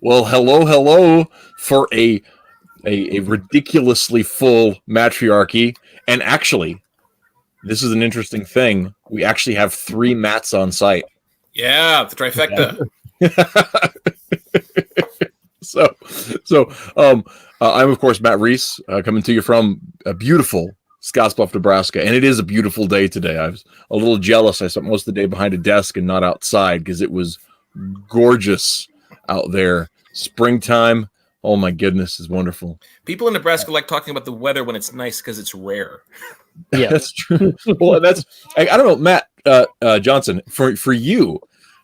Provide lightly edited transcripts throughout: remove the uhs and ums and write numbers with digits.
Well, hello for a ridiculously full Mattriarchy. And actually, this is an interesting thing. We actually have 3 Matts on site. Yeah, the trifecta. I'm of course Matt Reese, coming to you from a beautiful Scottsbluff, Nebraska, and it is a beautiful day today. I was a little jealous. I spent most of the day behind a desk and not outside because it was gorgeous out there. Springtime, oh my goodness, is wonderful. People in Nebraska like talking about the weather when it's nice because it's rare. Yeah, that's true. Well, I don't know, Matt Johnson, for you,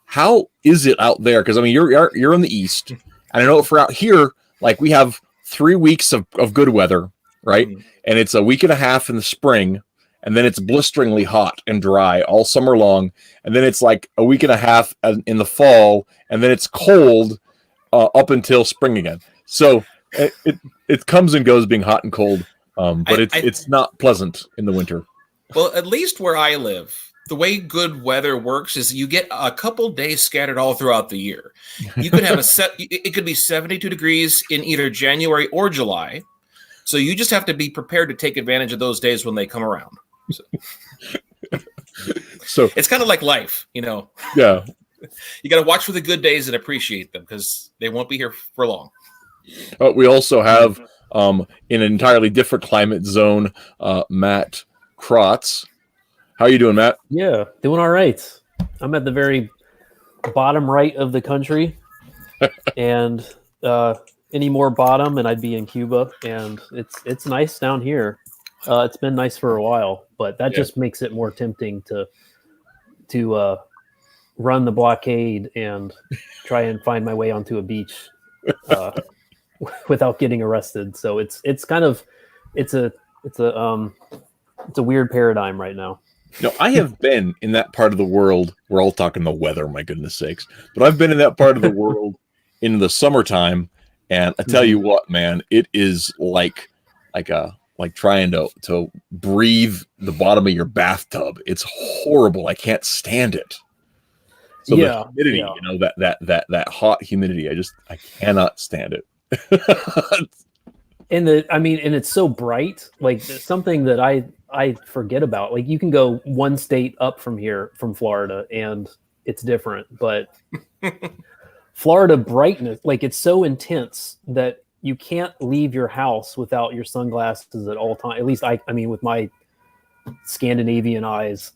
how is it out there? Because I mean, you're in the east, and I know for out here, like we have 3 weeks of good weather, right? Mm-hmm. And it's a week and a half in the spring, and then it's blisteringly hot and dry all summer long, and then it's like a week and a half in the fall, and then it's cold up until spring again. So it comes and goes being hot and cold, but it's not pleasant in the winter. Well, at least where I live, the way good weather works is you get a couple days scattered all throughout the year. You could have it could be 72 degrees in either January or July. So you just have to be prepared to take advantage of those days when they come around. So it's kind of like life, you know. Yeah. You got to watch for the good days and appreciate them because they won't be here for long. We also have, in an entirely different climate zone, Matt Crotts. How are you doing, Matt? Yeah, doing all right. I'm at the very bottom right of the country, and any more bottom, and I'd be in Cuba. And it's nice down here. It's been nice for a while, but that just makes it more tempting to run the blockade and try and find my way onto a beach without getting arrested. So it's a weird paradigm right now. No, I have been in that part of the world. We're all talking the weather, my goodness sakes. But I've been in that part of the world in the summertime, and I tell you what, man, it is like trying to breathe the bottom of your bathtub. It's horrible. I can't stand it. So the humidity, you know, that hot humidity, I cannot stand it. And it's so bright. Like something that I forget about. Like you can go one state up from here, from Florida, and it's different. But Florida brightness, like it's so intense that you can't leave your house without your sunglasses at all times. At least I mean, with my Scandinavian eyes,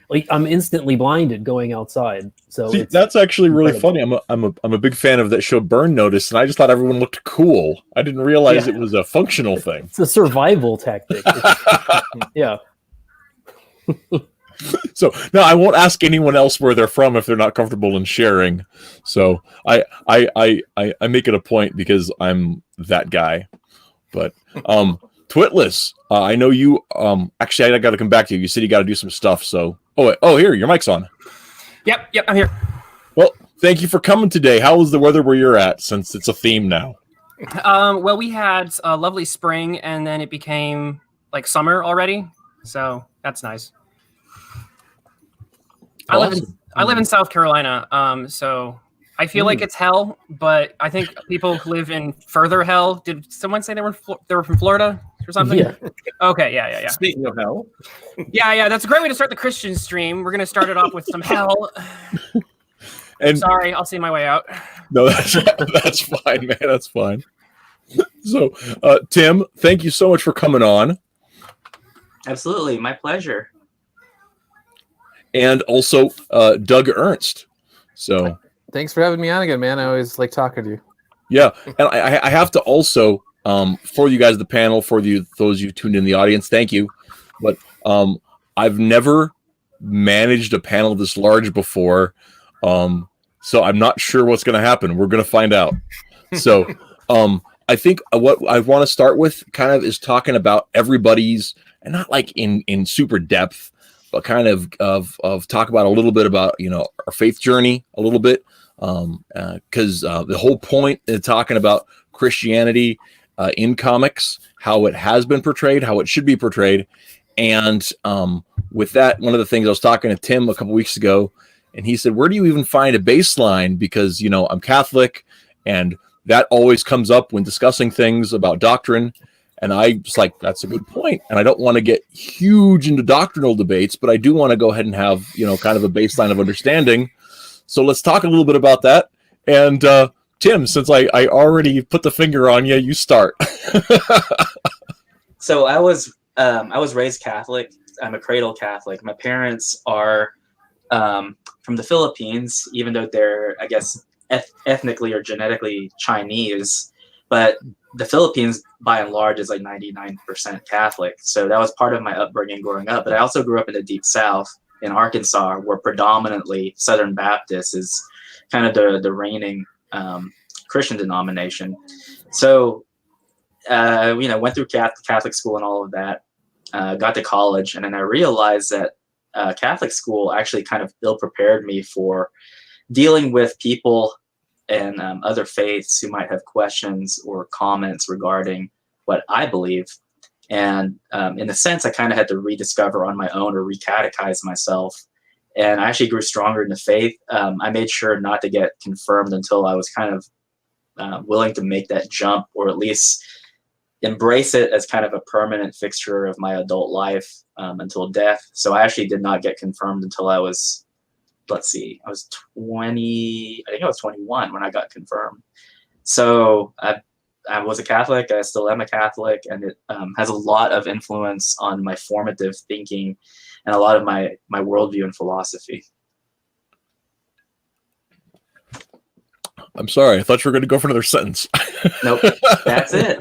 like I'm instantly blinded going outside. So that's actually really funny. I'm a big fan of that show Burn Notice, and I just thought everyone looked cool. I didn't realize it was a functional thing. It's a survival tactic. Yeah. So now I won't ask anyone else where they're from if they're not comfortable in sharing. So I make it a point because I'm that guy. But Twitless, I know you. Actually, I got to come back to you. You said you got to do some stuff. So here, your mic's on. Yep, I'm here. Well, thank you for coming today. How is the weather where you're at? Since it's a theme now. Well, we had a lovely spring, and then it became like summer already. So that's nice. Awesome. I live in South Carolina, so I feel like it's hell. But I think people who live in further hell. Did someone say they were from Florida or something? Yeah. Okay. Yeah. Speaking of hell. Yeah. That's a great way to start the Christian stream. We're gonna start it off with some hell. And sorry, I'll see my way out. No, that's fine, man. That's fine. So, Tim, thank you so much for coming on. Absolutely, my pleasure. And also Doug Ernst. So thanks for having me on again, man. I always like talking to you. Yeah, and I have to also for you guys, the panel, for those you tuned in the audience, thank you. But I've never managed a panel this large before, so I'm not sure what's going to happen. We're going to find out. So I think what I want to start with kind of is talking about everybody's, and not like in super depth, but kind of talk about a little bit about, you know, our faith journey a little bit, because the whole point of talking about Christianity in comics, how it has been portrayed, how it should be portrayed, and with that, one of the things I was talking to Tim a couple weeks ago And he said, where do you even find a baseline? Because, you know, I'm Catholic, and that always comes up when discussing things about doctrine. And I was like, that's a good point. And I don't want to get huge into doctrinal debates, but I do want to go ahead and have, you know, kind of a baseline of understanding. So let's talk a little bit about that. And Tim, since I already put the finger on you, you start. So I was raised Catholic. I'm a cradle Catholic. My parents are from the Philippines, even though they're, I guess, ethnically or genetically Chinese. But the Philippines, by and large, is like 99% Catholic. So that was part of my upbringing growing up. But I also grew up in the Deep South in Arkansas, where predominantly Southern Baptist is kind of the reigning Christian denomination. So, you know, went through Catholic school and all of that, got to college, and then I realized that Catholic school actually kind of ill-prepared me for dealing with people and other faiths who might have questions or comments regarding what I believe. And in a sense, I kind of had to rediscover on my own or recatechize myself. And I actually grew stronger in the faith. I made sure not to get confirmed until I was kind of willing to make that jump, or at least embrace it as kind of a permanent fixture of my adult life until death. So I actually did not get confirmed until I was, I was 20, I think I was 21 when I got confirmed. So I was a Catholic, I still am a Catholic, and it has a lot of influence on my formative thinking and a lot of my worldview and philosophy. I'm sorry. I thought you were going to go for another sentence. Nope, that's it.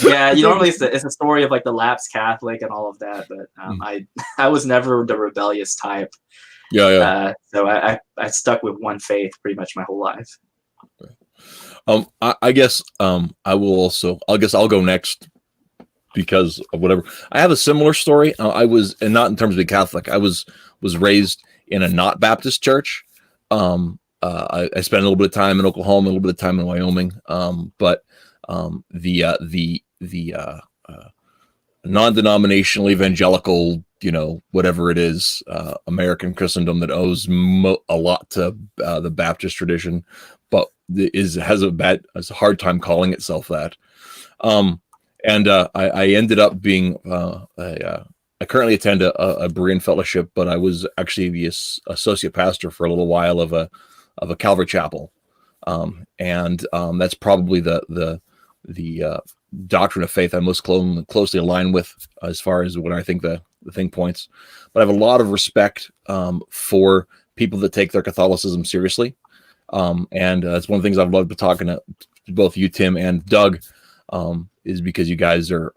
Yeah, normally it's a story of like the lapsed Catholic and all of that, but I was never the rebellious type. Yeah. So I stuck with one faith pretty much my whole life. I guess I'll go next because of whatever. I have a similar story. I was, and not in terms of being Catholic, I was raised in a not Baptist church. I spent a little bit of time in Oklahoma, a little bit of time in Wyoming. But the non-denominational evangelical, you know, whatever it is, American Christendom that owes a lot to the Baptist tradition, but has a hard time calling itself that. And I ended up being I currently attend a Berean fellowship, but I was actually the associate pastor for a little while of a Calvary chapel, and that's probably the doctrine of faith I'm most closely aligned with as far as what I think the thing points. But I have a lot of respect for people that take their Catholicism seriously, and that's one of the things I've loved to talking to both you, Tim, and Doug, is because you guys are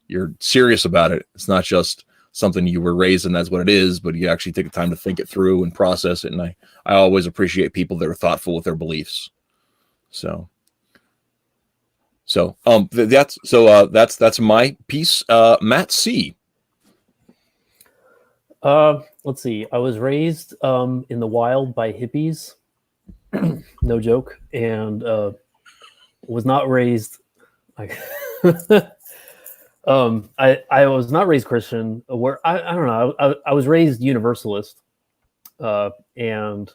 you're serious about it. It's not just something you were raised and that's what it is, but you actually take the time to think it through and process it. And I always appreciate people that are thoughtful with their beliefs. That's my piece. Matt C. Let's see. I was raised in the wild by hippies, no joke, and was not raised. I was not raised Christian. Where I don't know. I was raised Universalist, and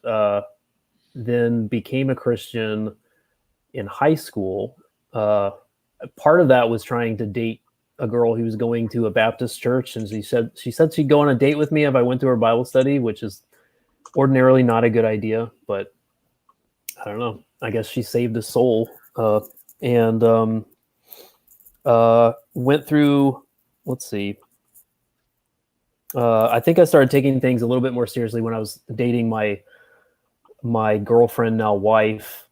then became a Christian in high school. Part of that was trying to date a girl who was going to a Baptist church, and she said she'd go on a date with me if I went to her Bible study, which is ordinarily not a good idea. But I don't know. I guess she saved a soul, and went through. Let's see. I think I started taking things a little bit more seriously when I was dating my girlfriend, now wife,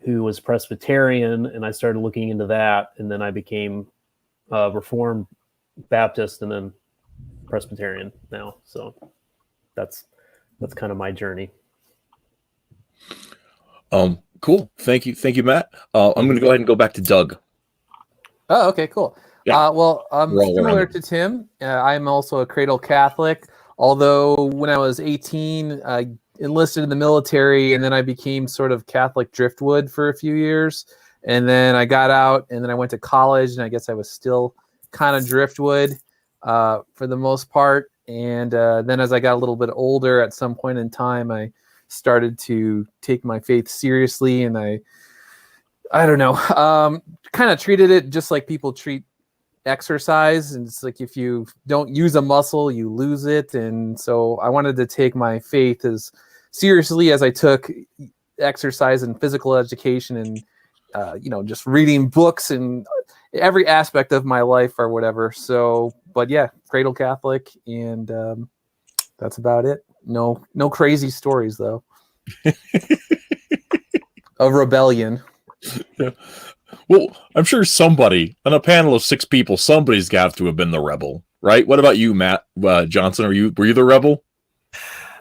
who was Presbyterian, and I started looking into that, and then I became Reformed Baptist, and then Presbyterian now. So that's kind of my journey. Cool. Thank you, Matt. I'm going to go ahead and go back to Doug. Oh, okay, cool. Yeah. Well, similar to Tim, I'm also a cradle Catholic, although when I was 18, I enlisted in the military, and then I became sort of Catholic driftwood for a few years. And then I got out, and then I went to college, and I guess I was still kind of driftwood for the most part. And then as I got a little bit older, at some point in time, I started to take my faith seriously, and I don't know, kind of treated it just like people treat exercise. And it's like, if you don't use a muscle, you lose it. And so I wanted to take my faith as seriously as I took exercise and physical education and, just reading books and every aspect of my life or whatever. So, but yeah, cradle Catholic, and that's about it. No crazy stories though. Of rebellion. Yeah. Well, I'm sure somebody on a panel of 6 people, somebody's got to have been the rebel, right? What about you, Matt Johnson? Were you the rebel?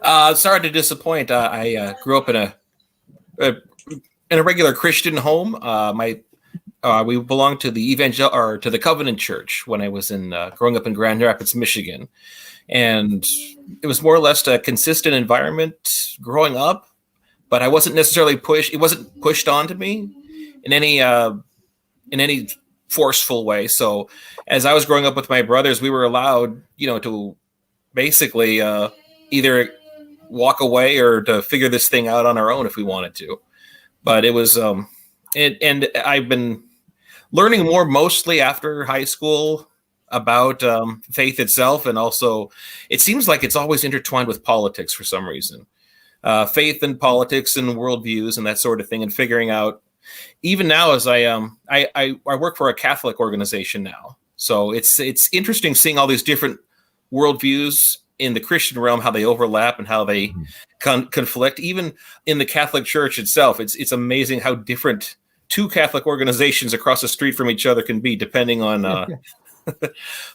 Sorry to disappoint. I grew up in a regular Christian home. We belonged to the to the Covenant Church when I was growing up in Grand Rapids, Michigan, and it was more or less a consistent environment growing up. But I wasn't necessarily pushed. It wasn't pushed onto me in any forceful way. So as I was growing up with my brothers, we were allowed, to basically either walk away or to figure this thing out on our own if we wanted to. But it was, and I've been learning more mostly after high school about faith itself. And also it seems like it's always intertwined with politics for some reason. Faith and politics and worldviews and that sort of thing, and figuring out, even now as I work for a Catholic organization now. So it's interesting seeing all these different worldviews in the Christian realm, how they overlap and how they conflict. Even in the Catholic Church itself, it's amazing how different 2 Catholic organizations across the street from each other can be, depending on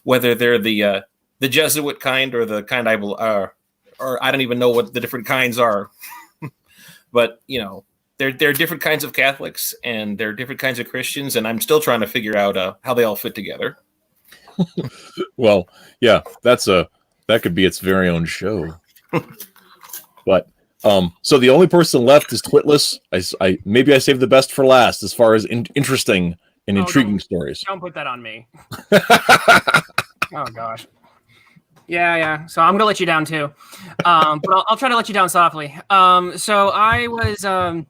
whether they're the Jesuit kind or the kind or I don't even know what the different kinds are. But there are different kinds of Catholics and there are different kinds of Christians, and I'm still trying to figure out how they all fit together. Well, yeah, that could be its very own show. But so the only person left is Twitless. Maybe I saved the best for last as far as interesting and intriguing stories. Don't put that on me. Oh gosh. Yeah. So I'm gonna let you down too, but I'll try to let you down softly. So I was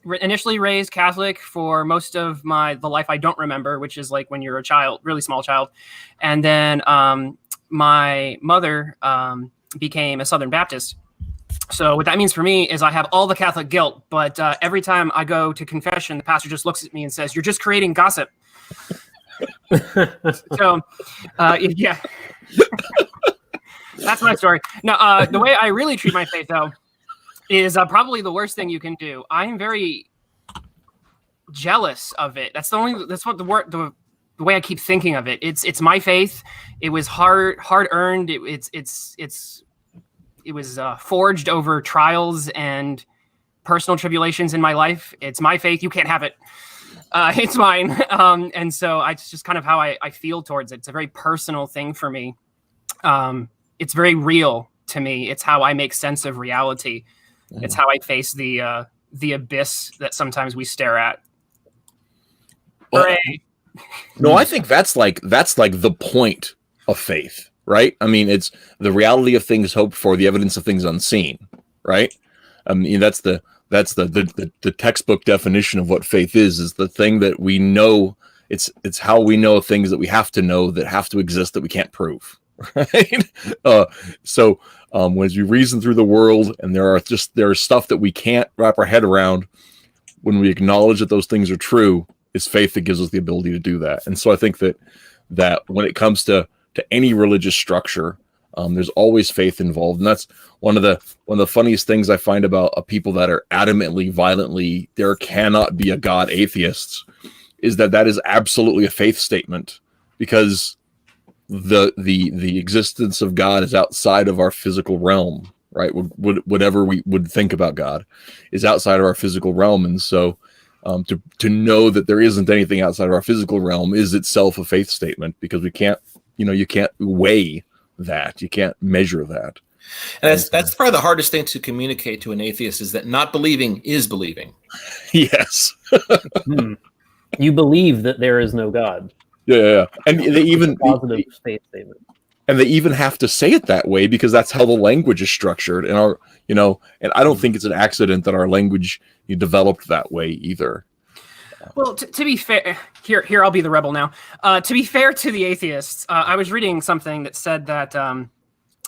initially raised Catholic for most of the life I don't remember, which is like when you're a child, really small child, and then my mother became a Southern Baptist. So what that means for me is I have all the Catholic guilt, but every time I go to confession, the pastor just looks at me and says, "You're just creating gossip." So, yeah. That's my story. No, the way I really treat my faith, though, is probably the worst thing you can do. I am very jealous of it. That's what the way I keep thinking of it. It's my faith. It was hard earned. It was forged over trials and personal tribulations in my life. It's my faith. You can't have it. It's mine. And so it's just kind of how I feel towards it. It's a very personal thing for me. It's very real to me. It's how I make sense of reality. Mm. It's how I face the abyss that sometimes we stare at. Well, no, I think that's like the point of faith, right? I mean, it's the reality of things hoped for, the evidence of things unseen, right? I mean, that's the textbook definition of what faith is the thing that we know. It's how we know things that we have to know, that have to exist, that we can't prove, right? So as we reason through the world, and there is stuff that we can't wrap our head around, when we acknowledge that those things are true, it's faith that gives us the ability to do that. And so I think that when it comes to any religious structure, there's always faith involved. And that's one of the funniest things I find about people that are adamantly, violently, there cannot be a God atheists, is that is absolutely a faith statement, because the existence of God is outside of our physical realm, right? Whatever we would think about God is outside of our physical realm. And so to know that there isn't anything outside of our physical realm is itself a faith statement, because you can't weigh that. You can't measure that. And that's probably the hardest thing to communicate to an atheist, is that not believing is believing. Yes. You believe that there is no God. Yeah. And they even positive faith statement. And they even have to say it that way because that's how the language is structured. And and I don't think it's an accident that our language developed that way either. Well, to be fair, here I'll be the rebel now. To be fair to the atheists, I was reading something that said that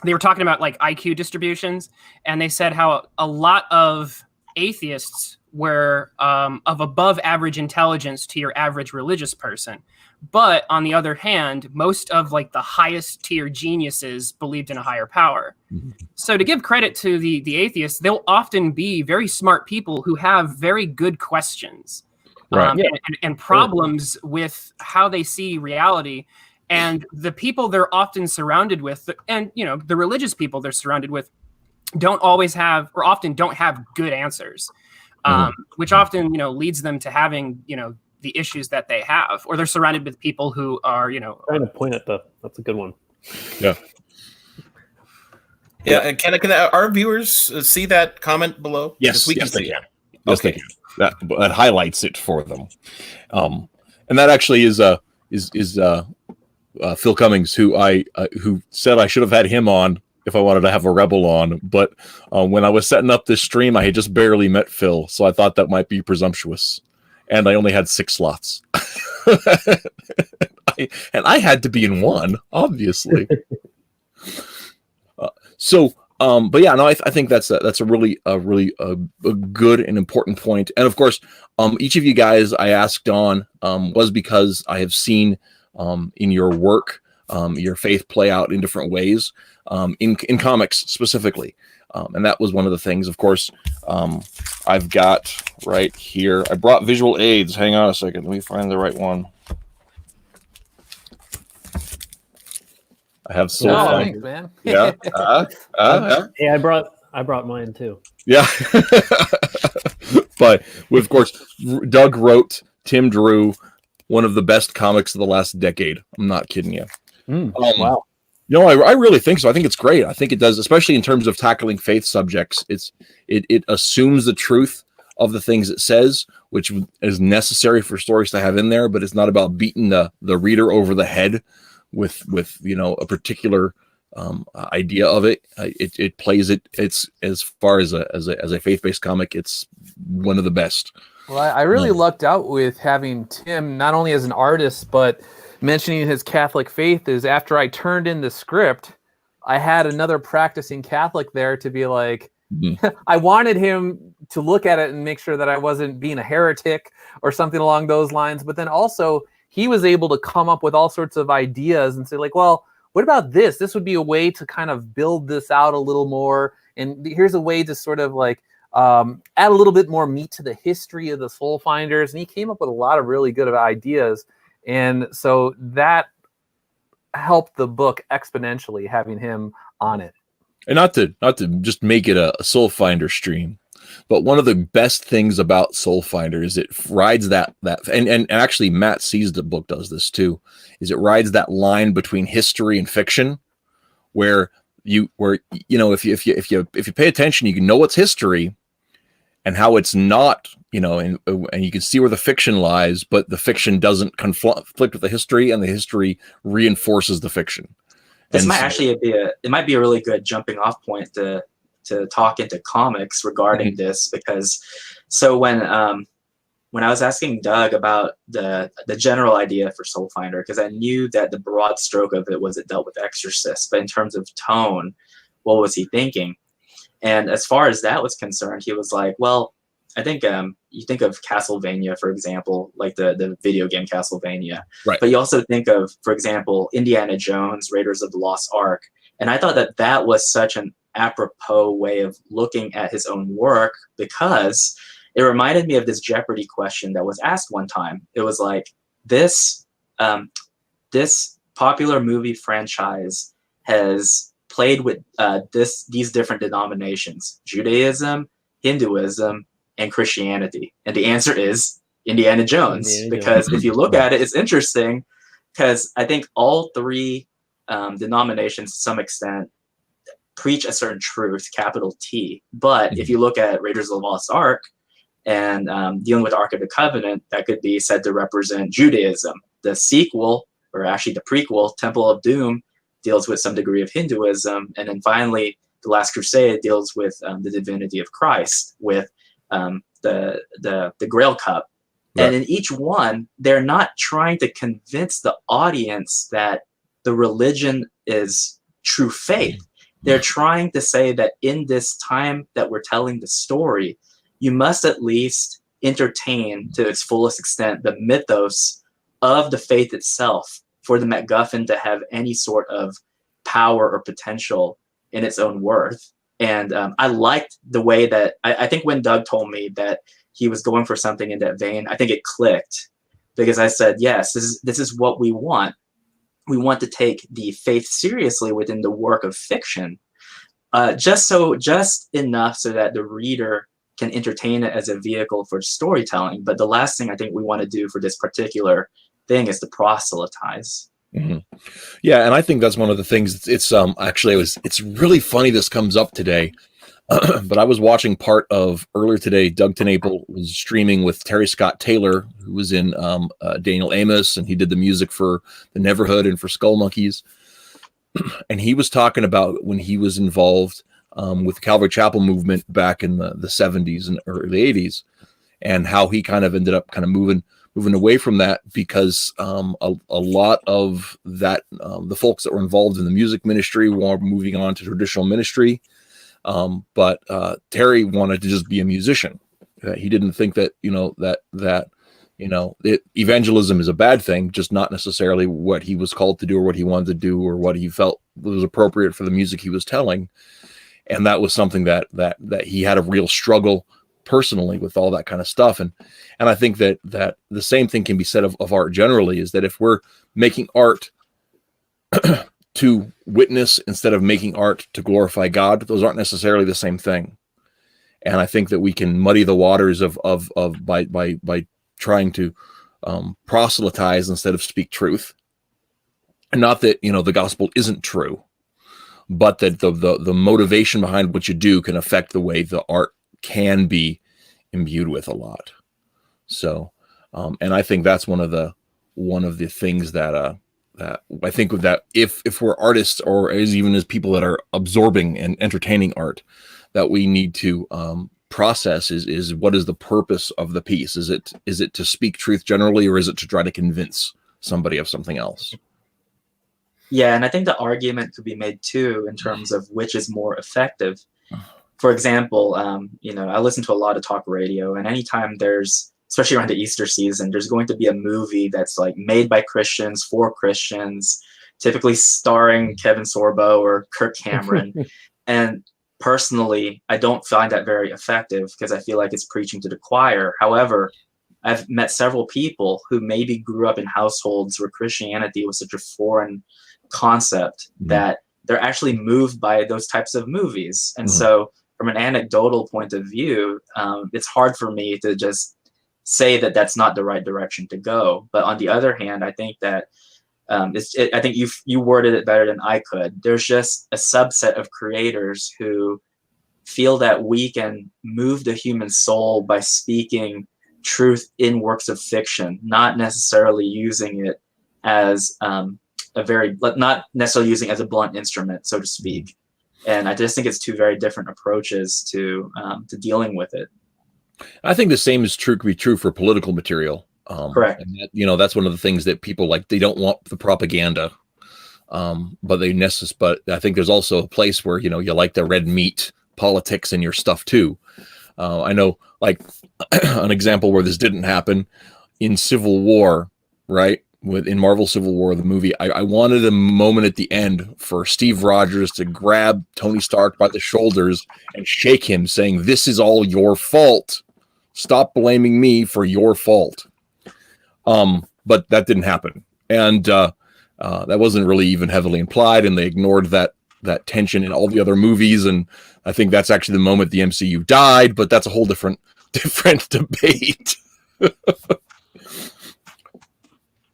they were talking about like IQ distributions, and they said how a lot of atheists were of above average intelligence to your average religious person. But on the other hand, most of like the highest tier geniuses believed in a higher power. Mm-hmm. So to give credit to the atheists, they'll often be very smart people who have very good questions. Right. And problems with how they see reality. And the people they're often surrounded with, and the religious people they're surrounded with, often don't have good answers, which often leads them to having the issues that they have, or they're surrounded with people who are trying to point at that's a good one. Yeah. Yeah, and can our viewers see that comment below? Yes, we can they see can. it. Yes, Okay. they can. That highlights it for them, and that actually is Phil Cummings, who said I should have had him on if I wanted to have a rebel on, but when I was setting up this stream, I had just barely met Phil, so I thought that might be presumptuous, and I only had 6 slots, and I had to be in one, obviously. But yeah, no, I think that's a really good and important point. And of course, each of you guys I asked on was because I have seen in your work your faith play out in different ways in comics specifically, and that was one of the things. Of course, I've got right here. I brought visual aids. Hang on a second. Let me find the right one. I have Soulfinder. Thanks, man. Yeah. Hey, I brought mine too. Yeah. But of course, Doug wrote, Tim drew one of the best comics of the last decade. I'm not kidding you. Wow. I really think so. I think it's great. I think it does, especially in terms of tackling faith subjects. It assumes the truth of the things it says, which is necessary for stories to have in there, but it's not about beating the reader over the head with a particular idea of it. It plays it. It's as far as a faith-based comic, it's one of the best. Well, I really lucked out with having Tim not only as an artist, but mentioning his Catholic faith. Is after I turned in the script, I had another practicing Catholic there to be like, I wanted him to look at it and make sure that I wasn't being a heretic or something along those lines. But then also, he was able to come up with all sorts of ideas and say like, well, what about this? This would be a way to kind of build this out a little more. And here's a way to sort of like add a little bit more meat to the history of the Soulfinders. And he came up with a lot of really good ideas. And so that helped the book exponentially, having him on it. And not to just make it a Soulfinder stream, but one of the best things about Soulfinder is it rides that and actually Matt Sees the book does this too, is it rides that line between history and fiction, where if you pay attention, you can know what's history and how it's not, and you can see where the fiction lies, but the fiction doesn't conflict with the history, and the history reinforces the fiction. This might actually be a really good jumping off point to talk into comics regarding this, because when I was asking Doug about the general idea for Soulfinder, because I knew that the broad stroke of it was it dealt with exorcists, but in terms of tone, what was he thinking? And as far as that was concerned, he was like, well, I think you think of Castlevania, for example, like the video game Castlevania, right? But you also think of, for example, Indiana Jones, Raiders of the Lost Ark. And I thought that was such an apropos way of looking at his own work, because it reminded me of this Jeopardy question that was asked one time. It was like, this popular movie franchise has played with these different denominations: Judaism, Hinduism, and Christianity. And the answer is Indiana Jones. Because if you look at it, it's interesting, because I think all three denominations to some extent preach a certain truth, capital T. But if you look at Raiders of the Lost Ark and dealing with the Ark of the Covenant, that could be said to represent Judaism. The sequel, or actually the prequel, Temple of Doom, deals with some degree of Hinduism, and then finally The Last Crusade deals with the divinity of Christ with the Grail Cup. Right. And in each one, they're not trying to convince the audience that the religion is true faith. They're trying to say that in this time that we're telling the story, you must at least entertain to its fullest extent the mythos of the faith itself for the MacGuffin to have any sort of power or potential in its own worth. And I liked the way that I think when Doug told me that he was going for something in that vein, I think it clicked, because I said, yes, this is what we want. We want to take the faith seriously within the work of fiction, just enough so that the reader can entertain it as a vehicle for storytelling. But the last thing I think we want to do for this particular thing is to proselytize. Mm-hmm. Yeah, and I think that's one of the things. It's really funny this comes up today, but I was watching part of earlier today. Doug Tenaple was streaming with Terry Scott Taylor, who was in Daniel Amos, and he did the music for the Neverhood and for Skull Monkeys. And he was talking about when he was involved with the Calvary Chapel movement back in the 70s and early 80s, and how he kind of ended up kind of moving away from that because a lot of that the folks that were involved in the music ministry were moving on to traditional ministry. But Terry wanted to just be a musician. He didn't think that, evangelism is a bad thing, just not necessarily what he was called to do or what he wanted to do or what he felt was appropriate for the music he was telling. And that was something that he had a real struggle personally with all that kind of stuff. And I think that the same thing can be said of art generally, is that if we're making art to witness instead of making art to glorify God, those aren't necessarily the same thing. And I think that we can muddy the waters by trying to proselytize instead of speak truth. And not that, the gospel isn't true, but that the motivation behind what you do can affect the way the art can be imbued with a lot. So, and I think that's one of the things that I think that if we're artists or even as people that are absorbing and entertaining art, that we need to process is what is the purpose of the piece? Is it to speak truth generally, or is it to try to convince somebody of something else? Yeah, and I think the argument could be made too in terms of which is more effective. For example, I listen to a lot of talk radio, and anytime especially around the Easter season, there's going to be a movie that's like made by Christians for Christians, typically starring Kevin Sorbo or Kirk Cameron. And personally, I don't find that very effective because I feel like it's preaching to the choir. However, I've met several people who maybe grew up in households where Christianity was such a foreign concept that they're actually moved by those types of movies. And so from an anecdotal point of view, it's hard for me to just say that that's not the right direction to go. But on the other hand, I think that I think you worded it better than I could. There's just a subset of creators who feel that we can move the human soul by speaking truth in works of fiction, not necessarily using it as not necessarily using it as a blunt instrument, so to speak. And I just think it's two very different approaches to dealing with it. I think the same could be true for political material. Correct. And that, that's one of the things that people like. They don't want the propaganda, but I think there's also a place where, you like the red meat politics in your stuff too. I know, like an example where this didn't happen in Civil War, right? In Marvel Civil War, the movie, I wanted a moment at the end for Steve Rogers to grab Tony Stark by the shoulders and shake him, saying, "This is all your fault. Stop blaming me for your fault." But that didn't happen. And that wasn't really even heavily implied, and they ignored that tension in all the other movies. And I think that's actually the moment the MCU died, but that's a whole different debate.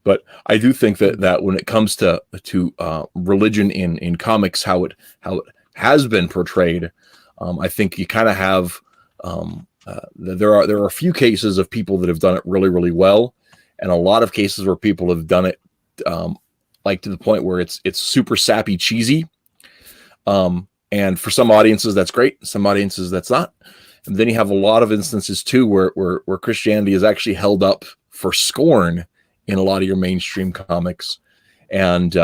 But I do think that when it comes to religion in comics, how it has been portrayed, I think you kind of have there are a few cases of people that have done it really, really well, and a lot of cases where people have done it like to the point where it's super sappy, cheesy. And for some audiences that's great, some audiences that's not. And then you have a lot of instances too where Christianity is actually held up for scorn in a lot of your mainstream comics, and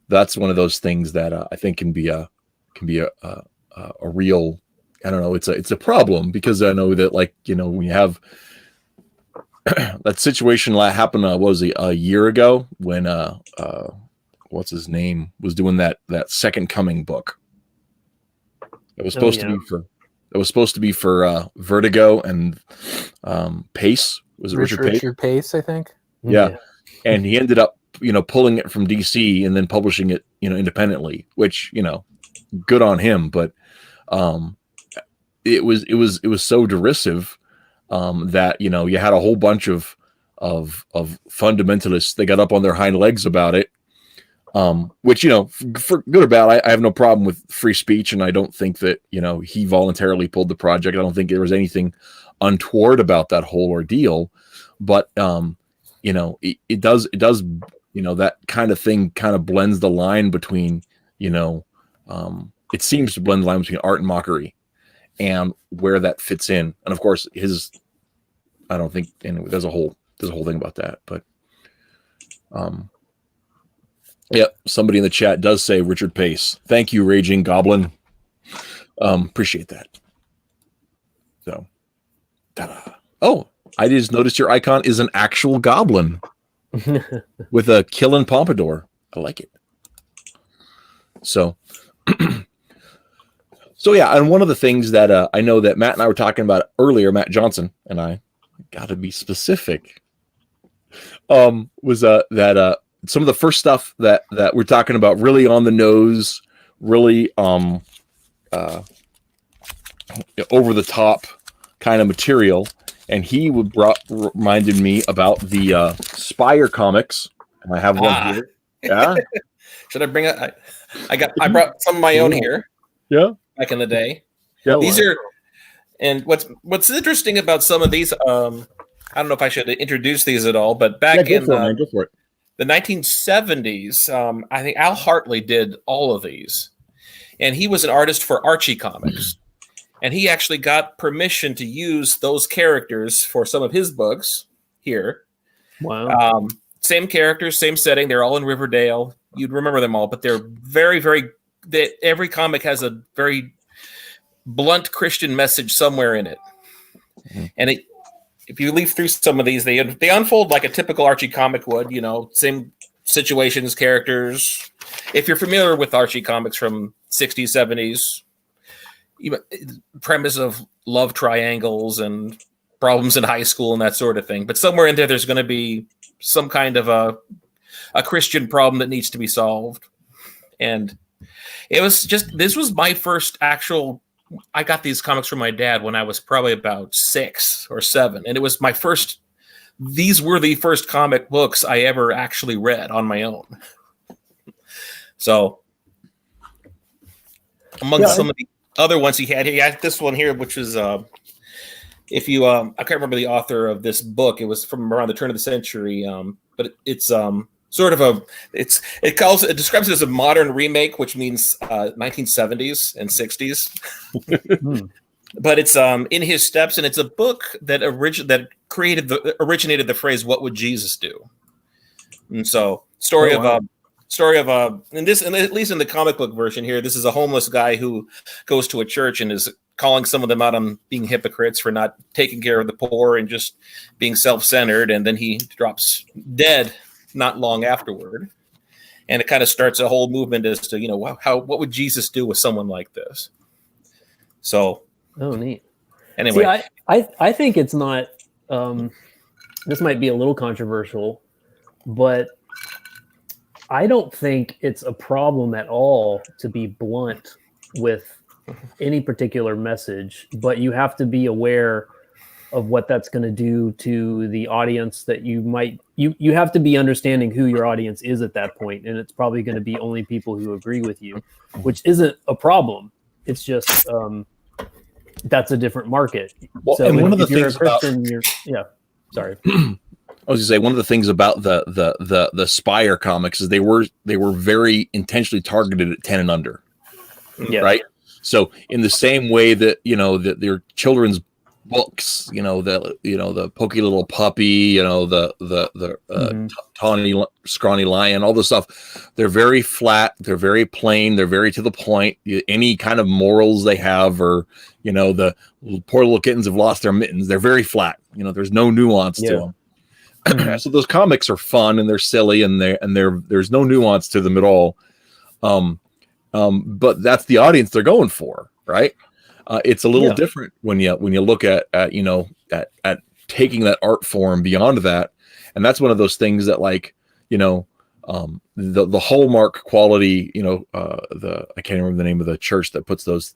that's one of those things that I think can be a real, I don't know, it's a problem, because I know that, like, you know, when you have that situation happened what was it, a year ago, when what's his name was doing that Second Coming book. It was supposed to be for Vertigo and Pace. Was it Richard Pace, I think. Yeah. And he ended up, you know, pulling it from DC and then publishing it, you know, independently, which, you know, good on him. But it was so derisive that, you know, you had a whole bunch of fundamentalists. They got up on their hind legs about it. Which, you know, for good or bad, I have no problem with free speech, and I don't think that, you know, he voluntarily pulled the project. I don't think there was anything untoward about that whole ordeal, but you know, it does, you know, that kind of thing kind of blends the line between, you know, it seems to blend the line between art and mockery, and where that fits in. And of course, I don't think, anyway, there's a whole thing about that, but yeah, somebody in the chat does say Richard Pace. Thank you, Raging Goblin. Appreciate that. So, ta-da. Oh, I just noticed your icon is an actual goblin with a killing pompadour. I like it. So, so yeah, and one of the things that I know that Matt and I were talking about earlier, Matt Johnson and I, got to be specific, was that some of the first stuff that we're talking about, really on the nose, really over the top kind of material. And he reminded me about the Spire comics, and I have one here. Yeah. Should I bring it? I brought some of my own here. Yeah. Back in the day. Yeah. These are, and what's interesting about some of these, I don't know if I should introduce these at all, but back in go for it. The 1970s, I think Al Hartley did all of these, and he was an artist for Archie Comics, and he actually got permission to use those characters for some of his books here. Wow. Same characters, same setting. They're all in Riverdale. You'd remember them all, but they're very, very. Every comic has a very blunt Christian message somewhere in it, and it. If you leaf through some of these, they unfold like a typical Archie comic would, you know, same situations, characters. If you're familiar with Archie comics from 60s, 70s, premise of love triangles and problems in high school and that sort of thing. But somewhere in there's going to be some kind of a Christian problem that needs to be solved. And this was my first actual. I got these comics from my dad when I was probably about 6 or 7. And it was these were the first comic books I ever actually read on my own. So among some of the other ones he had this one here, which was, if you, I can't remember the author of this book. It was from around the turn of the century. But it's, sort of it describes it as a modern remake, which means 1970s and 60s. But it's in his steps, and it's a book that originated the phrase "What would Jesus do?" And so story of and this, and at least in the comic book version here, this is a homeless guy who goes to a church and is calling some of them out on being hypocrites for not taking care of the poor and just being self-centered, and then he drops dead not long afterward, and it kind of starts a whole movement as to, you know, what would Jesus do with someone like this? So, neat. Anyway, see, I think it's not. This might be a little controversial, but I don't think it's a problem at all to be blunt with any particular message, but you have to be aware of what that's going to do to the audience that you have to be understanding who your audience is at that point, and it's probably going to be only people who agree with you, which isn't a problem. It's just that's a different market. Well, so and one of the if you're a things Christian, sorry. I was gonna say one of the things about the Spire comics is they were very intentionally targeted at 10 and under. Yeah. Right. So in the same way that, that their children's books, the Pokey Little Puppy, tawny scrawny lion, all this stuff, they're very flat, they're very plain, they're very to the point. Any kind of morals they have, or the poor little kittens have lost their mittens, they're very flat. There's no nuance to them. So those comics are fun and they're silly, and there's no nuance to them at all. But that's the audience they're going for, right? It's a little different when you look at taking that art form beyond that, and that's one of those things that, like, the Hallmark quality, I can't remember the name of the church that puts those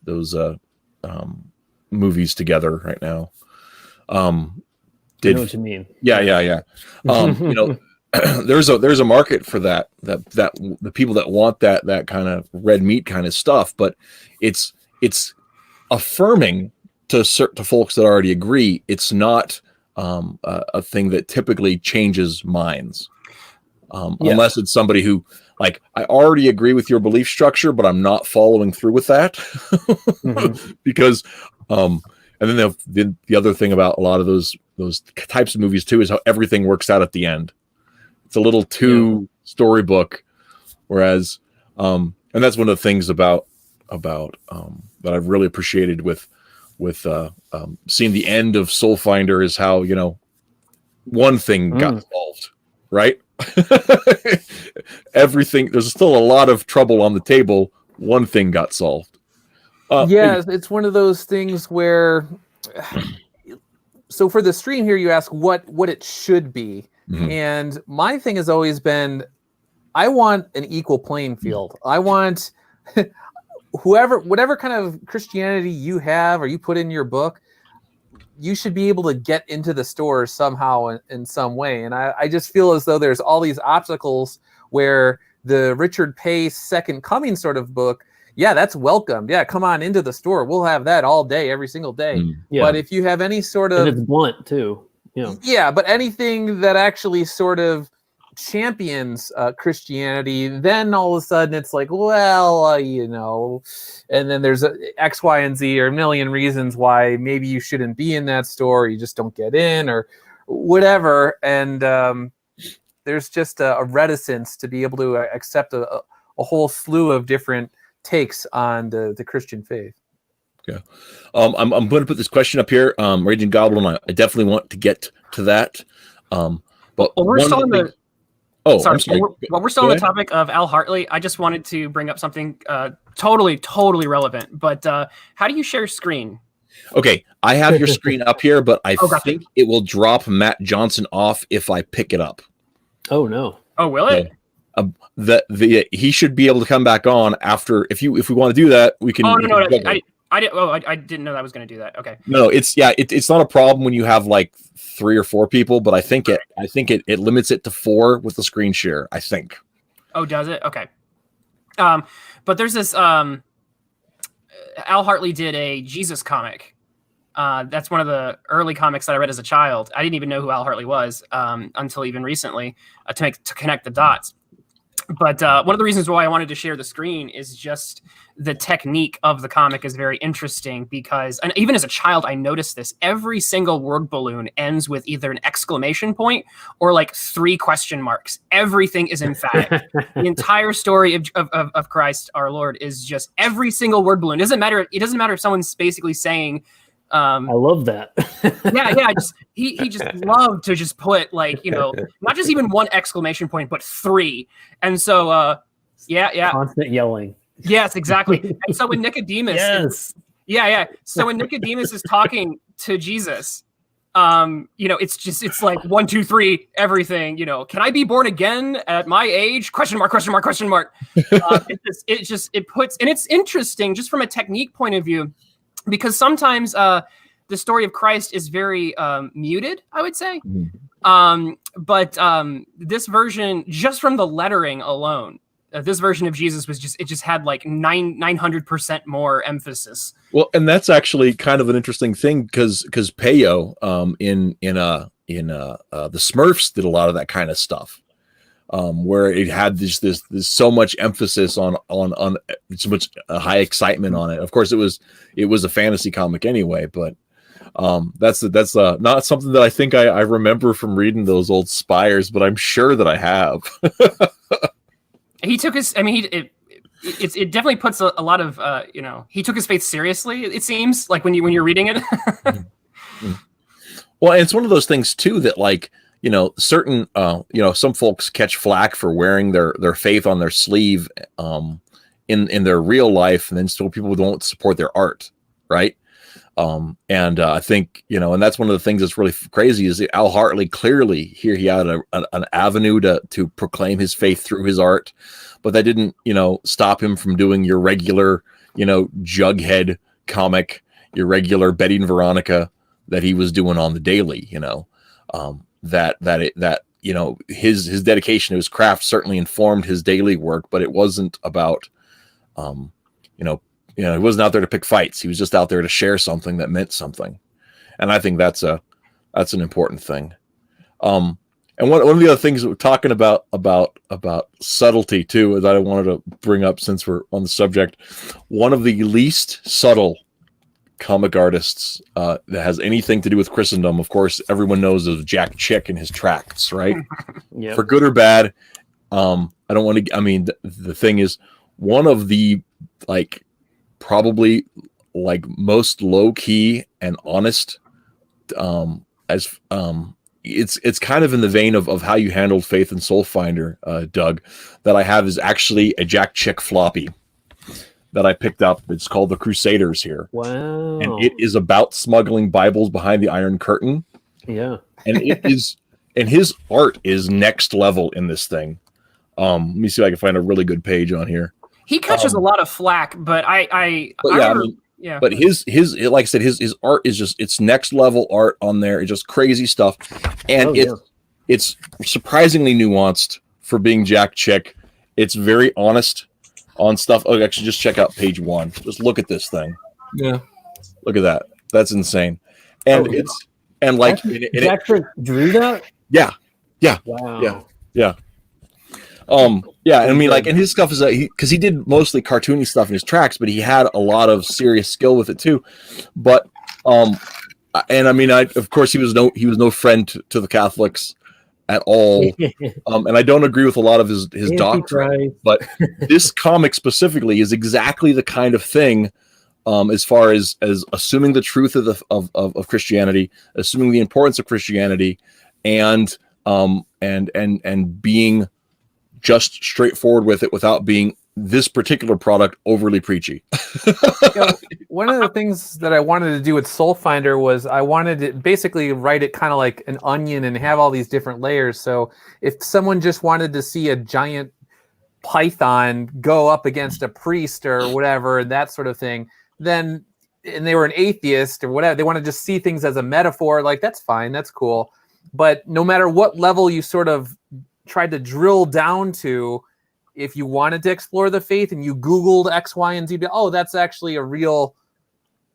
movies together right now. I know what you mean. Yeah. There's a market for that the people that want that kind of red meat kind of stuff, but it's affirming to folks that already agree. It's not a thing that typically changes minds, unless it's somebody who, like, I already agree with your belief structure, but I'm not following through with that. Because and then the other thing about a lot of those types of movies too is how everything works out at the end. It's a little too storybook, whereas and that's one of the things about that I've really appreciated with seeing the end of Soulfinder is how, one thing got solved, right? Everything, there's still a lot of trouble on the table. One thing got solved. It's one of those things where, so for the stream here, you ask what it should be. And my thing has always been, I want an equal playing field. I want whatever kind of Christianity you have or you put in your book, you should be able to get into the store somehow in some way. And I just feel as though there's all these obstacles where the Richard Pace Second Coming sort of book, that's welcomed. Yeah, come on into the store. We'll have that all day, every single day. But if you have any sort of... And it's blunt, too. Yeah, but anything that actually sort of champions Christianity, then all of a sudden it's like, and then there's X, Y, and Z, or a million reasons why maybe you shouldn't be in that store, or you just don't get in, or whatever. And there's just a reticence to be able to accept a whole slew of different takes on the Christian faith. Yeah. I'm going to put this question up here. Raging Goblin, I definitely want to get to that. But we're still in the... Oh, sorry. I'm sorry. While we're still on the topic of Al Hartley, I just wanted to bring up something totally relevant. But how do you share screen? Okay, I have your screen up here, but I think it will drop Matt Johnson off if I pick it up. Oh no! Oh, will it? He should be able to come back on after. If we want to do that, we can. Oh no! I didn't know that I was going to do that. Okay. No, it's not a problem when you have like 3 or 4 people, but I think it limits it to 4 with the screen share, I think. Oh, does it? Okay. But there's this Al Hartley did a Jesus comic. That's one of the early comics that I read as a child. I didn't even know who Al Hartley was until even recently to connect the dots. But one of the reasons why I wanted to share the screen is just the technique of the comic is very interesting because, and even as a child, I noticed this. Every single word balloon ends with either an exclamation point or like 3 question marks. Everything is emphatic. The entire story of Christ our Lord is just every single word balloon. It doesn't matter if someone's basically saying, I love that. He just loved to just put not just even 1 exclamation point, but 3. And so, constant yelling. Yes, exactly. And so when Nicodemus, so when Nicodemus is talking to Jesus, it's like 1, 2, 3, everything. Can I be born again at my age? Question mark. It puts, and it's interesting just from a technique point of view. Because sometimes the story of Christ is very muted, I would say. But this version, just from the lettering alone, this version of Jesus just had like 900% more emphasis. Well, and that's actually kind of an interesting thing because Peyo in the Smurfs did a lot of that kind of stuff, where it had this so much emphasis on so much high excitement on it. Of course, it was a fantasy comic anyway, but that's not something that I think I remember from reading those old Spires, but I'm sure that I have. He took his. I mean, it definitely puts a lot of he took his faith seriously. It seems like when you're reading it. Well, and it's one of those things too that, like, certain some folks catch flack for wearing their faith on their sleeve in their real life, and then still people don't support their art, right? And I think, and that's one of the things that's really crazy is that Al Hartley clearly here he had an avenue to proclaim his faith through his art, but that didn't, stop him from doing your regular, Jughead comic, your regular Betty and Veronica that he was doing on the daily, his dedication to his craft certainly informed his daily work, but it wasn't about, he wasn't out there to pick fights. He was just out there to share something that meant something. And I think that's an important thing. And one of the other things that we're talking about subtlety too, that I wanted to bring up since we're on the subject, one of the least subtle comic artists that has anything to do with Christendom, of course, everyone knows of Jack Chick and his tracts, right? Yep. For good or bad. I don't want to, the thing is, one of the, probably most low key and honest, it's kind of in the vein of how you handled faith in Soulfinder, Doug, that I have is actually a Jack Chick floppy that I picked up. It's called The Crusaders here. Wow. And it is about smuggling Bibles behind the Iron Curtain. Yeah. And it is, and his art is next level in this thing. Let me see if I can find a really good page on here. He catches a lot of flack, but But his like I said, his art is just, it's next level art on there. It's just crazy stuff. And it's surprisingly nuanced for being Jack Chick. It's very honest on stuff. Oh, actually, just check out page 1. Just look at this thing. Yeah. Look at that. That's insane. And Jack Chick drew that? Yeah. Wow. Yeah. And his stuff is because he did mostly cartoony stuff in his tracks, but he had a lot of serious skill with it too. But of course he was no friend to the Catholics at all. And I don't agree with a lot of his doctrine, but this comic specifically is exactly the kind of thing, as far as assuming the truth of Christianity, assuming the importance of Christianity, and being just straightforward with it without being this particular product overly preachy. One of the things that I wanted to do with Soulfinder was I wanted to basically write it kind of like an onion and have all these different layers. So if someone just wanted to see a giant python go up against a priest or whatever, that sort of thing, then, and they were an atheist or whatever, they want to just see things as a metaphor, like that's fine, that's cool. But no matter what level you sort of tried to drill down to, if you wanted to explore the faith and you Googled X, Y, and Z, that's actually a real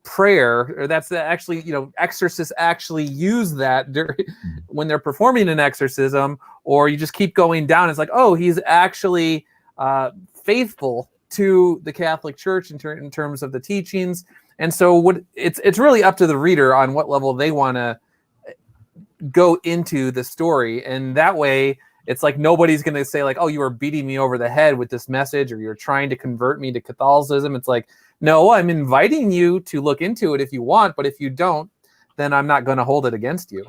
prayer, or that's actually, exorcists actually use that when they're performing an exorcism, or you just keep going down. It's like, he's actually faithful to the Catholic Church in terms of the teachings. And so it's really up to the reader on what level they want to go into the story. And that way, it's like nobody's going to say like, you were beating me over the head with this message, or you're trying to convert me to Catholicism. It's like, no, I'm inviting you to look into it if you want, but if you don't, then I'm not going to hold it against you.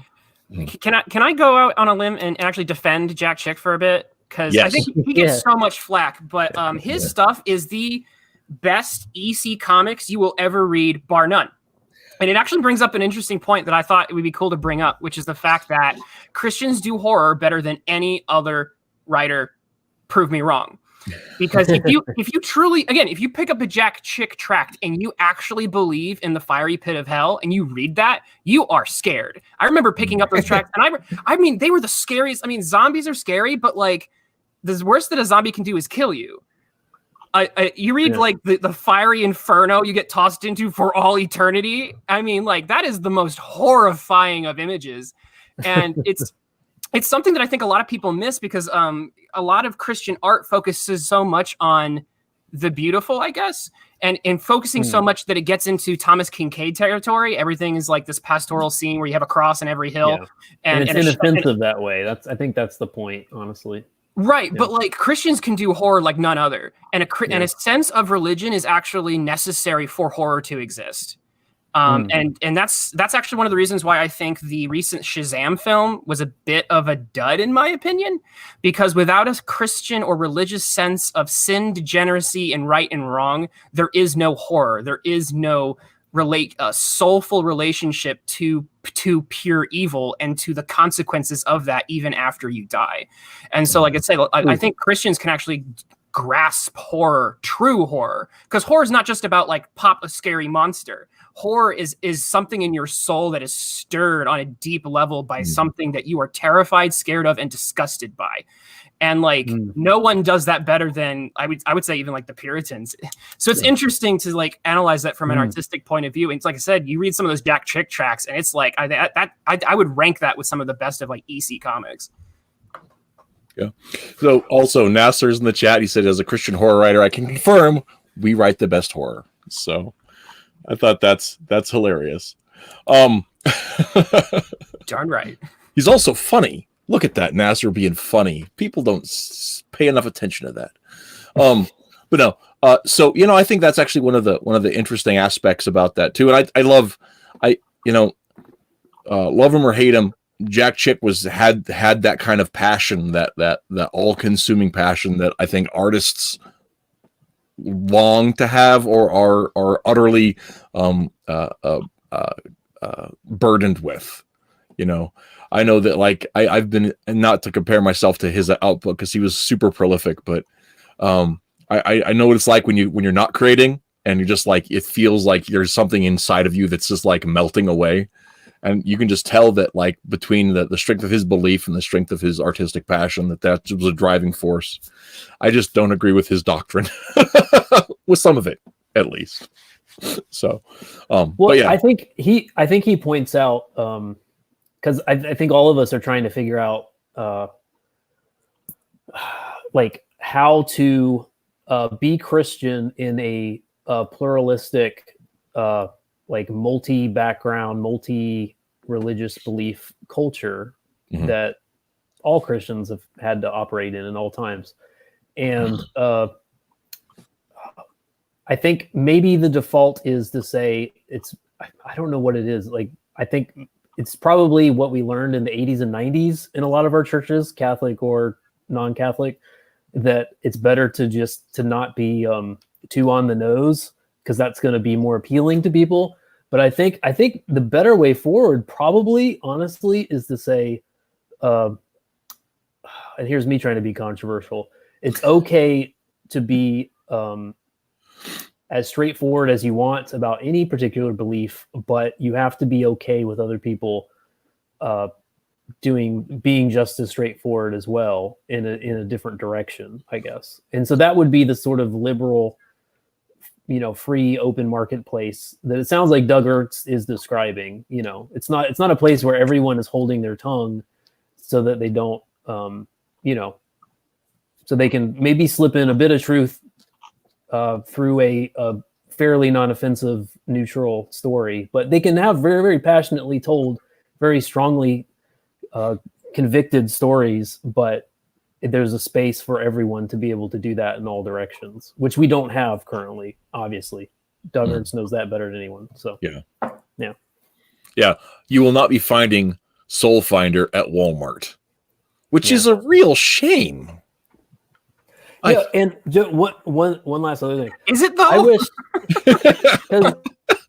Can I go out on a limb and actually defend Jack Chick for a bit? Because I think he gets so much flack, but his stuff is the best EC comics you will ever read, bar none. And it actually brings up an interesting point that I thought it would be cool to bring up, which is the fact that Christians do horror better than any other writer. Prove me wrong. Because if you truly, again, if you pick up a Jack Chick tract and you actually believe in the fiery pit of hell and you read that, you are scared. I remember picking up those tracts, and they were the scariest. Zombies are scary, but like the worst that a zombie can do is kill you. You read like the fiery inferno you get tossed into for all eternity. That is the most horrifying of images. And it's something that I think a lot of people miss because a lot of Christian art focuses so much on the beautiful, I guess, and focusing so much that it gets into Thomas Kincaid territory. Everything is like this pastoral scene where you have a cross on every hill, and it's inoffensive that way. I think that's the point, honestly. Right, but like Christians can do horror like none other, and a sense of religion is actually necessary for horror to exist. And that's actually one of the reasons why I think the recent Shazam film was a bit of a dud, in my opinion, because without a Christian or religious sense of sin, degeneracy, and right and wrong, there is no horror. There is no soulful relationship to pure evil and to the consequences of that, even after you die. And so, like I said, I think Christians can actually grasp horror, true horror, because horror is not just about like pop a scary monster. Horror is something in your soul that is stirred on a deep level by something that you are terrified, scared of, and disgusted by. And like no one does that better than I would say even like the Puritans. So it's interesting to like analyze that from an artistic point of view. And it's like I said, you read some of those Jack Chick tracks, and it's like I would rank that with some of the best of like EC comics. Yeah. So also Nasser's in the chat. He said, as a Christian horror writer, I can confirm we write the best horror. So I thought that's hilarious. Darn right. He's also funny. Look at that, Nasser being funny. People don't pay enough attention to that. But no. So I think that's actually one of the interesting aspects about that too. And I love him or hate him, Jack Chick had that kind of passion, that all-consuming passion that I think artists long to have or are utterly burdened with. I know that like I've been, not to compare myself to his output because he was super prolific, but I know what it's like when you're not creating and you're just like, it feels like there's something inside of you that's just like melting away. And you can just tell that, like, between the strength of his belief and the strength of his artistic passion, that was a driving force. I just don't agree with his doctrine, with some of it, at least. So, but yeah, I think he points out, because I think all of us are trying to figure out, like, how to be Christian in a pluralistic, like multi-background, multi-religious belief culture that all Christians have had to operate in all times. And I think maybe the default is to say I don't know what it is. Like, I think it's probably what we learned in the 80s and 90s in a lot of our churches, Catholic or non-Catholic, that it's better to not be too on the nose, because that's going to be more appealing to people. But I think the better way forward, probably, honestly, is to say, and here's me trying to be controversial, it's okay to be as straightforward as you want about any particular belief, but you have to be okay with other people being just as straightforward as well in a different direction, I guess. And so that would be the sort of liberal, free open marketplace that it sounds like Doug Ernst is describing. It's not a place where everyone is holding their tongue so that they don't, so they can maybe slip in a bit of truth through a fairly non-offensive, neutral story, but they can have very, very passionately told, very strongly convicted stories, but there's a space for everyone to be able to do that in all directions, which we don't have currently, obviously. Doug Ernst knows that better than anyone. So yeah. You will not be finding Soulfinder at Walmart, which is a real shame. Yeah, and one last other thing. Is it though? I wish, because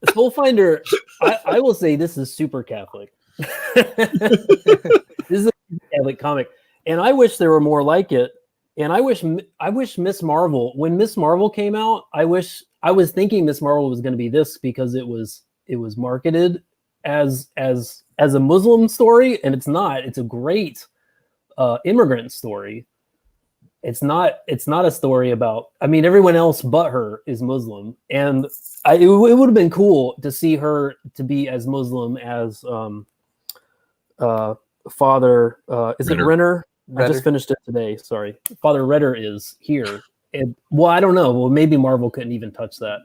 Soulfinder, I will say this is super Catholic. This is a Catholic comic. And I wish there were more like it. And I wish Miss Marvel, when Miss Marvel came out, I was thinking Miss Marvel was going to be this because it was marketed as a Muslim story, and it's not. It's a great immigrant story. It's not a story about. I mean, everyone else but her is Muslim, and it would have been cool to see her to be as Muslim as Father, is it Ritter. Renner? I Ritter. just finished it today. Sorry, Father Ritter is here. And, well, I don't know. Well, maybe Marvel couldn't even touch that.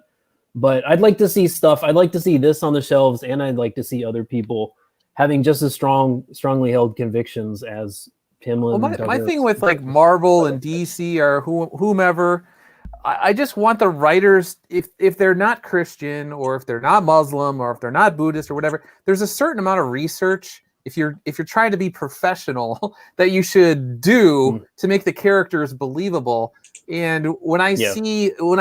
But I'd like to see stuff. I'd like to see this on the shelves, and I'd like to see other people having just as strongly held convictions as Pimlin. Well, my thing with like Marvel and DC or whomever, I just want the writers, if they're not Christian or if they're not Muslim or if they're not Buddhist or whatever, there's a certain amount of research if you're trying to be professional that you should do to make the characters believable. And when I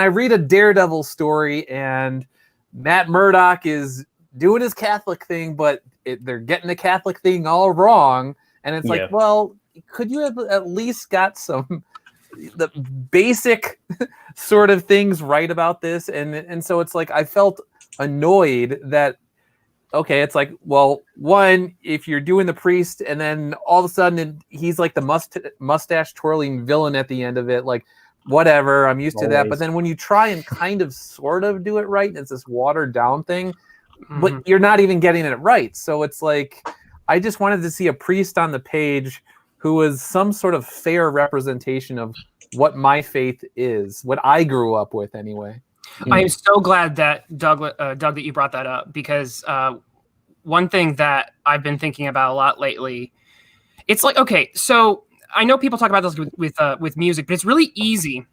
read a Daredevil story and Matt Murdock is doing his Catholic thing, but they're getting the Catholic thing all wrong, and it's like, well, could you have at least got the basic sort of things right about this? And so it's like I felt annoyed that, okay, it's like, well, one, if you're doing the priest and then all of a sudden he's like the mustache twirling villain at the end of it, like, whatever, I'm used to that. But then when you try and kind of sort of do it right, and it's this watered down thing, but you're not even getting it right. So it's like, I just wanted to see a priest on the page who was some sort of fair representation of what my faith is, what I grew up with anyway. I am so glad that Doug, that you brought that up, because one thing that I've been thinking about a lot lately, it's like, okay, so I know people talk about this with music, but it's really easy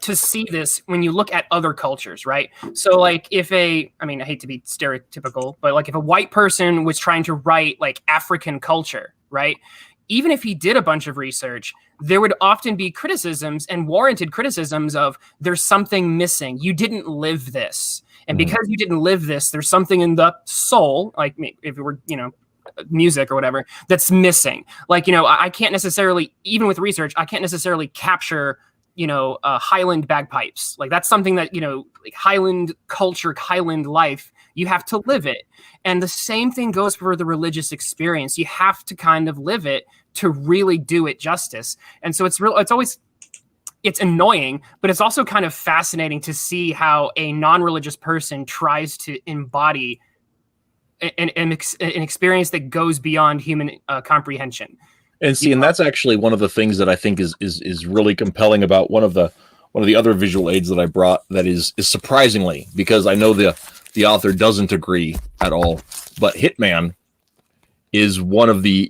to see this when you look at other cultures, right? So like I hate to be stereotypical, but like if a white person was trying to write like African culture, right? Even if he did a bunch of research, there would often be criticisms and warranted criticisms of there's something missing. You didn't live this. And because you didn't live this, there's something in the soul, like if it were, music or whatever, that's missing. Like, I can't necessarily, even with research, I can't necessarily capture, Highland bagpipes. Like that's something that, like Highland culture, Highland life, you have to live it. And the same thing goes for the religious experience. You have to kind of live it to really do it justice. And so it's annoying, but it's also kind of fascinating to see how a non-religious person tries to embody an experience that goes beyond human comprehension. And see, and that's actually one of the things that I think is really compelling about one of the other visual aids that I brought, that is surprisingly, because I know the author doesn't agree at all, but Hitman is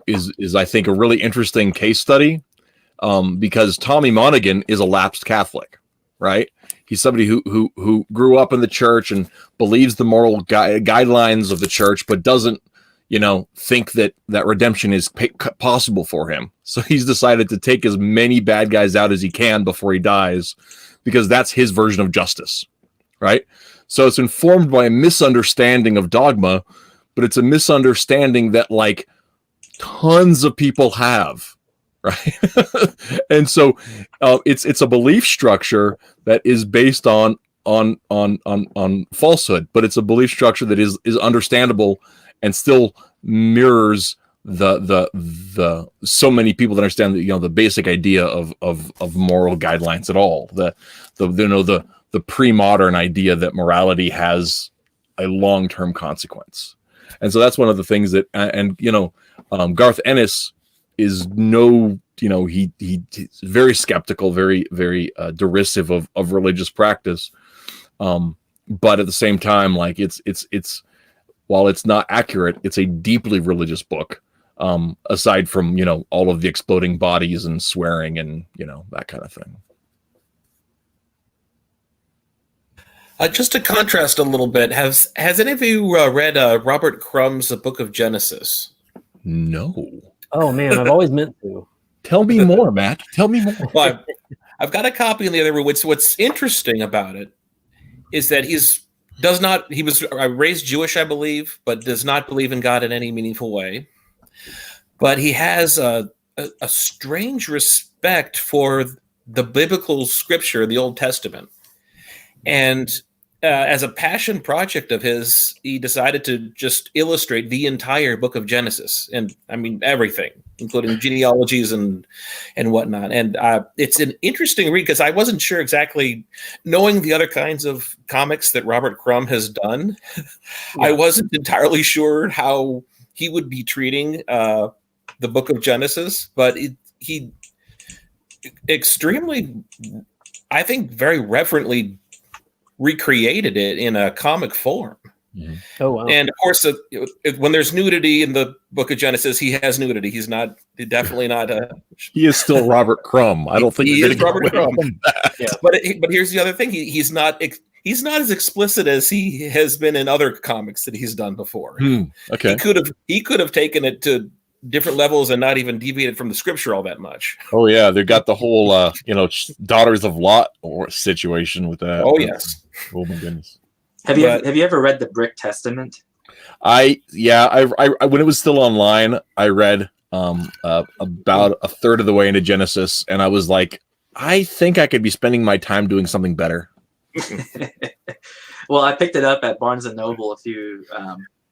is I think a really interesting case study, because Tommy Monaghan is a lapsed Catholic, right? He's somebody who grew up in the church and believes the moral guidelines of the church, but doesn't, think that redemption is possible for him. So he's decided to take as many bad guys out as he can before he dies, because that's his version of justice, right? So it's informed by a misunderstanding of dogma, but it's a misunderstanding that like tons of people have, right? And so it's a belief structure that is based on falsehood, but it's a belief structure that is understandable and still mirrors the so many people that understand that, the basic idea of moral guidelines at all, the pre-modern idea that morality has a long-term consequence. And so that's one of the things that, Garth Ennis is he's very skeptical, very, very derisive of religious practice. But at the same time, like it's while it's not accurate, it's a deeply religious book. Aside from, all of the exploding bodies and swearing and, that kind of thing. Just to contrast a little bit, has any of you read Robert Crumb's The Book of Genesis? No. Oh man, I've always meant to. Tell me more, Matt. Tell me more. Well, I've got a copy in the other room. What's interesting about it is that he was raised Jewish, I believe, but does not believe in God in any meaningful way. But he has a strange respect for the biblical scripture, the Old Testament. And as a passion project of his, he decided to just illustrate the entire book of Genesis. And I mean, everything, including genealogies and whatnot. And it's an interesting read, because I wasn't sure exactly, knowing the other kinds of comics that Robert Crumb has done, I wasn't entirely sure how he would be treating the Book of Genesis, but he extremely, I think, very reverently recreated it in a comic form. Mhm. Oh wow! And of course, when there's nudity in the Book of Genesis, he has nudity. He's definitely not. He is still Robert Crumb. I don't think he you're is gonna Robert get away Crumb. from that. Yeah. But here's the other thing: he's not as explicit as he has been in other comics that he's done before. Okay. He could have taken it to different levels and not even deviated from the scripture all that much. Oh yeah, they got the whole Daughters of Lot or situation with that. Oh yes. Oh my goodness. Have you ever read the Brick Testament? I when it was still online, I read about a third of the way into Genesis, and I was like, I think I could be spending my time doing something better. Well, I picked it up at Barnes and Noble a few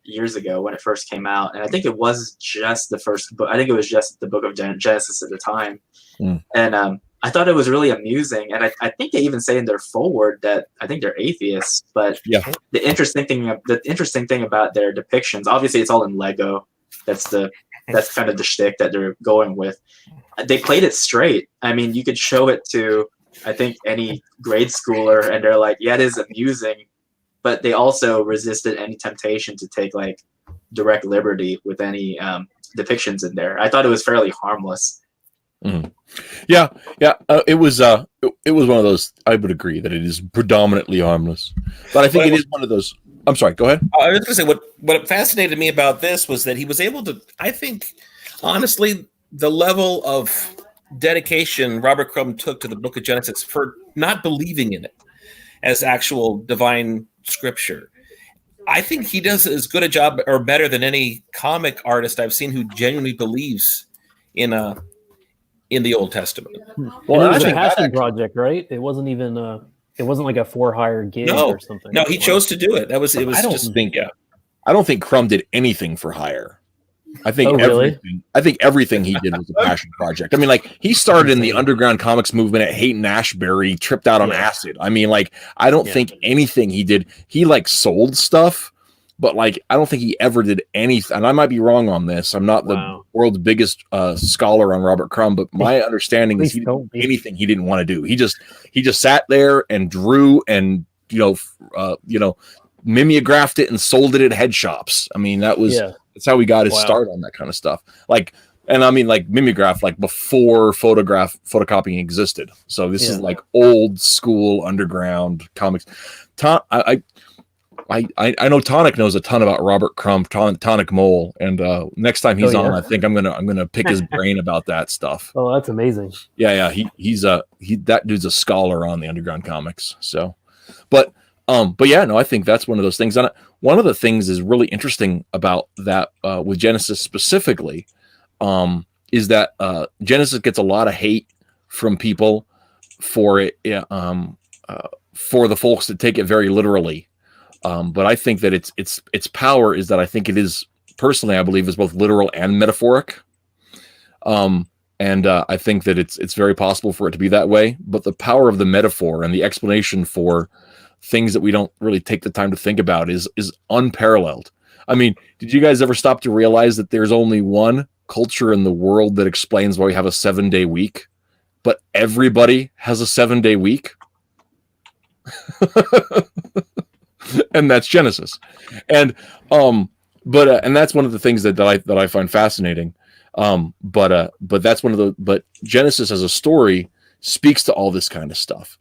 years ago when it first came out, and I think it was just the first book. I think it was just the Book of Genesis at the time, and I thought it was really amusing. And I think they even say in their foreword that I think they're atheists, but the interesting thing about their depictions, obviously, it's all in Lego. That's kind of the shtick that they're going with. They played it straight. I mean, you could show it to, I think, any grade schooler, and they're like, yeah, it is amusing, but they also resisted any temptation to take like direct liberty with any depictions in there. I thought it was fairly harmless. Mm-hmm. Yeah. It was one of those. I would agree that it is predominantly harmless, but I think it is one of those. I'm sorry. Go ahead. I was going to say what fascinated me about this was that he was able to. I think, honestly, the level of dedication Robert Crumb took to the Book of Genesis for not believing in it as actual divine scripture. I think he does as good a job or better than any comic artist I've seen who genuinely believes in the Old Testament. Well, it was a passion project, right? It wasn't even it wasn't like a for-hire gig or something. No, he chose to do it. It was I don't think Crumb did anything for hire. I think everything he did was a passion project. I mean, like, he started in the underground comics movement at Haight and Ashbury, tripped out on acid. I mean, like, I don't think anything he did, he like sold stuff, but like, I don't think he ever did anything. And I might be wrong on this. I'm not the world's biggest scholar on Robert Crumb, but my understanding is he didn't do anything he didn't want to do. He just sat there and drew and, mimeographed it and sold it at head shops. I mean, that's how he got his start on that kind of stuff. Like, and I mean, like, mimeograph, like before photocopying existed. So this is like old school underground comics. I know Tonic knows a ton about Robert Crumb, Tonic Mole, and next time he's on, I think I'm gonna pick his brain about that stuff. Oh, that's amazing. Yeah, he's that dude's a scholar on the underground comics. So, but yeah, no, I think that's one of those things. And one of the things is really interesting about that with Genesis specifically, is that Genesis gets a lot of hate from people for it, for the folks that take it very literally. But I think that its power is that I think it is, personally, I believe, is both literal and metaphoric. And I think that it's very possible for it to be that way. But the power of the metaphor and the explanation for things that we don't really take the time to think about is unparalleled. I mean, did you guys ever stop to realize that there's only one culture in the world that explains why we have a 7-day week, but everybody has a 7-day week? And that's Genesis. And and that's one of the things that I find fascinating. But that's one of the, but Genesis as a story speaks to all this kind of stuff.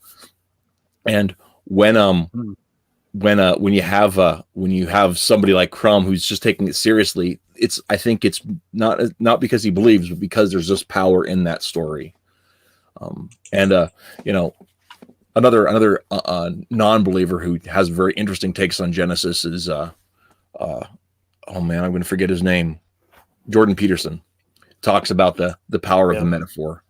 And when you have somebody like Crumb who's just taking it seriously, I think it's not because he believes, but because there's just power in that story. Another non-believer who has very interesting takes on Genesis is oh man, I'm going to forget his name. Jordan Peterson talks about the power of the metaphor,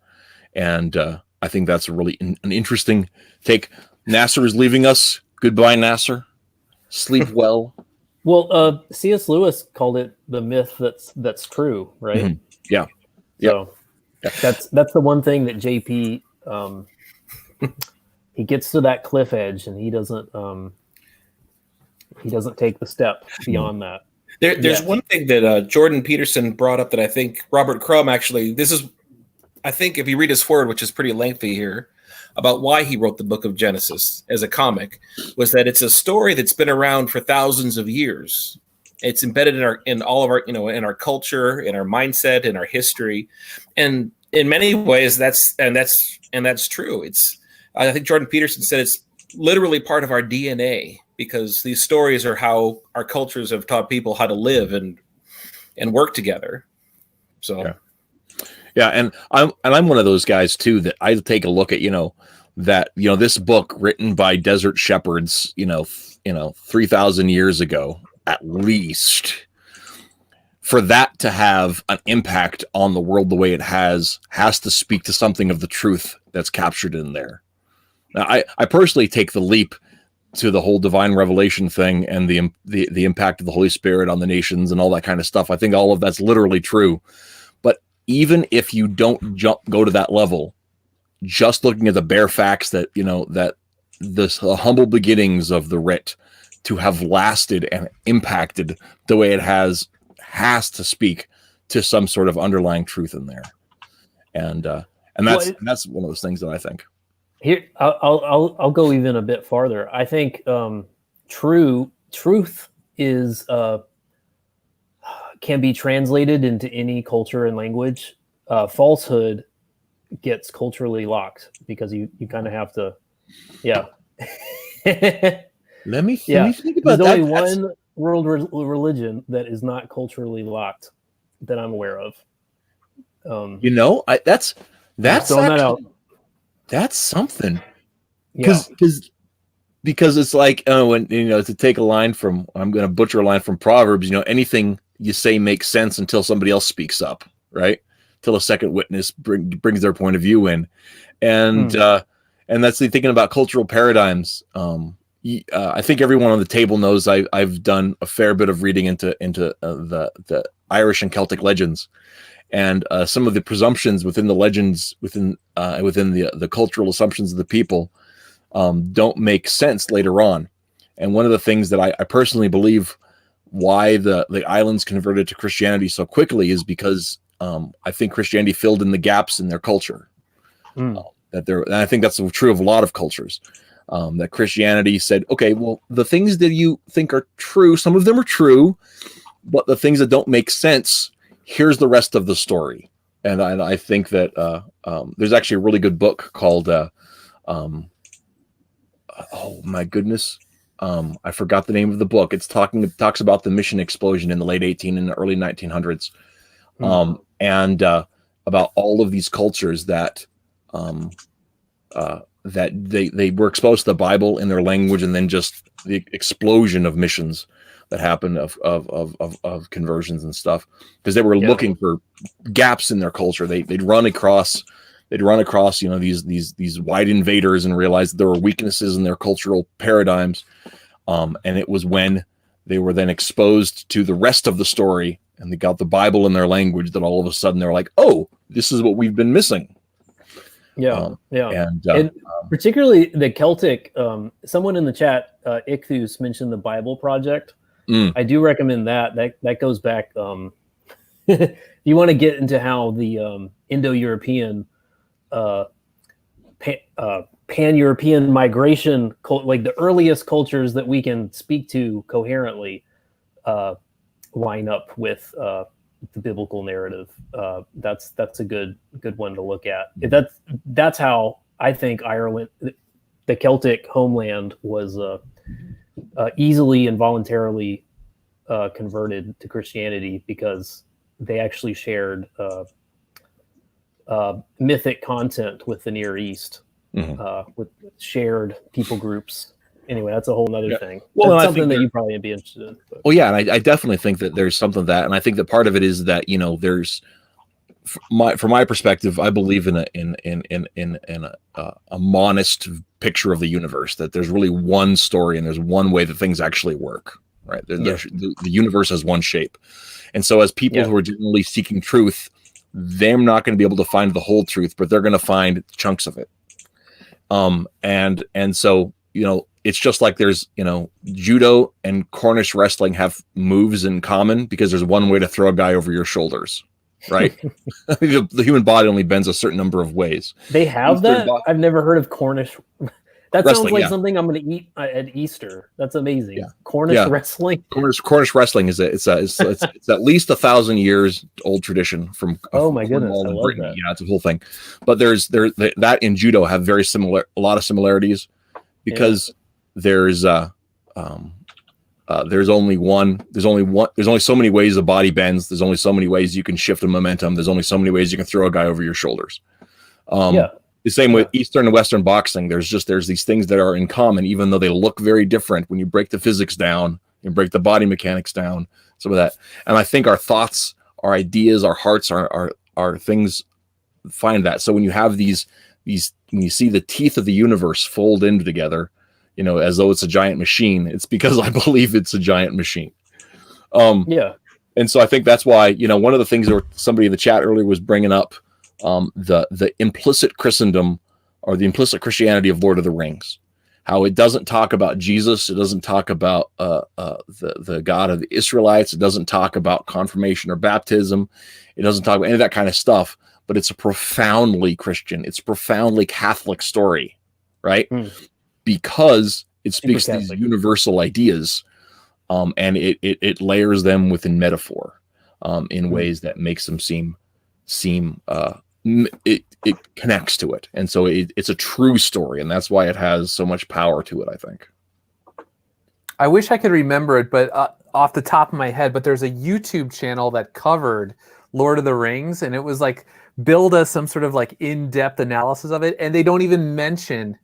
and I think that's a really an interesting take. Nasser is leaving us. Goodbye, Nasser. Sleep well. Well, C.S. Lewis called it the myth that's true, right? Mm-hmm. Yeah. So that's the one thing that JP he gets to that cliff edge and he doesn't take the step beyond that. There's one thing that Jordan Peterson brought up that I think Robert Crumb actually, I think if you read his foreword, which is pretty lengthy here, about why he wrote the book of Genesis as a comic, was that it's a story that's been around for thousands of years. It's embedded in all of our, in our culture, in our mindset, in our history. And in many ways that's true. I think Jordan Peterson said it's literally part of our DNA, because these stories are how our cultures have taught people how to live and work together. So yeah, and I'm one of those guys too that I take a look at, this book written by desert shepherds, 3,000 years ago at least, for that to have an impact on the world the way it has to speak to something of the truth that's captured in there. Now, I personally take the leap to the whole divine revelation thing and the impact of the Holy Spirit on the nations and all that kind of stuff. I think all of that's literally true. But even if you don't go to that level, just looking at the bare facts that, that the humble beginnings of the writ to have lasted and impacted the way it has to speak to some sort of underlying truth in there. And that's one of those things that I think. Here, I'll go even a bit farther. I think truth is can be translated into any culture and language. Falsehood gets culturally locked because you kind of have to, yeah. Let me think about There's that. only one world religion that is not culturally locked that I'm aware of. That's throwing that out. That's something, because it's like when to take a line from, I'm going to butcher a line from Proverbs. Anything you say makes sense until somebody else speaks up, right? Till a second witness brings their point of view in, and that's thinking about cultural paradigms. I think everyone on the table knows I've done a fair bit of reading into the Irish and Celtic legends. And some of the presumptions within the legends, within the cultural assumptions of the people, don't make sense later on. And one of the things that I personally believe why the islands converted to Christianity so quickly is because I think Christianity filled in the gaps in their culture. And I think that's true of a lot of cultures. That Christianity said, okay, well, the things that you think are true, some of them are true, but the things that don't make sense, here's the rest of the story. And I think that there's actually a really good book called oh my goodness, I forgot the name of the book. It talks about the mission explosion in the late 18 and the early 1900s, and about all of these cultures that that they were exposed to the Bible in their language, and then just the explosion of missions that happened of conversions and stuff, because they were looking for gaps in their culture. They'd run across these white invaders and realize that there were weaknesses in their cultural paradigms, and it was when they were then exposed to the rest of the story and they got the Bible in their language that all of a sudden they're like, oh, this is what we've been missing. And particularly the Celtic, someone in the chat, Ichthus, mentioned the Bible Project. I do recommend that goes back. If you want to get into how the Indo-European, pan-European migration, like the earliest cultures that we can speak to coherently, line up with the biblical narrative. That's a good one to look at. That's how I think Ireland, the Celtic homeland, was easily and voluntarily converted to Christianity, because they actually shared mythic content with the Near East, with shared people groups. Anyway, that's a whole other thing. Well, that's something that you probably would be interested in. But. Well, yeah, and I definitely think that there's something of that, and I think that part of it is that there's, from my perspective, I believe in a monist picture of the universe, that there's really one story and there's one way that things actually work. Right, the universe has one shape, and so as people who are generally seeking truth, they're not going to be able to find the whole truth, but they're going to find chunks of it. And so it's just like there's, judo and Cornish wrestling have moves in common because there's one way to throw a guy over your shoulders, right? The human body only bends a certain number of ways. They have that? I've never heard of Cornish. That wrestling, sounds like something I'm going to eat at Easter. That's amazing. Yeah. Cornish wrestling. Cornish wrestling is it's at least 1,000 years old tradition from. Oh my goodness, I love Britain. that. Yeah, it's a whole thing. But that in judo have a lot of similarities because there's only so many ways the body bends. There's only so many ways you can shift the momentum. There's only so many ways you can throw a guy over your shoulders. The same with Eastern and Western boxing. There's these things that are in common, even though they look very different. When you break the physics down, you break the body mechanics down, some of that. And I think our thoughts, our ideas, our hearts, our things find that. So when you have these, when you see the teeth of the universe fold in together, as though it's a giant machine, it's because I believe it's a giant machine. And so I think that's why, one of the things that somebody in the chat earlier was bringing up, the implicit Christendom or the implicit Christianity of Lord of the Rings, how it doesn't talk about Jesus. It doesn't talk about the God of the Israelites. It doesn't talk about confirmation or baptism. It doesn't talk about any of that kind of stuff, but it's a profoundly Christian, it's a profoundly Catholic story, right? Because it speaks to these universal ideas, and it layers them within metaphor in ways that makes them seem it connects to it, and so it's a true story, and that's why it has so much power to it, I think. I wish I could remember it, but off the top of my head, but there's a YouTube channel that covered Lord of the Rings, and it was like billed as some sort of like in-depth analysis of it, and they don't even mention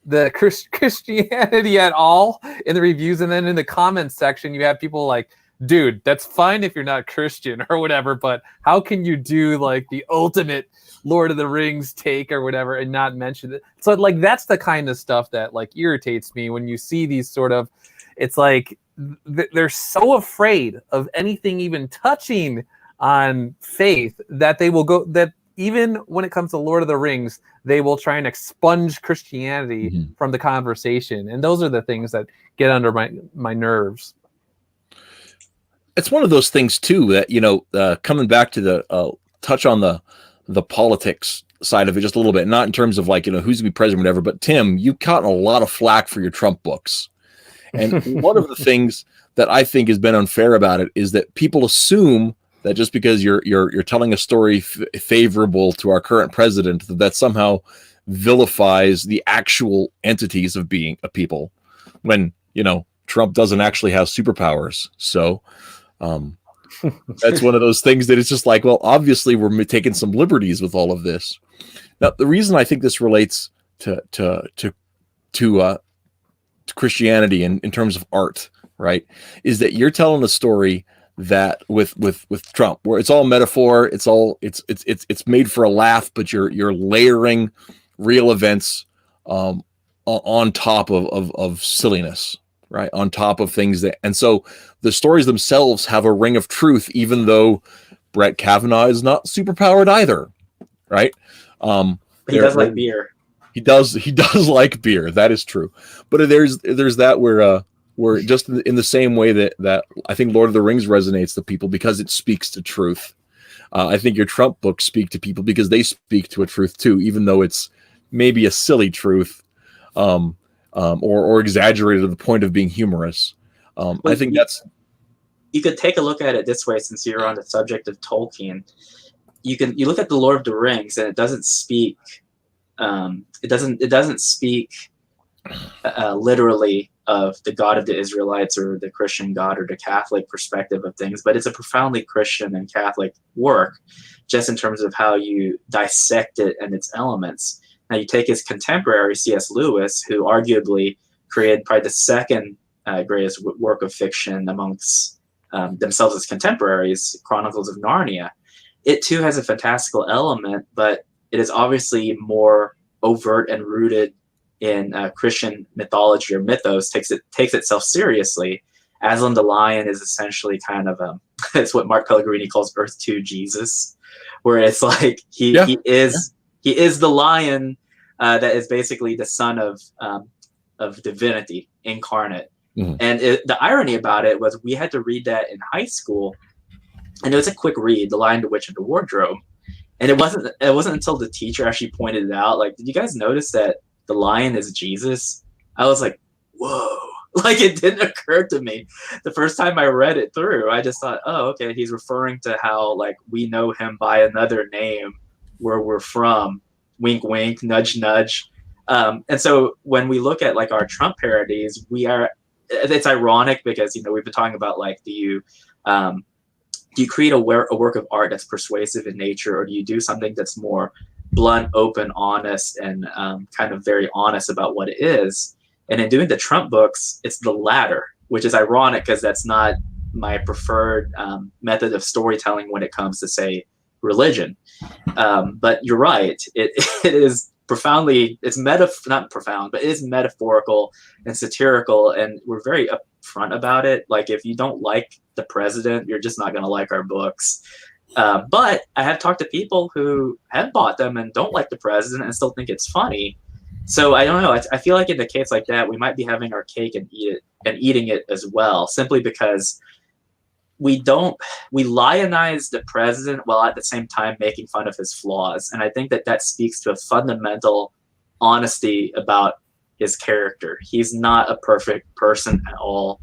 the Christianity at all in the reviews. And then in the comments section, you have people like, dude, that's fine if you're not Christian or whatever, but how can you do like the ultimate Lord of the Rings take or whatever and not mention it? So like, that's the kind of stuff that like irritates me when you see these sort of, it's like they're so afraid of anything even touching on faith that they will go, that even when it comes to Lord of the Rings, they will try and expunge Christianity from the conversation. And those are the things that get under my nerves. It's one of those things too that, coming back to the touch on the politics side of it just a little bit, not in terms of like, who's going to be president, whatever, but Tim, you've gotten a lot of flack for your Trump books. And one of the things that I think has been unfair about it is that people assume that just because you're telling a story favorable to our current president, that somehow vilifies the actual entities of being a people, when Trump doesn't actually have superpowers. So that's one of those things that it's just like, well, obviously we're taking some liberties with all of this. Now, the reason I think this relates to Christianity in terms of art, right, is that you're telling a story that with Trump, where it's all metaphor, it's made for a laugh, but you're layering real events on top of silliness, right? On top of things that, and so the stories themselves have a ring of truth, even though Brett Kavanaugh is not super powered either, right? He does like beer. He does like beer. That is true. But there's that where just in the same way that I think Lord of the Rings resonates to people because it speaks to truth. I think your Trump books speak to people because they speak to a truth too, even though it's maybe a silly truth, or exaggerated to the point of being humorous. I think you could take a look at it this way, since you're on the subject of Tolkien. You look at the Lord of the Rings, and it doesn't speak. It doesn't speak literally of the God of the Israelites or the Christian God or the Catholic perspective of things, but it's a profoundly Christian and Catholic work, just in terms of how you dissect it and its elements. Now you take his contemporary C.S. Lewis, who arguably created probably the second greatest work of fiction amongst themselves as contemporaries, Chronicles of Narnia. It too has a fantastical element, but it is obviously more overt and rooted in Christian mythology or mythos, takes itself seriously. Aslan the Lion is essentially kind of it's what Mark Pellegrini calls Earth 2 Jesus, where it's like he is the lion that is basically the son of of divinity incarnate. Mhm. And the irony about it was we had to read that in high school, and it was a quick read, The Lion, the Witch, and the Wardrobe. And it wasn't until the teacher actually pointed it out, like, did you guys notice that the lion is Jesus? I was like, whoa. Like, it didn't occur to me the first time I read it through. I just thought, oh, okay, he's referring to how, like, we know him by another name where we're from. Wink, wink, nudge, nudge. And so when we look at, like, our Trump parodies, it's ironic because, you know, we've been talking about, like, do you create a work of art that's persuasive in nature, or do you do something that's more blunt, open, honest, and kind of very honest about what it is? And in doing the Trump books, it's the latter, which is ironic because that's not my preferred method of storytelling when it comes to, say, religion. But you're right. It is profoundly, it's not profound, but it is metaphorical and satirical, and we're very upfront about it. Like, if you don't like the president, you're just not going to like our books. But I have talked to people who have bought them and don't like the president and still think it's funny. So I don't know. I feel like in the case like that, we might be having our cake and eating it as well, simply because we lionize the president while at the same time making fun of his flaws. And I think that speaks to a fundamental honesty about his character. He's not a perfect person at all.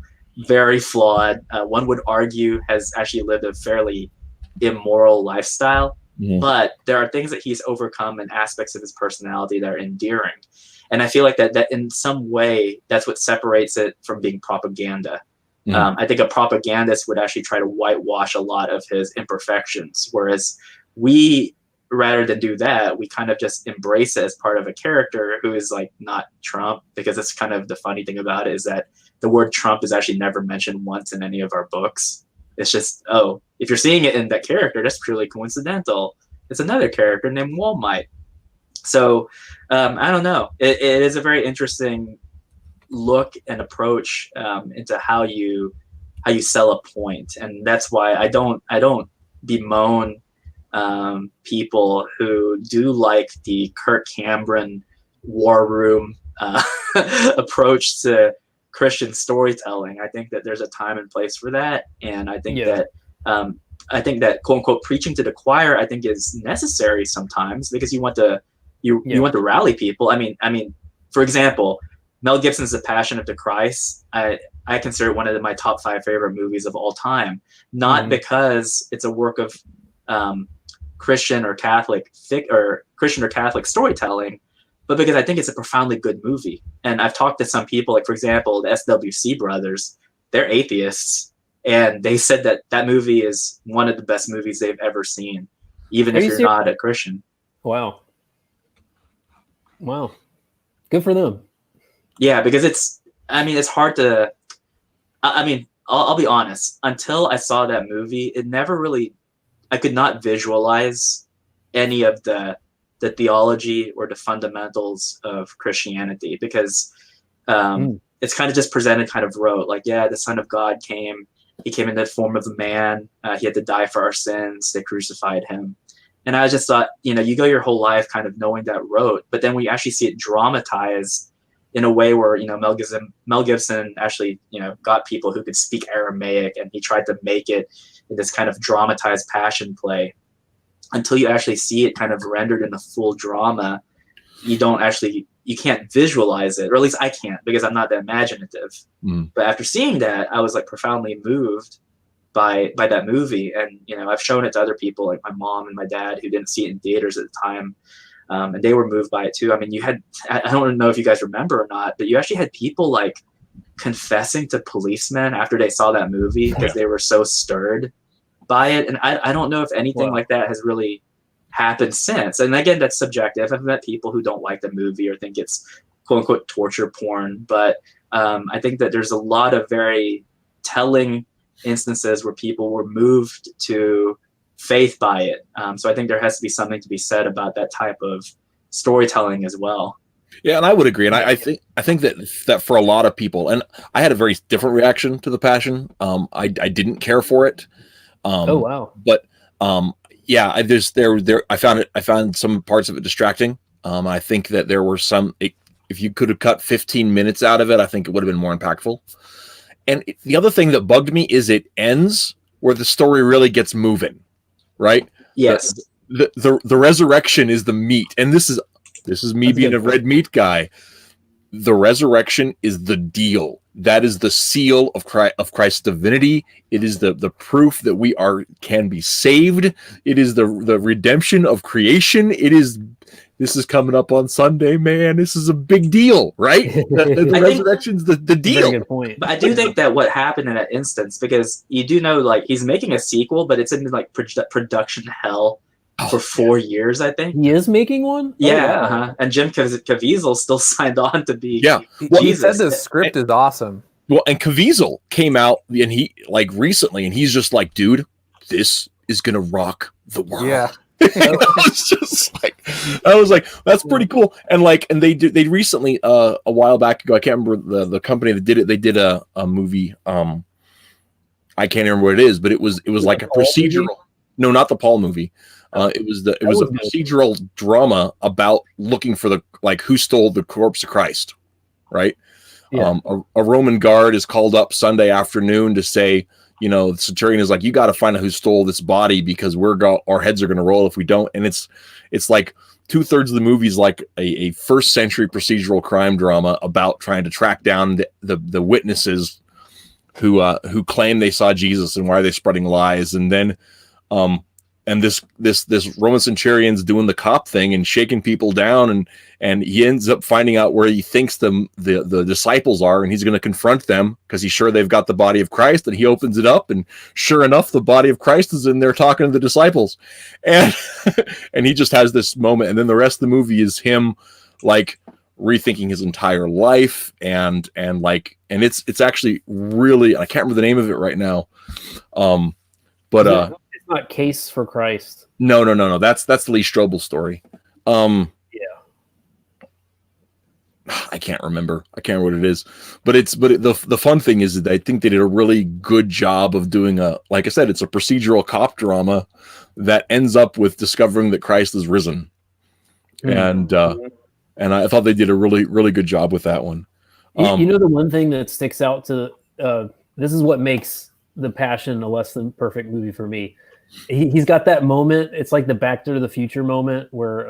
Very flawed. One would argue has actually lived a fairly immoral lifestyle. Mm-hmm. But there are things that he's overcome and aspects of his personality that are endearing. And I feel like that in some way, that's what separates it from being propaganda. Mm-hmm. I think a propagandist would actually try to whitewash a lot of his imperfections, whereas we, rather than do that, we kind of just embrace it as part of a character who is, like, not Trump, because it's kind of the funny thing about it is that the word Trump is actually never mentioned once in any of our books. It's just, oh, if you're seeing it in that character, that's purely coincidental. It's another character named Walmart. So I don't know. It is a very interesting look and approach into how you sell a point, and that's why I don't bemoan people who do like the Kirk Cameron war room approach to Christian storytelling. I think that there's a time and place for that, and I think that quote unquote preaching to the choir, I think, is necessary sometimes, because you want to want to rally people. I mean, for example, Mel Gibson's The Passion of the Christ. I consider it one of my top 5 favorite movies of all time, not because it's a work of Christian or Catholic storytelling, but because I think it's a profoundly good movie. And I've talked to some people, like, for example, the SWC brothers. They're atheists, and they said that movie is one of the best movies they've ever seen, even if you're not a Christian. Wow. Good for them. Yeah, because it's hard to, I'll be honest, until I saw that movie, it never really, I could not visualize any of the theology or the fundamentals of Christianity, because it's kind of just presented kind of rote, like, yeah, the Son of God came, he came in the form of a man, he had to die for our sins, they crucified him. And I just thought, you go your whole life kind of knowing that rote, but then we actually see it dramatized in a way where, Mel Gibson actually, got people who could speak Aramaic, and he tried to make it in this kind of dramatized passion play. Until you actually see it kind of rendered in the full drama, you can't visualize it, or at least I can't, because I'm not that imaginative. But after seeing that, I was, like, profoundly moved by that movie. And, I've shown it to other people, like my mom and my dad, who didn't see it in theaters at the time. And they were moved by it too. I mean, I don't know if you guys remember or not, but you actually had people, like, confessing to policemen after they saw that movie because they were so stirred by it. And I don't know if anything like that has really happened since. And again, that's subjective. I've met people who don't like the movie or think it's quote unquote torture porn. But I think that there's a lot of very telling instances where people were moved to faith by it. So I think there has to be something to be said about that type of storytelling as well. Yeah, and I would agree. And I think that for a lot of people, and I had a very different reaction to The Passion. I didn't care for it. Oh wow! But yeah, I found some parts of it distracting. I think that there were some. if you could have cut 15 minutes out of it, I think it would have been more impactful. And the other thing that bugged me is it ends where the story really gets moving, right? Yes. The resurrection is the meat, and this is me being a red meat guy. The resurrection is the deal. That is the seal of Christ's divinity. It is the proof that we can be saved. It is the redemption of creation. This is coming up on Sunday, man. This is a big deal, right? The resurrection's the deal. Very good point. But I do think that what happened in that instance, because you do know, like, he's making a sequel, but it's in like production hell for 4 years, I think. He is making one? Yeah, wow. And Jim Caviezel still signed on to be Well, he said the script is awesome. Well, and Caviezel came out and he recently, and he's just like, dude, this is gonna rock the world. Yeah. I was like, that's pretty cool. And they recently a while back ago, I can't remember the company that did it. They did a movie. I can't remember what it is, but it was like a procedural. Movie? No, not the Paul movie. It was a procedural drama about looking for who stole the corpse of Christ, right? Yeah. A Roman guard is called up Sunday afternoon to say, the centurion is like, you got to find out who stole this body because our heads are going to roll if we don't. And it's like 2/3 of the movie is like a first century procedural crime drama about trying to track down the witnesses who claim they saw Jesus and why are they spreading lies. And then, and this Roman centurion's doing the cop thing and shaking people down, and he ends up finding out where he thinks the disciples are, and he's going to confront them because he's sure they've got the body of Christ. And he opens it up, and sure enough, the body of Christ is in there talking to the disciples, and and he just has this moment, and then the rest of the movie is him like rethinking his entire life, and it's actually really, I can't remember the name of it right now, but not Case for Christ. No. That's the Lee Strobel story. Yeah. I can't remember what it is, but the fun thing is that I think they did a really good job of doing like I said, it's a procedural cop drama that ends up with discovering that Christ is risen. Mm-hmm. And I thought they did a really, really good job with that one. The one thing that sticks out to this is what makes The Passion a less than perfect movie for me. He's got that moment. It's like the Back to the Future moment where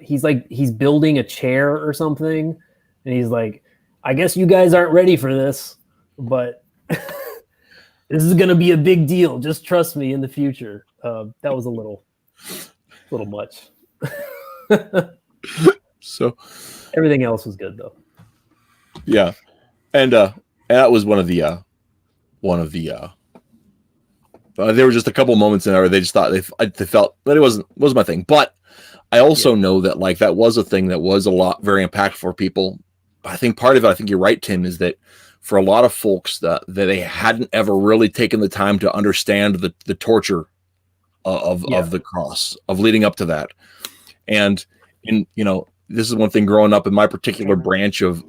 he's building a chair or something, and he's like, I guess you guys aren't ready for this, but this is going to be a big deal. Just trust me in the future. That was a little much. So everything else was good though. Yeah. And that was one of the there were just a couple moments in there where they just thought they felt that it wasn't my thing. But I also know that that was a thing that was very impactful for people. I think part of it, I think you're right, Tim, is that for a lot of folks that they hadn't ever really taken the time to understand the torture of the cross, of leading up to that. And this is one thing growing up in my particular branch of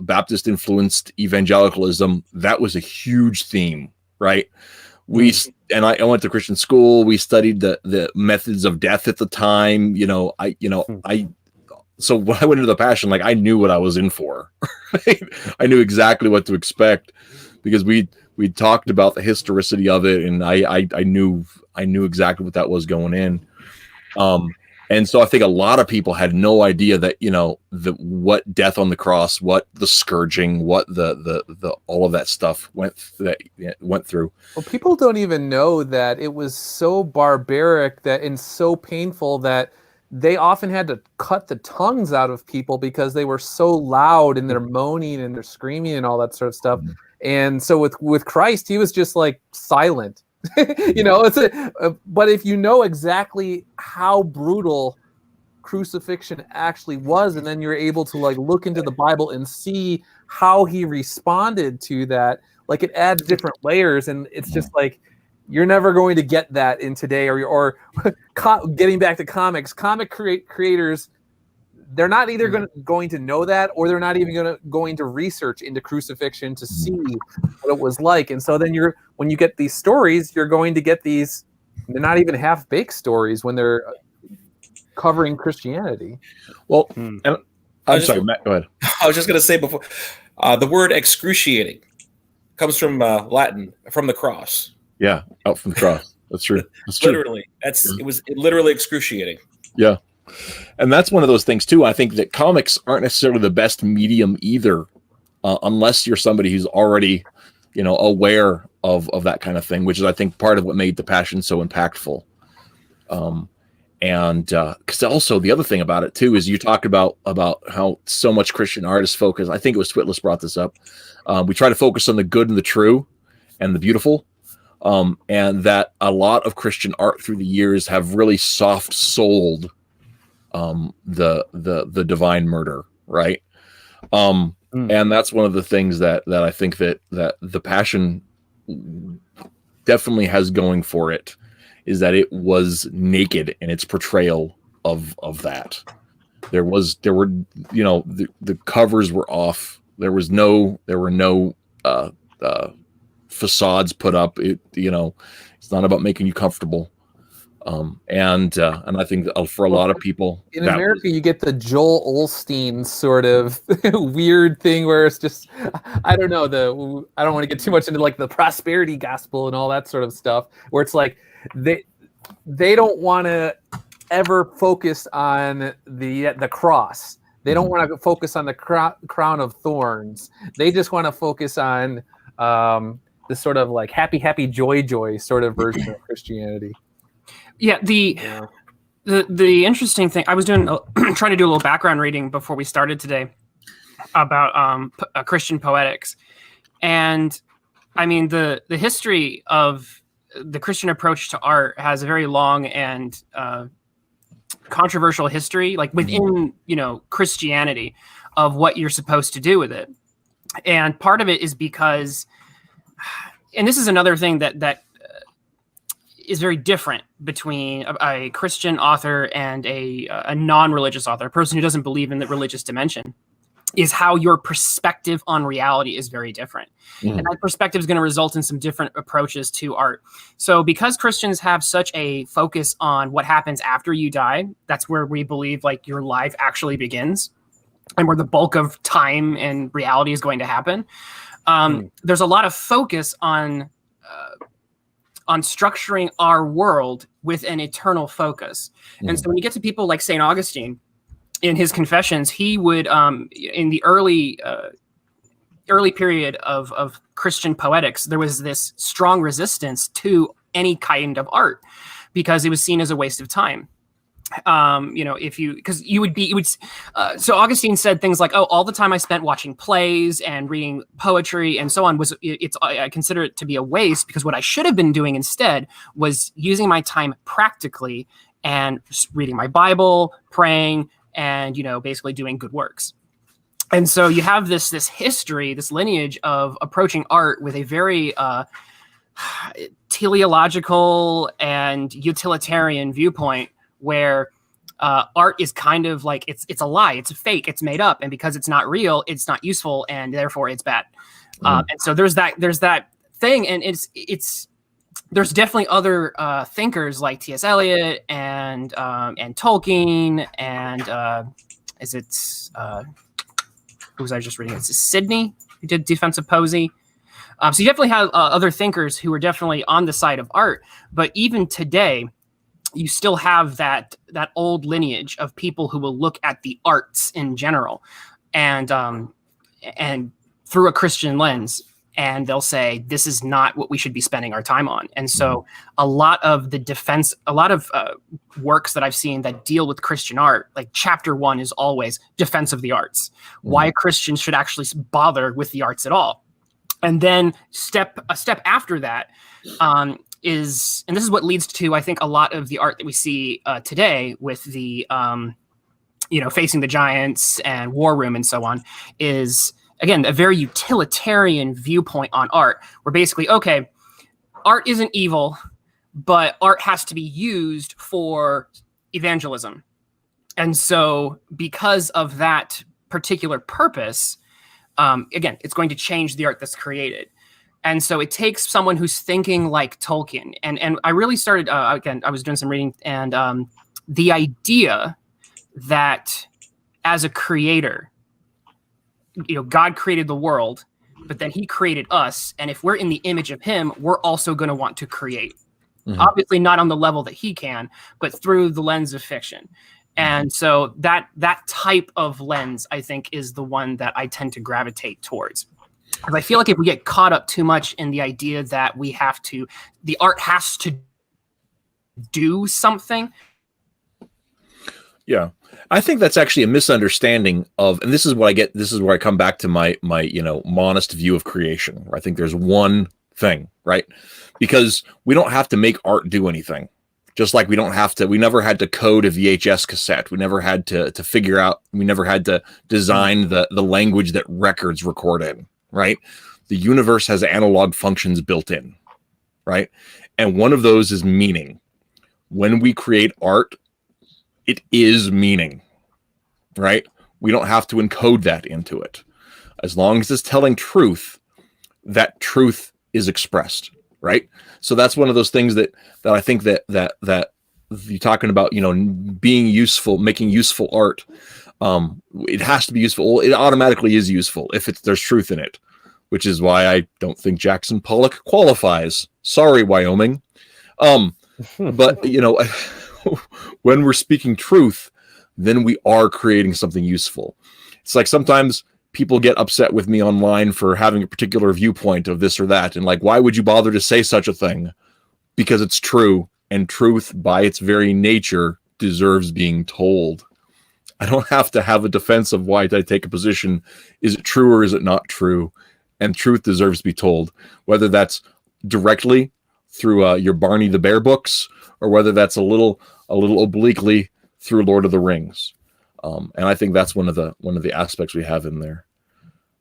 Baptist influenced evangelicalism, that was a huge theme. Right. I went to Christian school. We studied the methods of death at the time. So when I went into The Passion, I knew what I was in for. Right? I knew exactly what to expect because we talked about the historicity of it, and I knew exactly what that was going in. And so I think a lot of people had no idea that, what death on the cross, what the scourging, what the all of that stuff went through. Well, people don't even know that it was so barbaric and so painful that they often had to cut the tongues out of people because they were so loud and they're moaning and they're screaming and all that sort of stuff. Mm-hmm. And so with Christ, he was just silent. But if you know exactly how brutal crucifixion actually was, and then you're able to look into the Bible and see how he responded to that, it adds different layers, and it's just you're never going to get that in today, or getting back to comics, creators, they're not either going to know that, or they're not even going to research into crucifixion to see what it was like. And so then when you get these stories, you're going to get these, they're not even half-baked stories when they're covering Christianity. Well, Hmm. and I'm sorry, Matt, go ahead. I was just going to say before, the word excruciating comes from Latin, from the cross. Yeah, out from the cross. That's true. That's true. Literally, it was literally excruciating. Yeah. And that's one of those things too. I think that comics aren't necessarily the best medium either, unless you're somebody who's already, aware of that kind of thing, which is, I think, part of what made The Passion so impactful. And because also the other thing about it too is you talked about how so much Christian artists focus. I think it was Twitless brought this up. We try to focus on the good and the true and the beautiful. And that a lot of Christian art through the years have really soft souled the divine murder, right? And that's one of the things that I think that The Passion definitely has going for it, is that it was naked in its portrayal of that. There were the covers were off. There were no facades put up. It's not about making you comfortable. And I think that for a lot of people in America, you get the Joel Osteen sort of weird thing where it's just, I don't know, I don't want to get too much into like the prosperity gospel and all that sort of stuff, where it's like they don't want to ever focus on the cross. They don't want to focus on the crown of thorns. They just want to focus on this sort of like happy joy sort of version of Christianity. Yeah, the interesting thing, I was trying to do a little background reading before we started today about Christian poetics, and I mean the history of the Christian approach to art has a very long and controversial history, like within Christianity, of what you're supposed to do with it, and part of it is because, and this is another thing that is very different between a Christian author and a non-religious author, a person who doesn't believe in the religious dimension, is how your perspective on reality is very different. And that perspective is going to result in some different approaches to art. So because Christians have such a focus on what happens after you die, that's where we believe like your life actually begins and where the bulk of time and reality is going to happen. There's a lot of focus on structuring our world with an eternal focus. And so when you get to people like St. Augustine, in his Confessions, he would, in the early period of Christian poetics, there was this strong resistance to any kind of art because it was seen as a waste of time. So Augustine said things like, "Oh, all the time I spent watching plays and reading poetry and so on I consider it to be a waste, because what I should have been doing instead was using my time practically and reading my Bible, praying, and basically doing good works." And so you have this history, this lineage of approaching art with a very teleological and utilitarian viewpoint, where art is kind of like it's a lie, it's a fake, it's made up, and because it's not real, it's not useful, and therefore it's bad. And so there's that thing, and there's definitely other thinkers like T.S. Eliot and Tolkien and who was I just reading? It's Sidney who did Defensive Poesy. So you definitely have other thinkers who are definitely on the side of art, but even today, you still have that old lineage of people who will look at the arts in general and through a Christian lens, and they'll say, this is not what we should be spending our time on. And so a lot of works that I've seen that deal with Christian art, like chapter 1 is always defense of the arts, why Christians should actually bother with the arts at all. And then a step after that and this is what leads to, I think, a lot of the art that we see today with the, Facing the Giants and War Room and so on, is, again, a very utilitarian viewpoint on art, where basically, okay, art isn't evil, but art has to be used for evangelism. And so because of that particular purpose, again, it's going to change the art that's created. And so it takes someone who's thinking like Tolkien. And I really started, again, I was doing some reading, and the idea that as a creator, God created the world, but then he created us. And if we're in the image of him, we're also going to want to create. Mm-hmm. Obviously not on the level that he can, but through the lens of fiction. And so that type of lens, I think, is the one that I tend to gravitate towards. Because I feel like if we get caught up too much in the idea that the art has to do something. Yeah. I think that's actually a misunderstanding of, and this is what I get. This is where I come back to my monist view of creation. Where I think there's one thing, right? Because we don't have to make art do anything. Just like we never had to code a VHS cassette. We never had to figure out, we never had to design the language that records record in, right? The universe has analog functions built in, right? And one of those is meaning. When we create art, it is meaning, right? We don't have to encode that into it. As long as it's telling truth, that truth is expressed, right? So that's one of those things that I think that you're talking about, being useful, making useful art. It has to be useful. It automatically is useful if there's truth in it, which is why I don't think Jackson Pollock qualifies. Sorry, Wyoming. But when we're speaking truth, then we are creating something useful. It's like sometimes people get upset with me online for having a particular viewpoint of this or that. And like, why would you bother to say such a thing? Because it's true. And truth by its very nature deserves being told. I don't have to have a defense of why I take a position. Is it true or is it not true? And truth deserves to be told, whether that's directly through your Barney the Bear books, or whether that's a little obliquely through Lord of the Rings. And I think that's one of the aspects we have in there.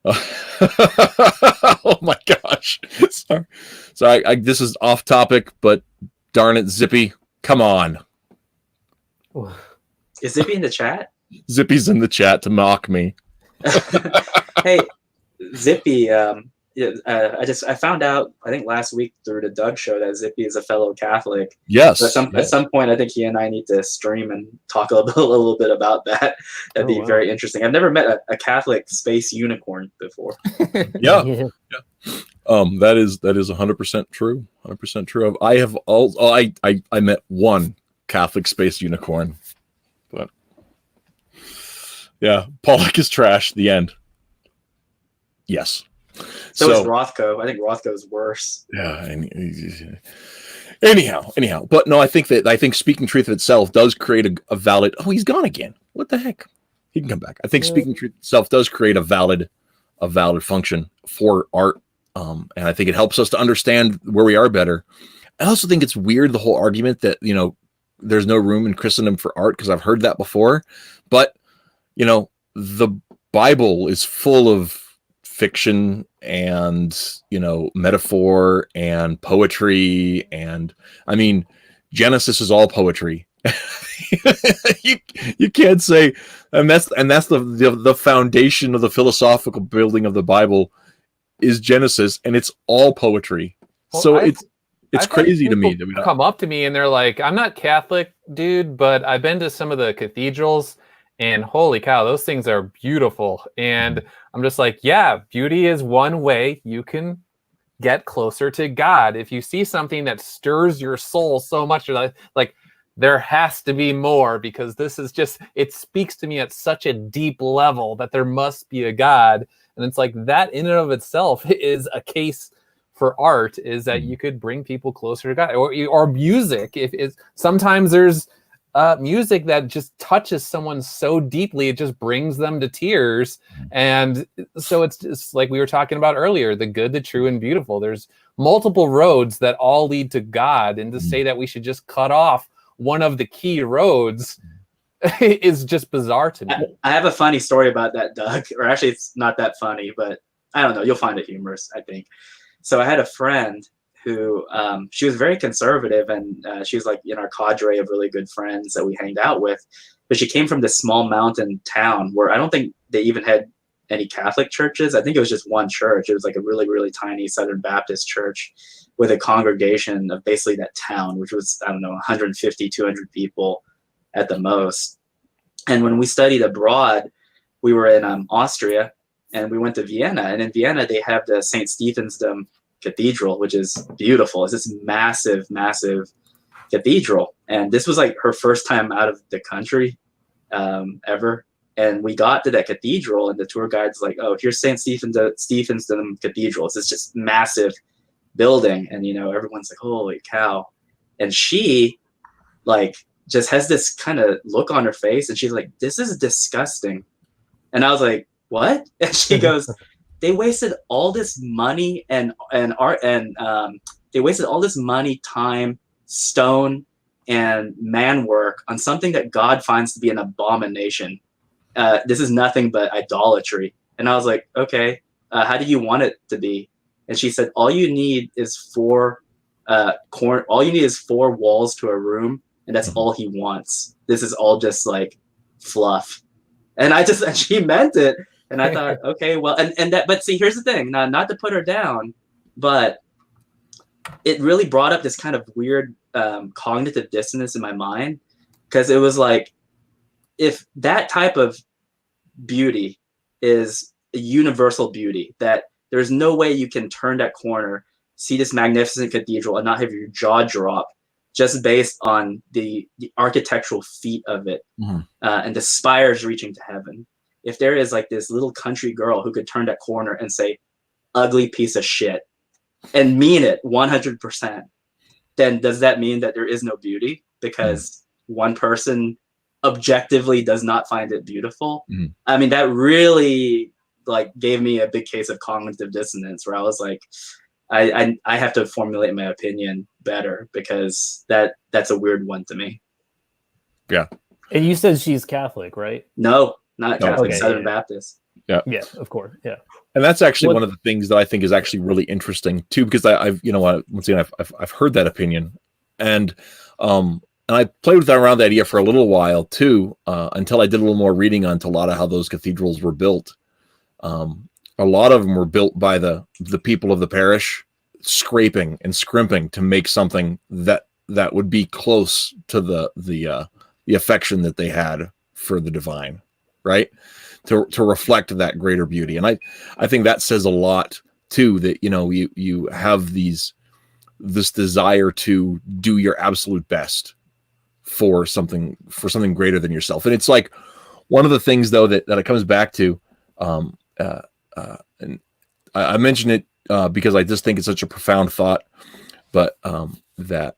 Oh my gosh! Sorry. So this is off topic, but darn it, Zippy, come on. Is Zippy in the chat? Zippy's in the chat to mock me. Hey, Zippy. I found out, I think last week through the Doug show, that Zippy is a fellow Catholic. Yes. So at some point, I think he and I need to stream and talk a little bit about that. That'd be very interesting. I've never met a Catholic space unicorn before. Yeah. That is 100% true. 100% true. I met one Catholic space unicorn, but yeah, Pollock is trash. The end. Yes. So is Rothko. I think Rothko's worse. Yeah. Anyhow, but no, I think speaking truth of itself does create a valid. Oh, he's gone again. What the heck? He can come back. I think speaking truth itself does create a valid function for art, and I think it helps us to understand where we are better. I also think it's weird, the whole argument that there's no room in Christendom for art, because I've heard that before, but the Bible is full of fiction and metaphor and poetry, and I mean Genesis is all poetry. you can't say, and that's the foundation of the philosophical building of the Bible is Genesis, and it's all poetry. Well, so it's crazy to me that we come up to me and they're like, I'm not Catholic, dude, but I've been to some of the cathedrals, and holy cow, those things are beautiful. And I'm just like, yeah, beauty is one way you can get closer to God. If you see something that stirs your soul so much, you're like, there has to be more, because this is just, it speaks to me at such a deep level that there must be a God. And it's like that in and of itself is a case for art, is that you could bring people closer to God, or music. If it's sometimes there's music that just touches someone so deeply, it just brings them to tears. And so it's like we were talking about earlier, the good, the true, and beautiful. There's multiple roads that all lead to God, and to say that we should just cut off one of the key roads is just bizarre to me. I have a funny story about that, Doug. Or actually, it's not that funny, but I don't know. You'll find it humorous, I think. So I had a friend who, she was very conservative, and she was like in our cadre of really good friends that we hanged out with. But she came from this small mountain town where I don't think they even had any Catholic churches. I think it was just one church. It was like a really, really tiny Southern Baptist church with a congregation of basically that town, which was, I don't know, 150, 200 people. at the most. And when we studied abroad, we were in Austria, and we went to Vienna. And in Vienna, they have the St. Stephen's Cathedral, which is beautiful. It's this massive, massive cathedral. And this was like her first time out of the country ever. And we got to that cathedral, and the tour guide's like, "Oh, here's St. Stephen's Cathedral." It's just massive building, and everyone's like, "Holy cow!" And she like just has this kind of look on her face, and she's like, "This is disgusting." And I was like, "What?" And she goes, "They wasted all this money and art, and they wasted all this money, time, stone, and man work on something that God finds to be an abomination. This is nothing but idolatry." And I was like, "Okay, how do you want it to be?" And she said, all you need is four walls to a room, and that's all he wants. This is all just like fluff. And she meant it. And I thought, okay, well, but see, here's the thing, not to put her down, but it really brought up this kind of weird cognitive dissonance in my mind, because it was like, if that type of beauty is a universal beauty, that there's no way you can turn that corner, see this magnificent cathedral, and not have your jaw drop just based on the architectural feat of it, and the spires reaching to heaven. If there is like this little country girl who could turn that corner and say, "Ugly piece of shit," and mean it 100%, then does that mean that there is no beauty because one person objectively does not find it beautiful? I mean, that really like gave me a big case of cognitive dissonance, where I was like, I have to formulate my opinion better, because that's a weird one to me. Yeah. And you said she's Catholic, right? No, not Catholic, okay, Southern Baptist. Yeah, of course. Yeah. And that's actually one of the things that I think is actually really interesting too, because I've once again I've heard that opinion, and I played with that around the idea for a little while too, until I did a little more reading onto a lot of how those cathedrals were built. A lot of them were built by the people of the parish, scraping and scrimping to make something that would be close to the affection that they had for the divine, right? To reflect that greater beauty. And I think that says a lot too, that you have this desire to do your absolute best for something greater than yourself. And it's like one of the things though that it comes back to, and I mention it because I just think it's such a profound thought, but that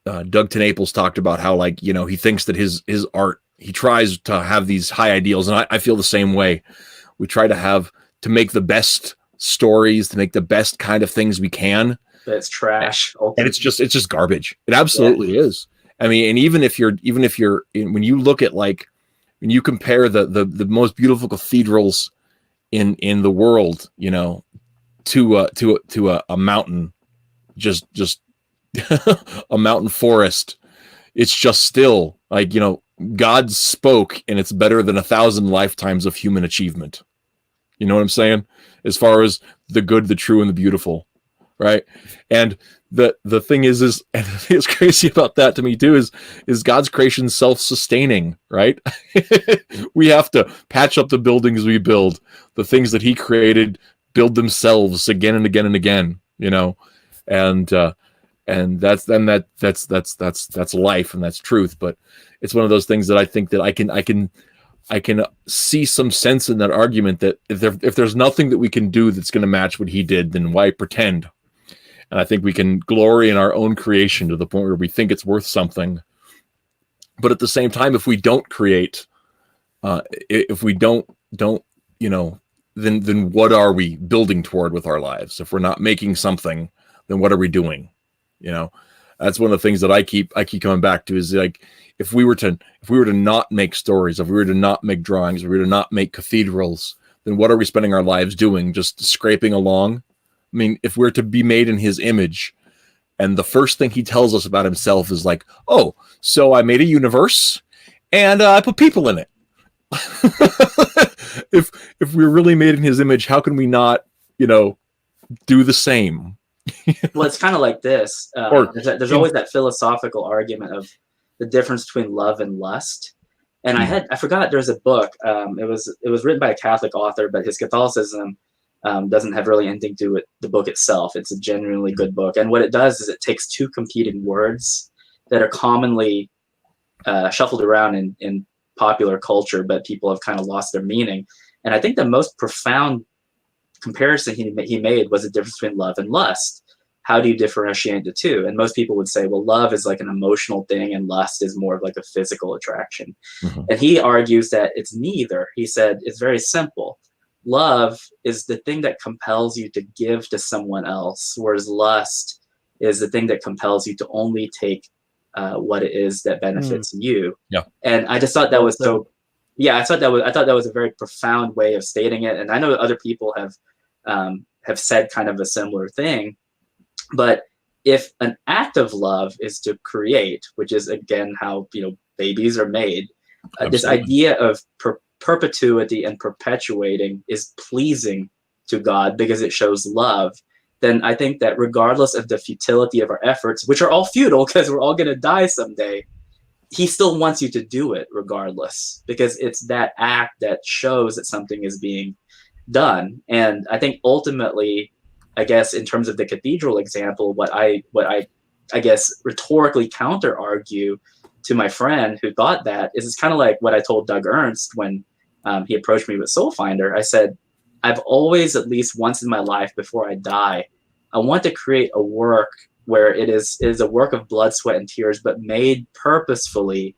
Doug Tenaples talked about how, like, he thinks that his art, he tries to have these high ideals, and I feel the same way. We try to make the best stories, to make the best kind of things we can. But it's trash, and it's just garbage. It absolutely is. I mean, and even if you're when you look at, like, when you compare the most beautiful cathedrals in the world, to a mountain, just a mountain forest, it's just still like, God spoke, and it's better than 1,000 lifetimes of human achievement. You know what I'm saying? As far as the good, the true, and the beautiful, right? And the thing is and the thing that's crazy about that to me too is God's creation self-sustaining, right? We have to patch up the buildings we build. The things that He created build themselves again and again and again, and that's life, and that's truth. But it's one of those things that I think that I can see some sense in that argument, that if there's nothing that we can do that's going to match what He did, then why pretend? And I think we can glory in our own creation to the point where we think it's worth something. But at the same time, if we don't create, if we don't, then what are we building toward with our lives? If we're not making something, then what are we doing? That's one of the things that I keep coming back to, is like, if we were to not make stories, if we were to not make drawings, if we were to not make cathedrals, then what are we spending our lives doing? Just scraping along? I mean, if we're to be made in His image, and the first thing He tells us about Himself is like, "Oh, so I made a universe and I put people in it." If we're really made in His image, how can we not, do the same? Well, it's kind of like this. There's always that philosophical argument of the difference between love and lust. And I forgot there's a book. It was written by a Catholic author, but his Catholicism doesn't have really anything to do with the book itself. It's a genuinely good book. And what it does is it takes two competing words that are commonly shuffled around in popular culture, but people have kind of lost their meaning. And I think the most profound comparison he made was the difference between love and lust. How do you differentiate the two? And most people would say, well, love is like an emotional thing and lust is more of like a physical attraction. And he argues that it's neither. He said it's very simple. Love is the thing that compels you to give to someone else, whereas lust is the thing that compels you to only take what it is that benefits you. Yeah. And I just thought that was so. Yeah, I thought that was a very profound way of stating it. And I know other people have said kind of a similar thing. But if an act of love is to create, which is again how babies are made, this idea of perpetuity and perpetuating is pleasing to God because it shows love, then I think that regardless of the futility of our efforts, which are all futile because we're all going to die someday, he still wants you to do it regardless, because it's that act that shows that something is being done. And I think ultimately, I guess in terms of the cathedral example, what I guess rhetorically counter argue to my friend who thought that is it's kind of like what I told Doug Ernst when he approached me with Soulfinder. I said, I've always, at least once in my life before I die, I want to create a work where it is a work of blood, sweat, and tears, but made purposefully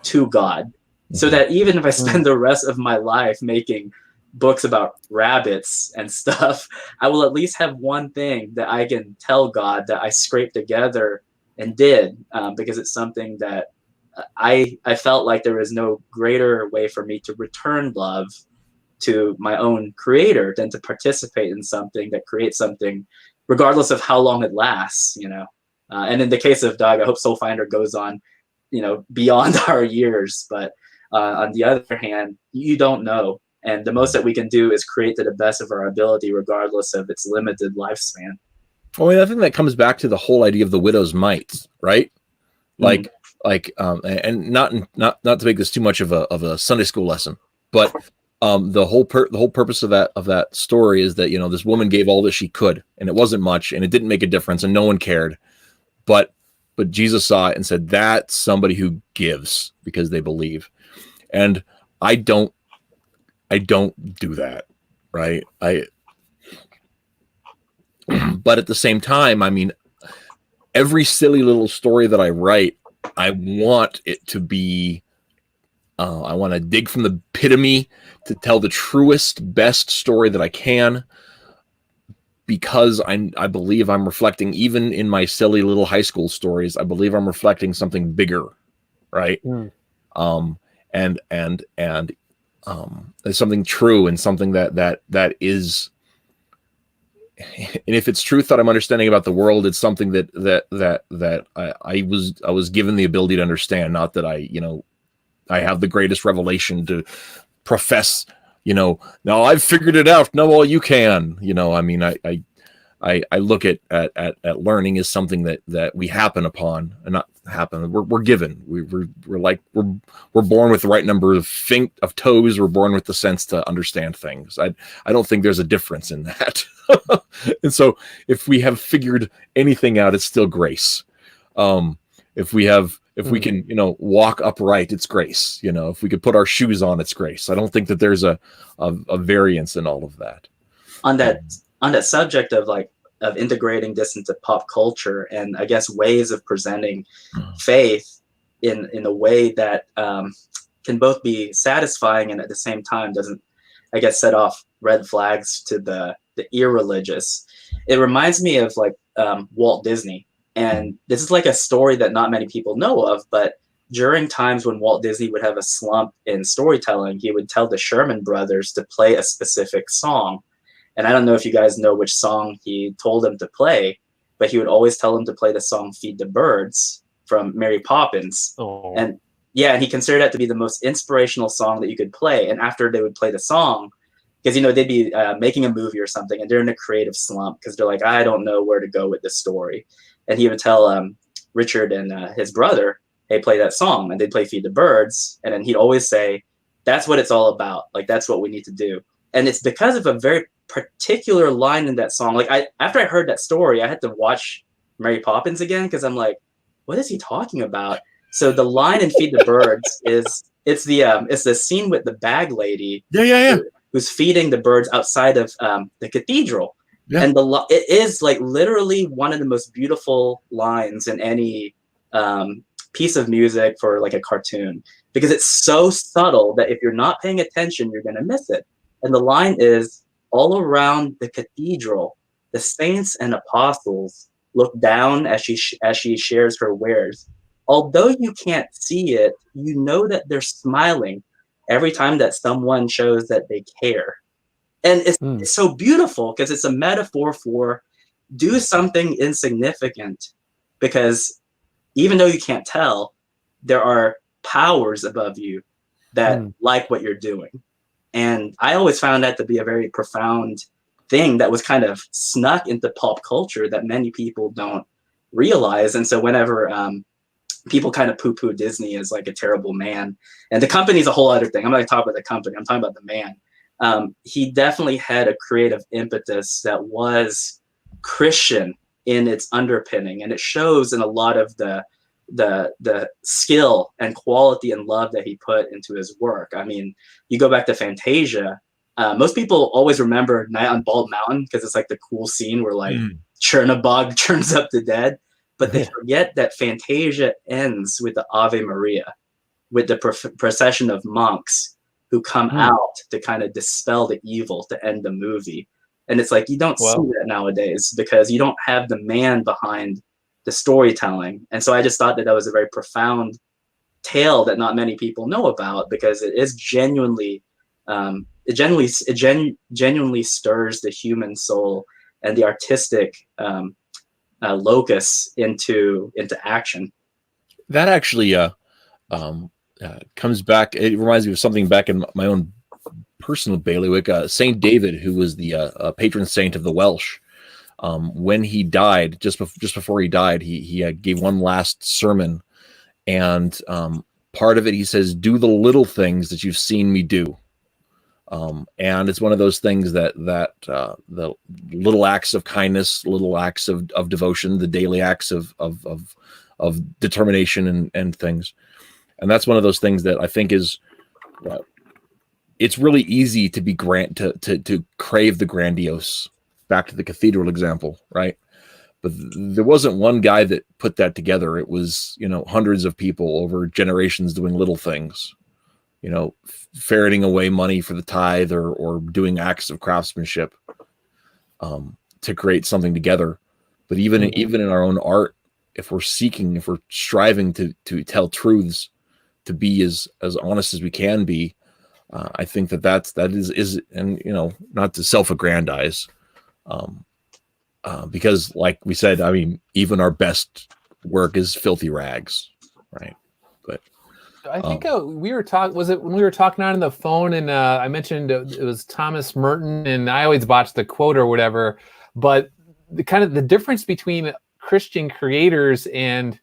to God. So that even if I spend the rest of my life making books about rabbits and stuff, I will at least have one thing that I can tell God that I scraped together and did, because it's something that I felt like there is no greater way for me to return love to my own creator than to participate in something that creates something, regardless of how long it lasts, and in the case of Doug, I hope Soulfinder goes on, beyond our years. But on the other hand, you don't know. And the most that we can do is create to the best of our ability, regardless of its limited lifespan. Well, I think that comes back to the whole idea of the widow's mite, right? And not to make this too much of a Sunday school lesson, but the whole purpose of that story is that this woman gave all that she could, and it wasn't much, and it didn't make a difference, and no one cared, but Jesus saw it and said, that's somebody who gives because they believe. And I don't do that, right? But at the same time, I mean, every silly little story that I write, I want it to be, I want to dig from the epitome to tell the truest, best story that I can, because I believe I'm reflecting, even in my silly little high school stories, I believe I'm reflecting something bigger, right? And there's something true and something that is, and if it's truth that I'm understanding about the world, it's something that I was given the ability to understand, not that I have the greatest revelation to profess, now I've figured it out. No, well, you can, I mean, I look at learning as something that we happen upon, and not happen. We're given. We're born with the right number of toes. We're born with the sense to understand things. I don't think there's a difference in that. And so if we have figured anything out, it's still grace. If we can, walk upright, it's grace. If we could put our shoes on, it's grace. I don't think that there's a variance in all of that. On that subject of integrating this into pop culture, and I guess ways of presenting faith in a way that can both be satisfying and at the same time doesn't, I guess, set off red flags to the irreligious. It reminds me of Walt Disney. And this is like a story that not many people know of, but during times when Walt Disney would have a slump in storytelling, he would tell the Sherman brothers to play a specific song. And I don't know if you guys know which song he told them to play, but he would always tell them to play the song Feed the Birds from Mary Poppins. Oh. And he considered that to be the most inspirational song that you could play. And after they would play the song, because, they'd be making a movie or something, and they're in a creative slump because they're like, I don't know where to go with this story. And he would tell Richard and his brother, hey, play that song, and they'd play Feed the Birds, and then he'd always say, that's what it's all about. Like, that's what we need to do. And it's because of a very particular line in that song. Like, after I heard that story, I had to watch Mary Poppins again, because I'm like, what is he talking about? So the line in Feed the Birds is it's the scene with the bag lady who's feeding the birds outside of the cathedral. Yeah. And it is like literally one of the most beautiful lines in any piece of music for like a cartoon, because it's so subtle that if you're not paying attention, you're going to miss it. And the line is, all around the cathedral, the saints and apostles look down as she shares her wares. Although you can't see it, you know that they're smiling every time that someone shows that they care. And it's so beautiful, because it's a metaphor for do something insignificant, because even though you can't tell, there are powers above you that like what you're doing. And I always found that to be a very profound thing that was kind of snuck into pop culture that many people don't realize. And so whenever people kind of poo-poo Disney as like a terrible man, and the company's a whole other thing. I'm not talking about the company. I'm talking about the man. He definitely had a creative impetus that was Christian in its underpinning, and it shows in a lot of the skill and quality and love that he put into his work. I mean, you go back to Fantasia. Most people always remember Night on Bald Mountain because it's like the cool scene where like Chernabog churns up the dead, but they forget that Fantasia ends with the Ave Maria, with the procession of monks who come out to kind of dispel the evil to end the movie. And it's like, you don't see that nowadays because you don't have the man behind the storytelling. And so I just thought that was a very profound tale that not many people know about, because it is genuinely, it genuinely stirs the human soul and the artistic locus into action. That actually comes back. It reminds me of something back in my own personal bailiwick. Saint David, who was the patron saint of the Welsh, when he died, just before he died, he gave one last sermon, and part of it he says, "Do the little things that you've seen me do." And it's one of those things that the little acts of kindness, little acts of devotion, the daily acts of determination and things. And that's one of those things that I think is, it's really easy to be to crave the grandiose. Back to the cathedral example, right? But there wasn't one guy that put that together. It was, hundreds of people over generations doing little things, ferreting away money for the tithe or doing acts of craftsmanship to create something together. But even in our own art, if we're striving to tell truths, to be as honest as we can be, I think that is, and not to self-aggrandize, because like we said, I mean, even our best work is filthy rags, right? But I think we were talking, was it when we were talking on the phone, and I mentioned it was Thomas Merton, and I always botch the quote or whatever, but the difference between Christian creators and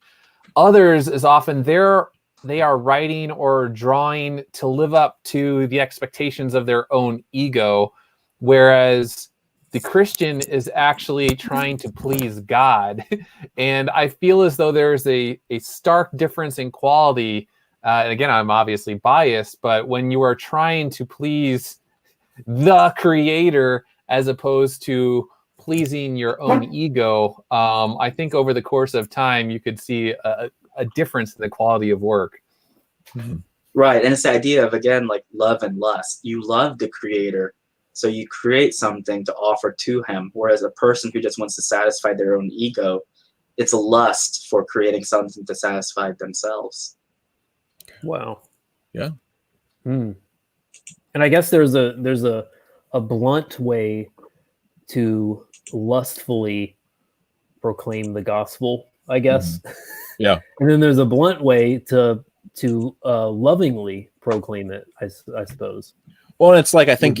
others is often they are writing or drawing to live up to the expectations of their own ego, whereas the Christian is actually trying to please God. And I feel as though there's a stark difference in quality. And again, I'm obviously biased, but when you are trying to please the creator as opposed to pleasing your own ego, I think over the course of time, you could see a difference in the quality of work. Right. And it's the idea of, again, like love and lust. You love the creator, so you create something to offer to him. Whereas a person who just wants to satisfy their own ego, it's a lust for creating something to satisfy themselves. Wow. Yeah. And I guess there's a blunt way to lustfully proclaim the gospel, I guess. Yeah. And then there's a blunt way to lovingly proclaim it, I suppose. Well, it's like, I think,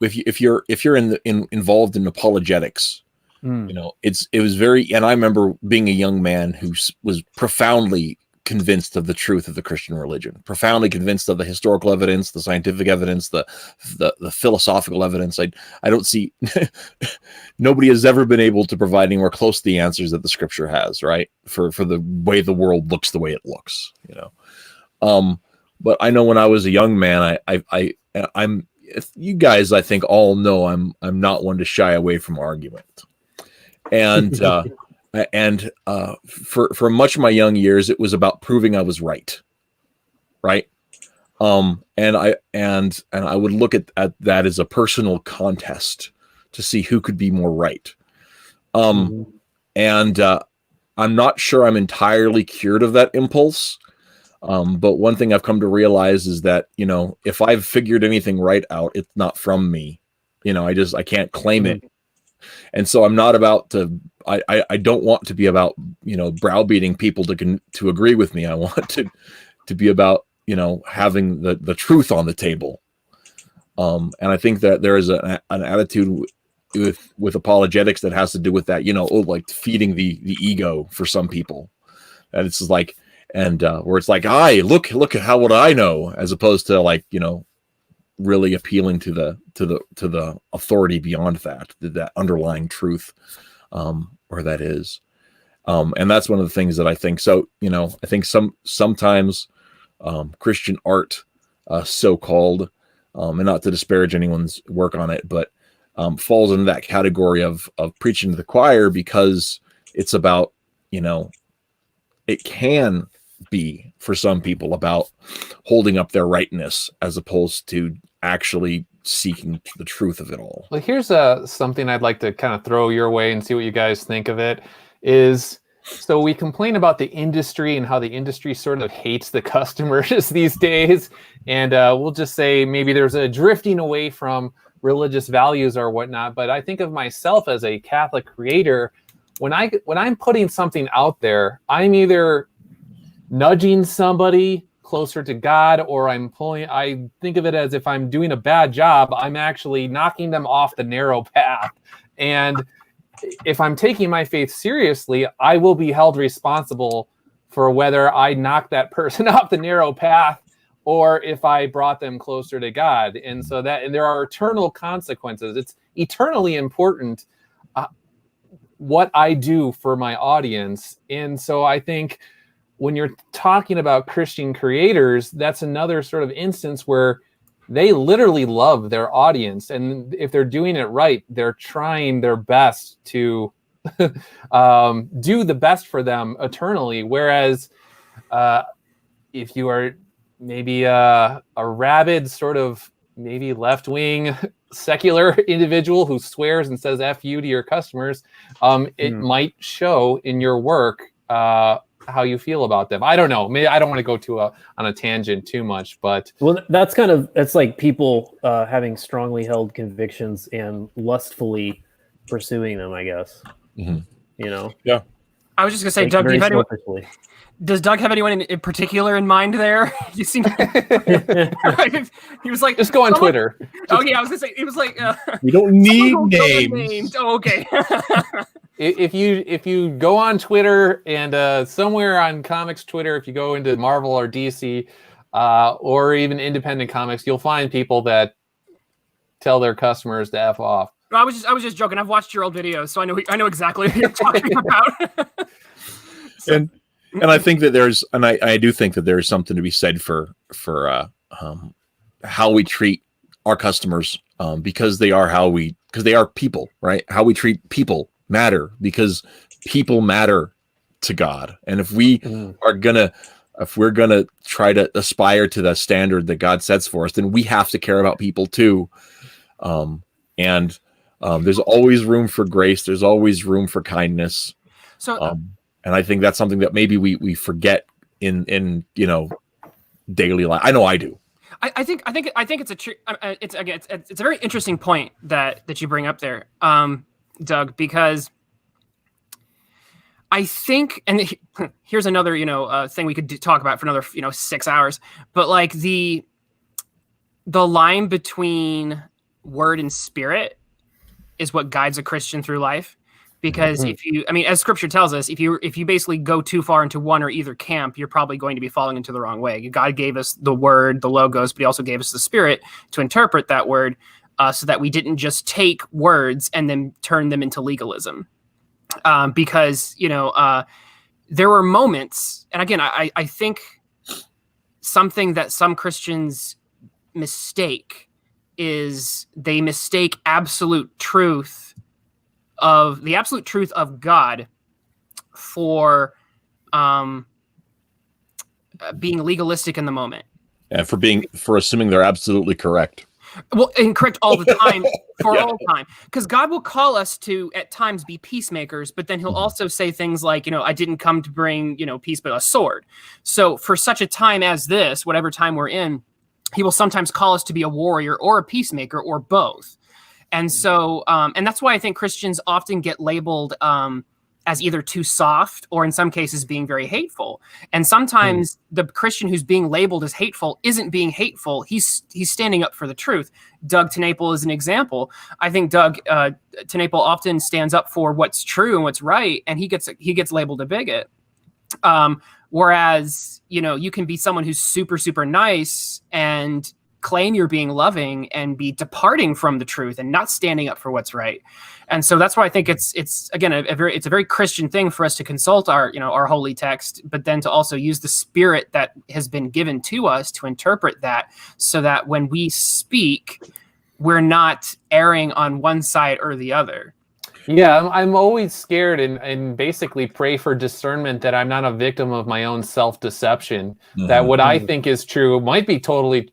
if you're involved in apologetics, it was very, and I remember being a young man who was profoundly convinced of the truth of the Christian religion, profoundly convinced of the historical evidence, the scientific evidence, the philosophical evidence. I don't see nobody has ever been able to provide anywhere close to the answers that the scripture has, right? For the way the world looks the way it looks, you know. But I know when I was a young man, I'm you guys, I think, all know I'm not one to shy away from argument. And for much of my young years, it was about proving I was right. And I would look at that as a personal contest to see who could be more right. And I'm not sure I'm entirely cured of that impulse. But one thing I've come to realize is that, you know, if I've figured anything right out, it's not from me. You know, I can't claim it. And so I'm not about to, I don't want to be about, you know, browbeating people to agree with me. I want to be about, you know, having the truth on the table. And I think that there is an attitude with apologetics that has to do with that, you know, like feeding the ego for some people. And it's like, and where it's like, look at how what I know, as opposed to, like, you know, really appealing to the authority beyond that underlying truth, where that is. And that's one of the things that I think. So, you know, I think sometimes Christian art, so-called, and not to disparage anyone's work on it, but falls into that category of preaching to the choir, because it's about, you know, it can be for some people about holding up their rightness as opposed to actually seeking the truth of it all. Well, here's something I'd like to kind of throw your way and see what you guys think of it. Is, so we complain about the industry and how the industry sort of hates the customers these days, and we'll just say maybe there's a drifting away from religious values or whatnot. But I think of myself as a Catholic creator. When I'm putting something out there, I'm either nudging somebody closer to God, or I think of it as, if I'm doing a bad job, I'm actually knocking them off the narrow path. And if I'm taking my faith seriously, I will be held responsible for whether I knock that person off the narrow path or if I brought them closer to God. And so and there are eternal consequences. It's eternally important what I do for my audience. And so I think when you're talking about Christian creators, that's another sort of instance where they literally love their audience. And if they're doing it right, they're trying their best to do the best for them eternally. Whereas if you are maybe a rabid sort of maybe left-wing secular individual who swears and says F you to your customers, it might show in your work how you feel about them. I don't know. Maybe I don't want to go on a tangent too much, but that's like people having strongly held convictions and lustfully pursuing them, I guess. You know? Yeah. I was just gonna say, Doug, does Doug have anyone in particular in mind there? You seem he was like, just go on Twitter. Oh yeah, I was gonna say, it was like you don't need names. Oh, okay. If you go on Twitter and somewhere on comics Twitter, if you go into Marvel or DC or even independent comics, you'll find people that tell their customers to F off. I was just joking. I've watched your old videos, so I know exactly what you're talking about. And I think that I do think that there is something to be said for how we treat our customers, because they are people, right? How we treat people matter, because people matter to God. And if we're gonna try to aspire to the standard that God sets for us, then we have to care about people too. And there's always room for grace. There's always room for kindness. So. And I think that's something that maybe we forget in you know, daily life. I know I do. I think it's it's a very interesting point that you bring up there, Doug, because I think, and here's another thing we could talk about for another 6 hours, but like the line between word and spirit is what guides a Christian through life. Because if you, I mean, as Scripture tells us, if you basically go too far into one or either camp, you're probably going to be falling into the wrong way. God gave us the Word, the logos, but He also gave us the Spirit to interpret that Word, so that we didn't just take words and then turn them into legalism. Because there were moments, and again, I think something that some Christians mistake is they mistake the absolute truth of God for being legalistic in the moment. And for assuming they're absolutely correct. Well, and correct all the time for all time. Because God will call us to at times be peacemakers, but then He'll also say things like, I didn't come to bring, peace, but a sword. So for such a time as this, whatever time we're in, He will sometimes call us to be a warrior or a peacemaker or both. And so, and that's why I think Christians often get labeled as either too soft or in some cases being very hateful. And sometimes the Christian who's being labeled as hateful isn't being hateful. He's standing up for the truth. Doug TeNapel is an example. I think Doug TeNapel often stands up for what's true and what's right, and he gets labeled a bigot. Whereas, you can be someone who's super, super nice and claim you're being loving and be departing from the truth and not standing up for what's right. And so that's why I think it's again it's a very Christian thing for us to consult our holy text, but then to also use the Spirit that has been given to us to interpret that, so that when we speak, we're not erring on one side or the other. Yeah, I'm always scared and basically pray for discernment that I'm not a victim of my own self-deception, that what I think is true might be totally,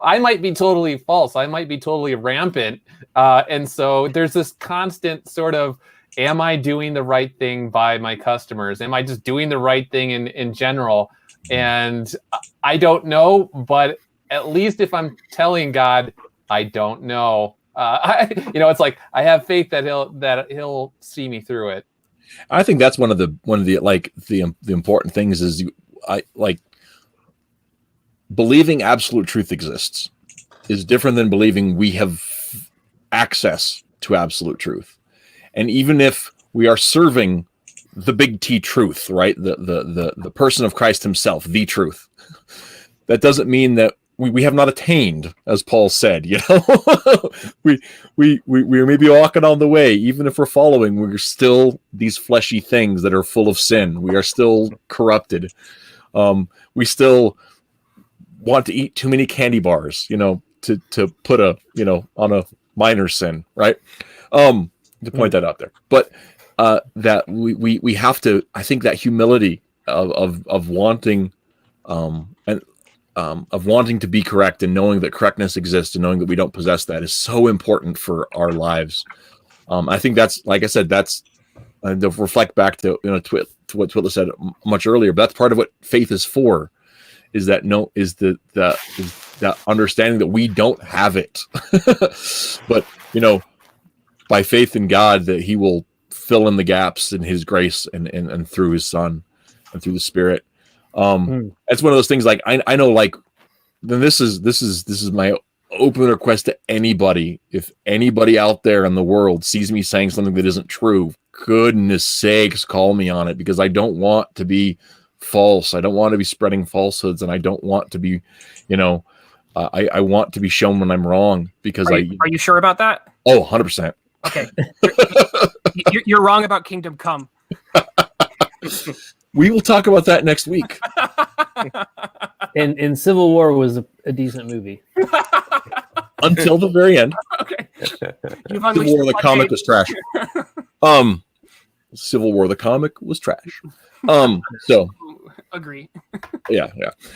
I might be totally false. I might be totally rampant. And so there's this constant sort of, am I doing the right thing by my customers? Am I just doing the right thing in general? And I don't know, but at least if I'm telling God, I don't know, it's like I have faith that he'll see me through it. I think that's one of the like the important things is believing absolute truth exists is different than believing we have access to absolute truth. And even if we are serving the big T truth, right, the person of Christ Himself, the truth, that doesn't mean that we have not attained, as Paul said, we may be walking on the way. Even if we're following, we're still these fleshy things that are full of sin. We are still corrupted. We still want to eat too many candy bars, to put on a minor sin, right? To point that out there. But that we have to, I think that humility of wanting, of wanting to be correct and knowing that correctness exists and knowing that we don't possess that is so important for our lives. I think that's, like I said, that's to reflect back to what Twitless said much earlier. But that's part of what faith is for, is that that understanding that we don't have it, but by faith in God that He will fill in the gaps in His grace and through His Son and through the Spirit. It's one of those things like I know, like, then this is my open request to anybody. If anybody out there in the world sees me saying something that isn't true, goodness sakes, call me on it, because I don't want to be false. I don't want to be spreading falsehoods, and I don't want to be, I want to be shown when I'm wrong, because are you sure about that? Oh, 100%. Okay. You're wrong about Kingdom Come. We will talk about that next week. And Civil War was a decent movie. Until the very end. Okay. Civil War the comic was trash. Civil War the comic was trash. So agree. Yeah.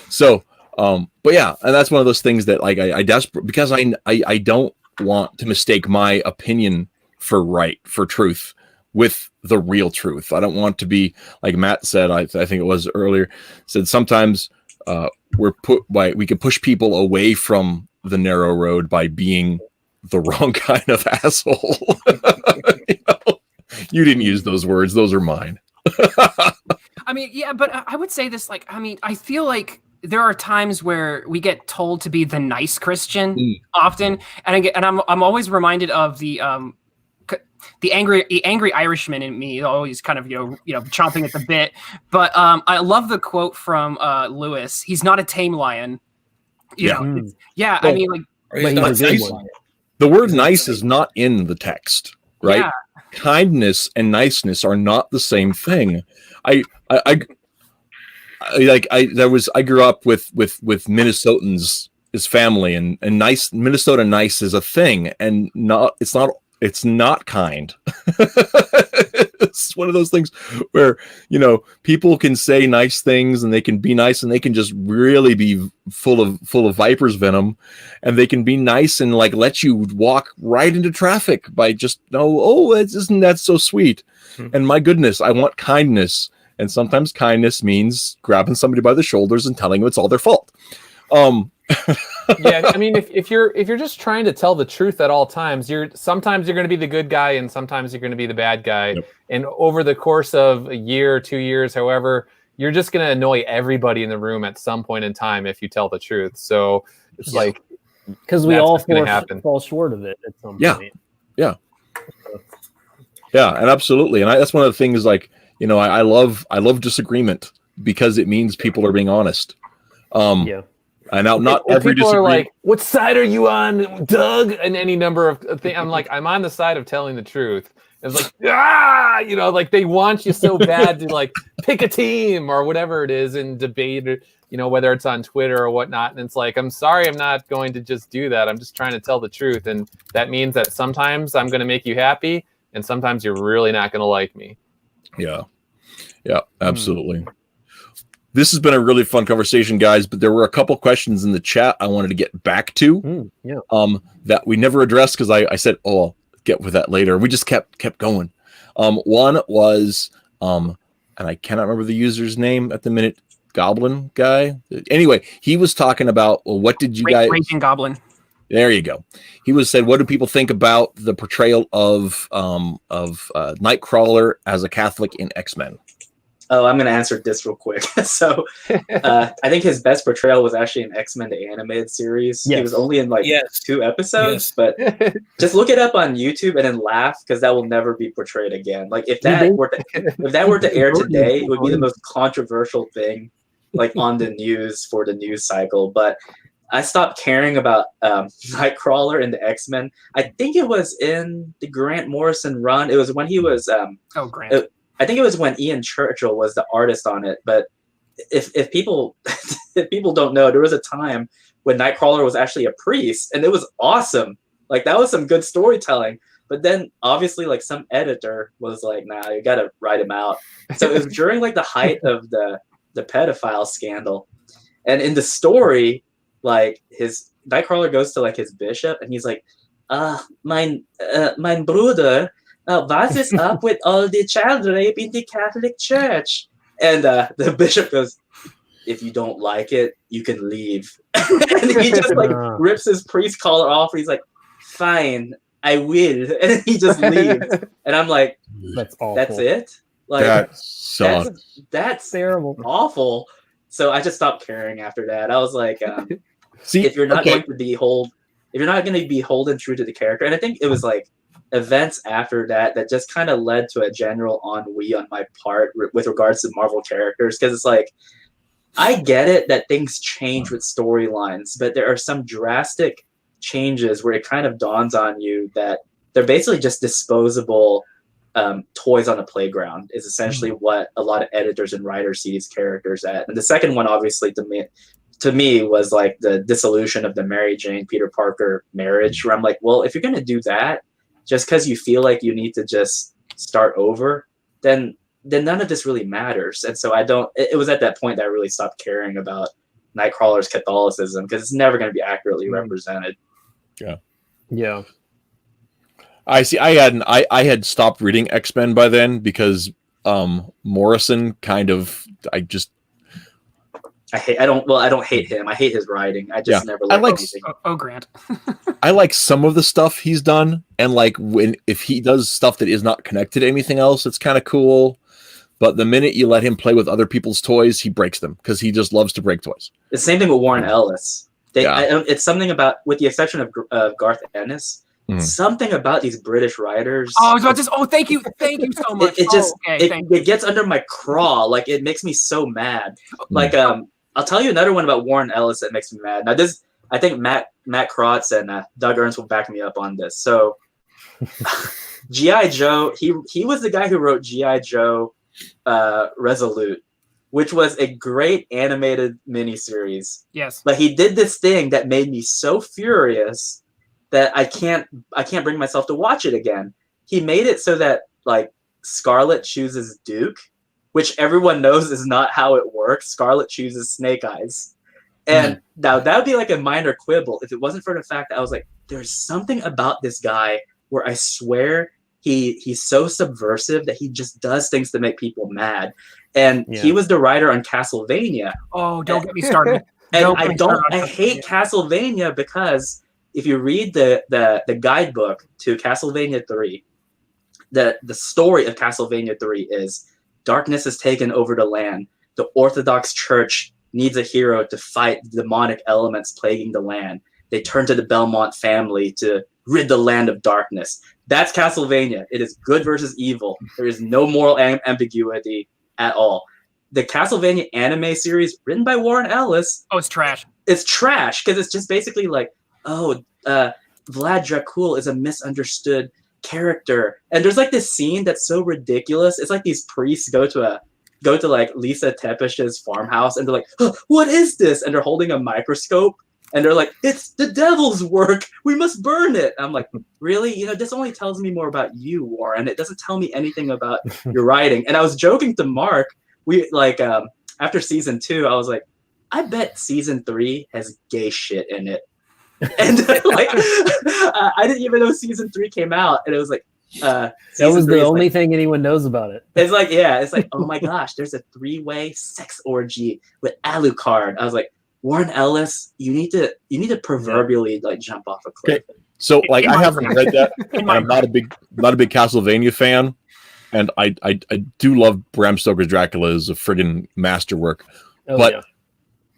So but yeah, and that's one of those things that, like, I desperate, because I don't want to mistake my opinion for truth with the real truth. I don't want to be, like Matt said, I think it was earlier, said sometimes we can push people away from the narrow road by being the wrong kind of asshole. You didn't use those words; those are mine. I mean, yeah, but I would say this, like, I mean, I feel like there are times where we get told to be the nice Christian often, and I'm always reminded of the angry Irishman in me, always kind of chomping at the bit. But I love the quote from Lewis. He's not a tame lion. I mean, like, but he's a good one. The word "nice" is not in the text, right? Yeah. Kindness and niceness are not the same thing. I grew up with Minnesotans as family, and nice Minnesota nice is a thing, and it's not kind. It's one of those things where people can say nice things and they can be nice and they can just really be full of viper's venom, and they can be nice and like let you walk right into traffic by just isn't that so sweet? And my goodness, I want kindness, and sometimes kindness means grabbing somebody by the shoulders and telling them it's all their fault. Yeah, I mean, if you're just trying to tell the truth at all times, sometimes you're going to be the good guy and sometimes you're going to be the bad guy. Yep. And over the course of a year, 2 years, however, you're just going to annoy everybody in the room at some point in time if you tell the truth. So it's like, because we all fall short of it at some point. Yeah, and absolutely. And that's one of the things. Like, I love disagreement because it means people are being honest. And now, not every people are like, "What side are you on, Doug?" And any number of things. I'm like, I'm on the side of telling the truth. It's like, like they want you so bad to like pick a team or whatever it is and debate, whether it's on Twitter or whatnot. And it's like, I'm sorry, I'm not going to just do that. I'm just trying to tell the truth, and that means that sometimes I'm going to make you happy, and sometimes you're really not going to like me. Yeah, absolutely. This has been a really fun conversation, guys, but there were a couple questions in the chat I wanted to get back to that we never addressed because I said, I'll get with that later. We just kept going. One was, and I cannot remember the user's name at the minute, Goblin guy. Anyway, he was talking about, what did you guys... Raging Goblin. There you go. He said, what do people think about the portrayal of Nightcrawler as a Catholic in X-Men? Oh, I'm going to answer this real quick. So I think his best portrayal was actually in X-Men, the animated series. Yes. He was only in 2 episodes, but just look it up on YouTube and then laugh because that will never be portrayed again. Like if that were to air today, it would be the most controversial thing on the news for the news cycle. But I stopped caring about Nightcrawler in the X-Men. I think it was in the Grant Morrison run. It was when he was Grant. I think it was when Ian Churchill was the artist on it. But if people don't know, there was a time when Nightcrawler was actually a priest, and it was awesome. Like that was some good storytelling. But then obviously some editor was like, "Nah, you got to write him out." So it was during the height of the pedophile scandal, and in the story, his Nightcrawler goes to his bishop, and he's like, mein Bruder. What is up with all the child rape in the Catholic Church? And the bishop goes, if you don't like it, you can leave. And he just rips his priest collar off. And he's like, fine, I will. And he just leaves. And I'm like, that's awful. That's it? That's terrible. Awful. So I just stopped caring after that. I was like, if you're not going to be beholden true to the character, and I think it was events after that just kind of led to a general ennui on my part with regards to Marvel characters, because it's I get it that things change with storylines, but there are some drastic changes where it kind of dawns on you that they're basically just disposable toys on a playground is essentially what a lot of editors and writers see these characters at. And the second one, obviously, to me was the dissolution of the Mary Jane Peter Parker marriage, where I'm like, well, if you're going to do that, just because you feel like you need to just start over, then none of this really matters. And so it was at that point that I really stopped caring about Nightcrawler's Catholicism, because it's never going to be accurately represented. Yeah. I see. I had stopped reading X-Men by then because Morrison I don't hate him. I hate his writing. I just never liked anything. Grant. I like some of the stuff he's done, and if he does stuff that is not connected to anything else, it's kind of cool. But the minute you let him play with other people's toys, he breaks them because he just loves to break toys. The same thing with Warren Ellis. It's something about, with the exception of Garth Ennis, something about these British writers. Oh, I was about to. Oh, thank you so much. It gets under my craw. Like it makes me so mad. Like I'll tell you another one about Warren Ellis that makes me mad. Now this, I think Matt Crotts and Doug Ernst will back me up on this. So G.I. Joe, he was the guy who wrote G.I. Joe Resolute, which was a great animated miniseries. Yes. But he did this thing that made me so furious that I can't bring myself to watch it again. He made it so that like Scarlet chooses Duke, which everyone knows is not how it works. Scarlet chooses Snake Eyes. And now that would be like a minor quibble if it wasn't for the fact that I was like, there's something about this guy where I swear he's so subversive that he just does things to make people mad. And he was the writer on Castlevania. Oh, don't get me started. And I hate Castlevania because if you read the guidebook to Castlevania 3, the story of Castlevania 3 is darkness has taken over the land. The Orthodox Church needs a hero to fight the demonic elements plaguing the land. They turn to the Belmont family to rid the land of darkness. That's Castlevania. It is good versus evil. There is no moral ambiguity at all. The Castlevania anime series written by Warren Ellis. Oh, it's trash. It's trash because it's just basically like, Vlad Dracul is a misunderstood character. And there's like this scene that's so ridiculous. It's like these priests go to like Lisa Tepesh's farmhouse and they're like, oh, what is this? And they're holding a microscope and they're like, it's the devil's work. We must burn it. And I'm like, really? You know, this only tells me more about you, Warren. It doesn't tell me anything about your writing. And I was joking to Mark, we like after season 2, I was like, I bet season 3 has gay shit in it. And like I didn't even know season 3 came out, and it was like that was the only thing anyone knows about it. It's like, yeah, it's like, oh my gosh, there's a 3-way sex orgy with Alucard. I was like, Warren Ellis, you need to proverbially like jump off a cliff. Okay. So like I haven't read that, and I'm not a big Castlevania fan, and I do love Bram Stoker's Dracula as a friggin' masterwork, but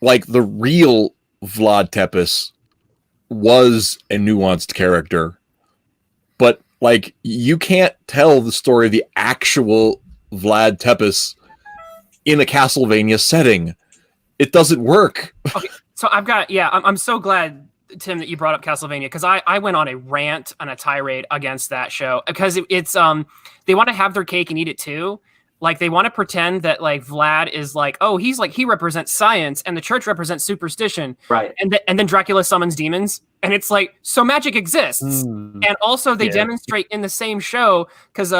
like the real Vlad Tepes was a nuanced character, but like you can't tell the story of the actual Vlad Tepes in a Castlevania setting. It doesn't work. Okay, so I'm so glad, Tim, that you brought up Castlevania, because I went on a rant and a tirade against that show because it's they want to have their cake and eat it too. Like they want to pretend that like Vlad is like, oh, he's like, he represents science and the church represents superstition. Right. And then Dracula summons demons. And it's like, so magic exists. And also they demonstrate in the same show, because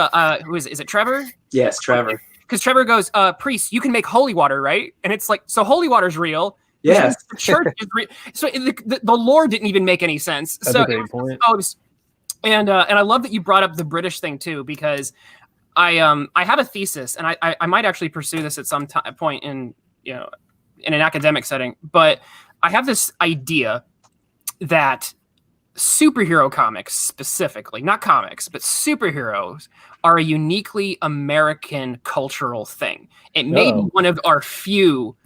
is it Trevor? Yes, Trevor. Because Trevor goes, priest, you can make holy water, right? And it's like, so holy water's real. Yes. The church is real. So the lore didn't even make any sense. That's a great point. And I love that you brought up the British thing too, because I have a thesis, and I might actually pursue this at some point in an academic setting. But I have this idea that superhero comics specifically, not comics, but superheroes are a uniquely American cultural thing. It may be one of our few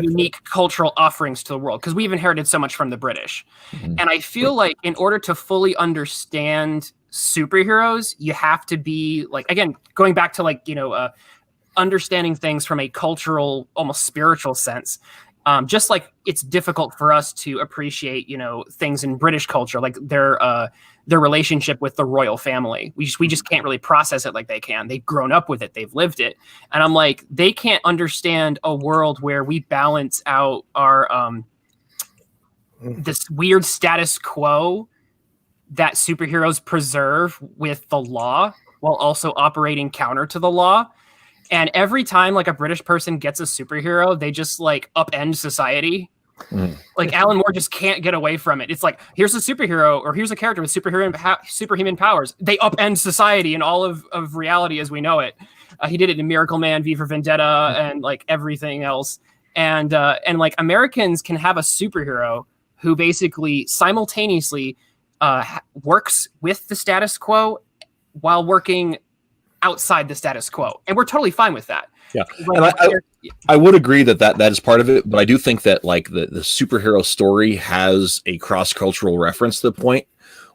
unique cultural offerings to the world, because we've inherited so much from the British. And I feel like in order to fully understand superheroes, you have to be like, again, going back to like, understanding things from a cultural, almost spiritual sense. Just like it's difficult for us to appreciate, things in British culture, like their relationship with the royal family. We just can't really process it like they can. They've grown up with it. They've lived it. And I'm like, they can't understand a world where we balance out our this weird status quo that superheroes preserve with the law while also operating counter to the law. And every time like a British person gets a superhero, they just like upend society. Like Alan Moore just can't get away from it. It's like, here's a superhero, or here's a character with superhuman powers. They upend society and all of reality as we know it. He did it in Miracle Man, V for Vendetta, and like everything else. And like Americans can have a superhero who basically simultaneously works with the status quo while working outside the status quo, and we're totally fine with that. Yeah, and I would agree that is part of it, but I do think that like the superhero story has a cross-cultural reference to the point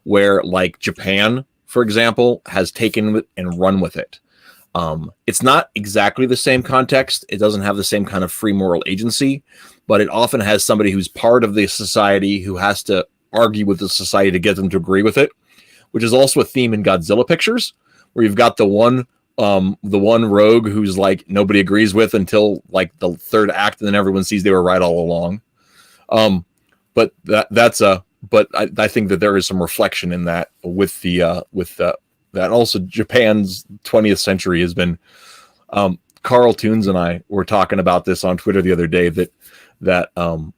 where like Japan, for example, has taken it and run with it. It's not exactly the same context. It doesn't have the same kind of free moral agency, but it often has somebody who's part of the society who has to argue with the society to get them to agree with it, which is also a theme in Godzilla pictures, where you've got the one rogue who's like nobody agrees with until like the third act, and then everyone sees they were right all along. But I think that there is some reflection in that with that. Also, Japan's 20th century has been. Carl Toons and I were talking about this on Twitter the other day, that the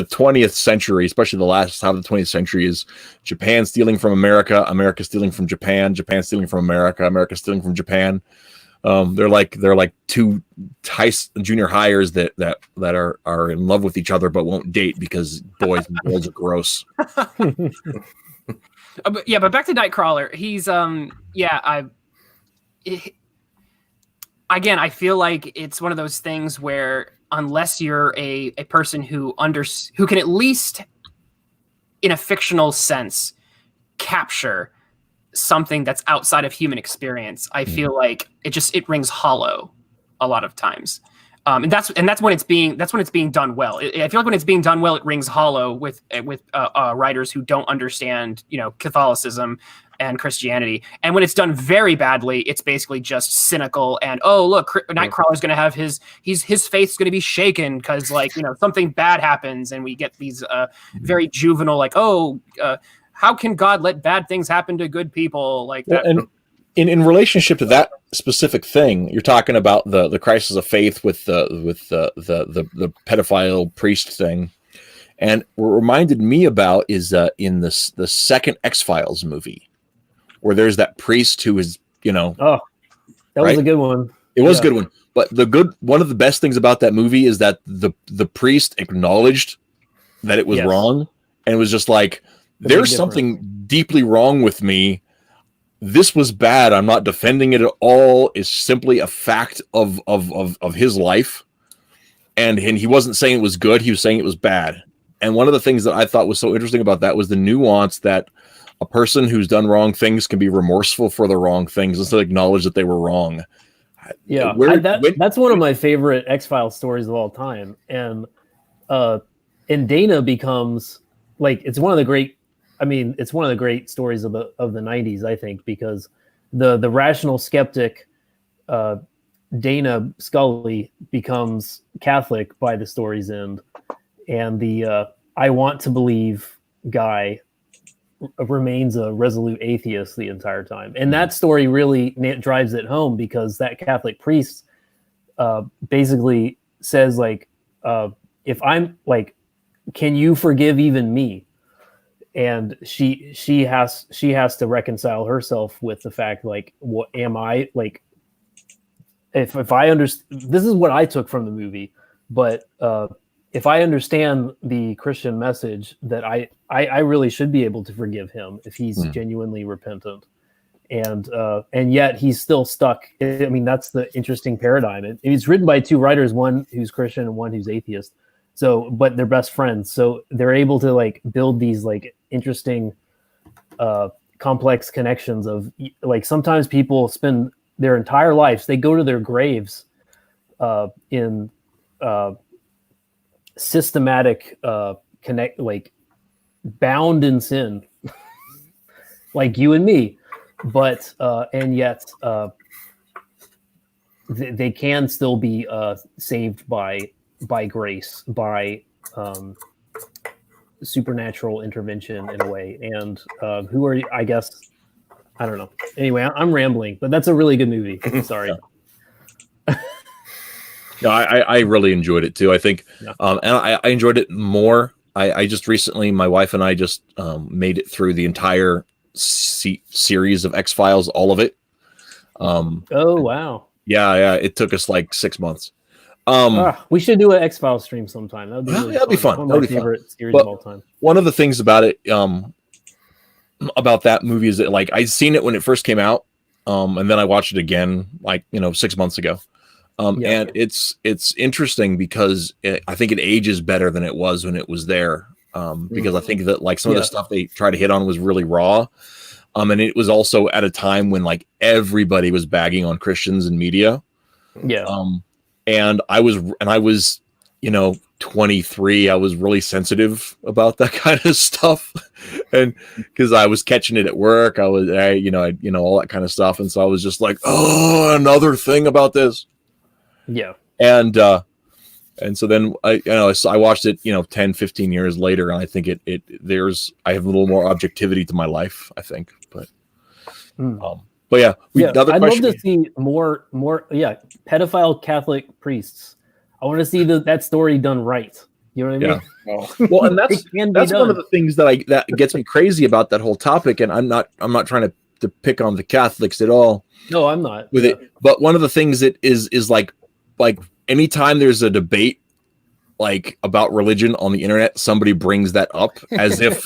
20th century, especially the last half of the 20th century, is Japan stealing from America, America stealing from Japan, Japan stealing from America, America stealing from Japan. They're like two junior hires that are in love with each other but won't date because boys and girls are gross. But back to Nightcrawler. He's again, I feel like it's one of those things where unless you're a person who can at least in a fictional sense capture something that's outside of human experience, I feel like it rings hollow a lot of times. And that's when it's being done well. I feel like when it's being done well, it rings hollow with writers who don't understand, Catholicism and Christianity. And when it's done very badly, it's basically just cynical. And look, Nightcrawler's going to have his faith's going to be shaken because something bad happens, and we get these very juvenile how can God let bad things happen to good people like that? And in relationship to that specific thing, you're talking about the crisis of faith with the pedophile priest thing, and what reminded me about is in the second X-Files movie, where there's that priest who is that was a good one. It was a good one, but one of the best things about that movie is that the priest acknowledged that it was wrong, and it was just like, there's something deeply wrong with me. This was bad. I'm not defending it at all. It's simply a fact of his life. And he wasn't saying it was good. He was saying it was bad. And one of the things that I thought was so interesting about that was the nuance that a person who's done wrong things can be remorseful for the wrong things instead of acknowledge that they were wrong. Yeah, that's one of my favorite X-Files stories of all time. And Dana becomes it's one of the great. It's one of the great stories of the 90s, I think, because the rational skeptic Dana Scully becomes Catholic by the story's end, and the I want to believe guy remains a resolute atheist the entire time. And that story really drives it home, because that Catholic priest basically says if I'm can you forgive even me? And she has to reconcile herself with the fact, what am I if I understand, this is what I took from the movie, but if I understand the Christian message, that I really should be able to forgive him if he's genuinely repentant, and yet he's still stuck. That's the interesting paradigm. It's written by two writers, one who's Christian and one who's atheist. So, but they're best friends. So they're able to build these interesting, complex connections of sometimes people spend their entire lives, they go to their graves in systematic bound in sin, like you and me, but and yet they can still be saved by grace, by supernatural intervention in a way. And who are you? I guess, I don't know. Anyway, I'm rambling, but that's a really good movie. Sorry. No, I really enjoyed it too. I think, and I enjoyed it more. I just recently, my wife and I just made it through the entire series of X-Files, all of it. Oh, wow. Yeah. It took us 6 months. We should do an X-Files stream sometime. That'd be really that'd be fun. One of my favorite series of all time. One of the things about it, about that movie, is that I'd seen it when it first came out, and then I watched it again 6 months ago. And it's interesting because I think it ages better than it was when it was there. because I think that like some of the stuff they tried to hit on was really raw. And it was also at a time when like everybody was bagging on Christians in media. Yeah. And I was, 23. I was really sensitive about that kind of stuff. And because I was catching it at work, all that kind of stuff. And so I was just like, oh, another thing about this. Yeah. And so then I watched it, 10, 15 years later. And I think I have a little more objectivity to my life, I think. But yeah, I'd love to see more, pedophile Catholic priests. I want to see that story done right. You know what I mean? Well, and that's one of the things that gets me crazy about that whole topic. And I'm not trying to pick on the Catholics at all. No, I'm not. With it. But one of the things that is like anytime there's a debate like about religion on the internet, somebody brings that up as if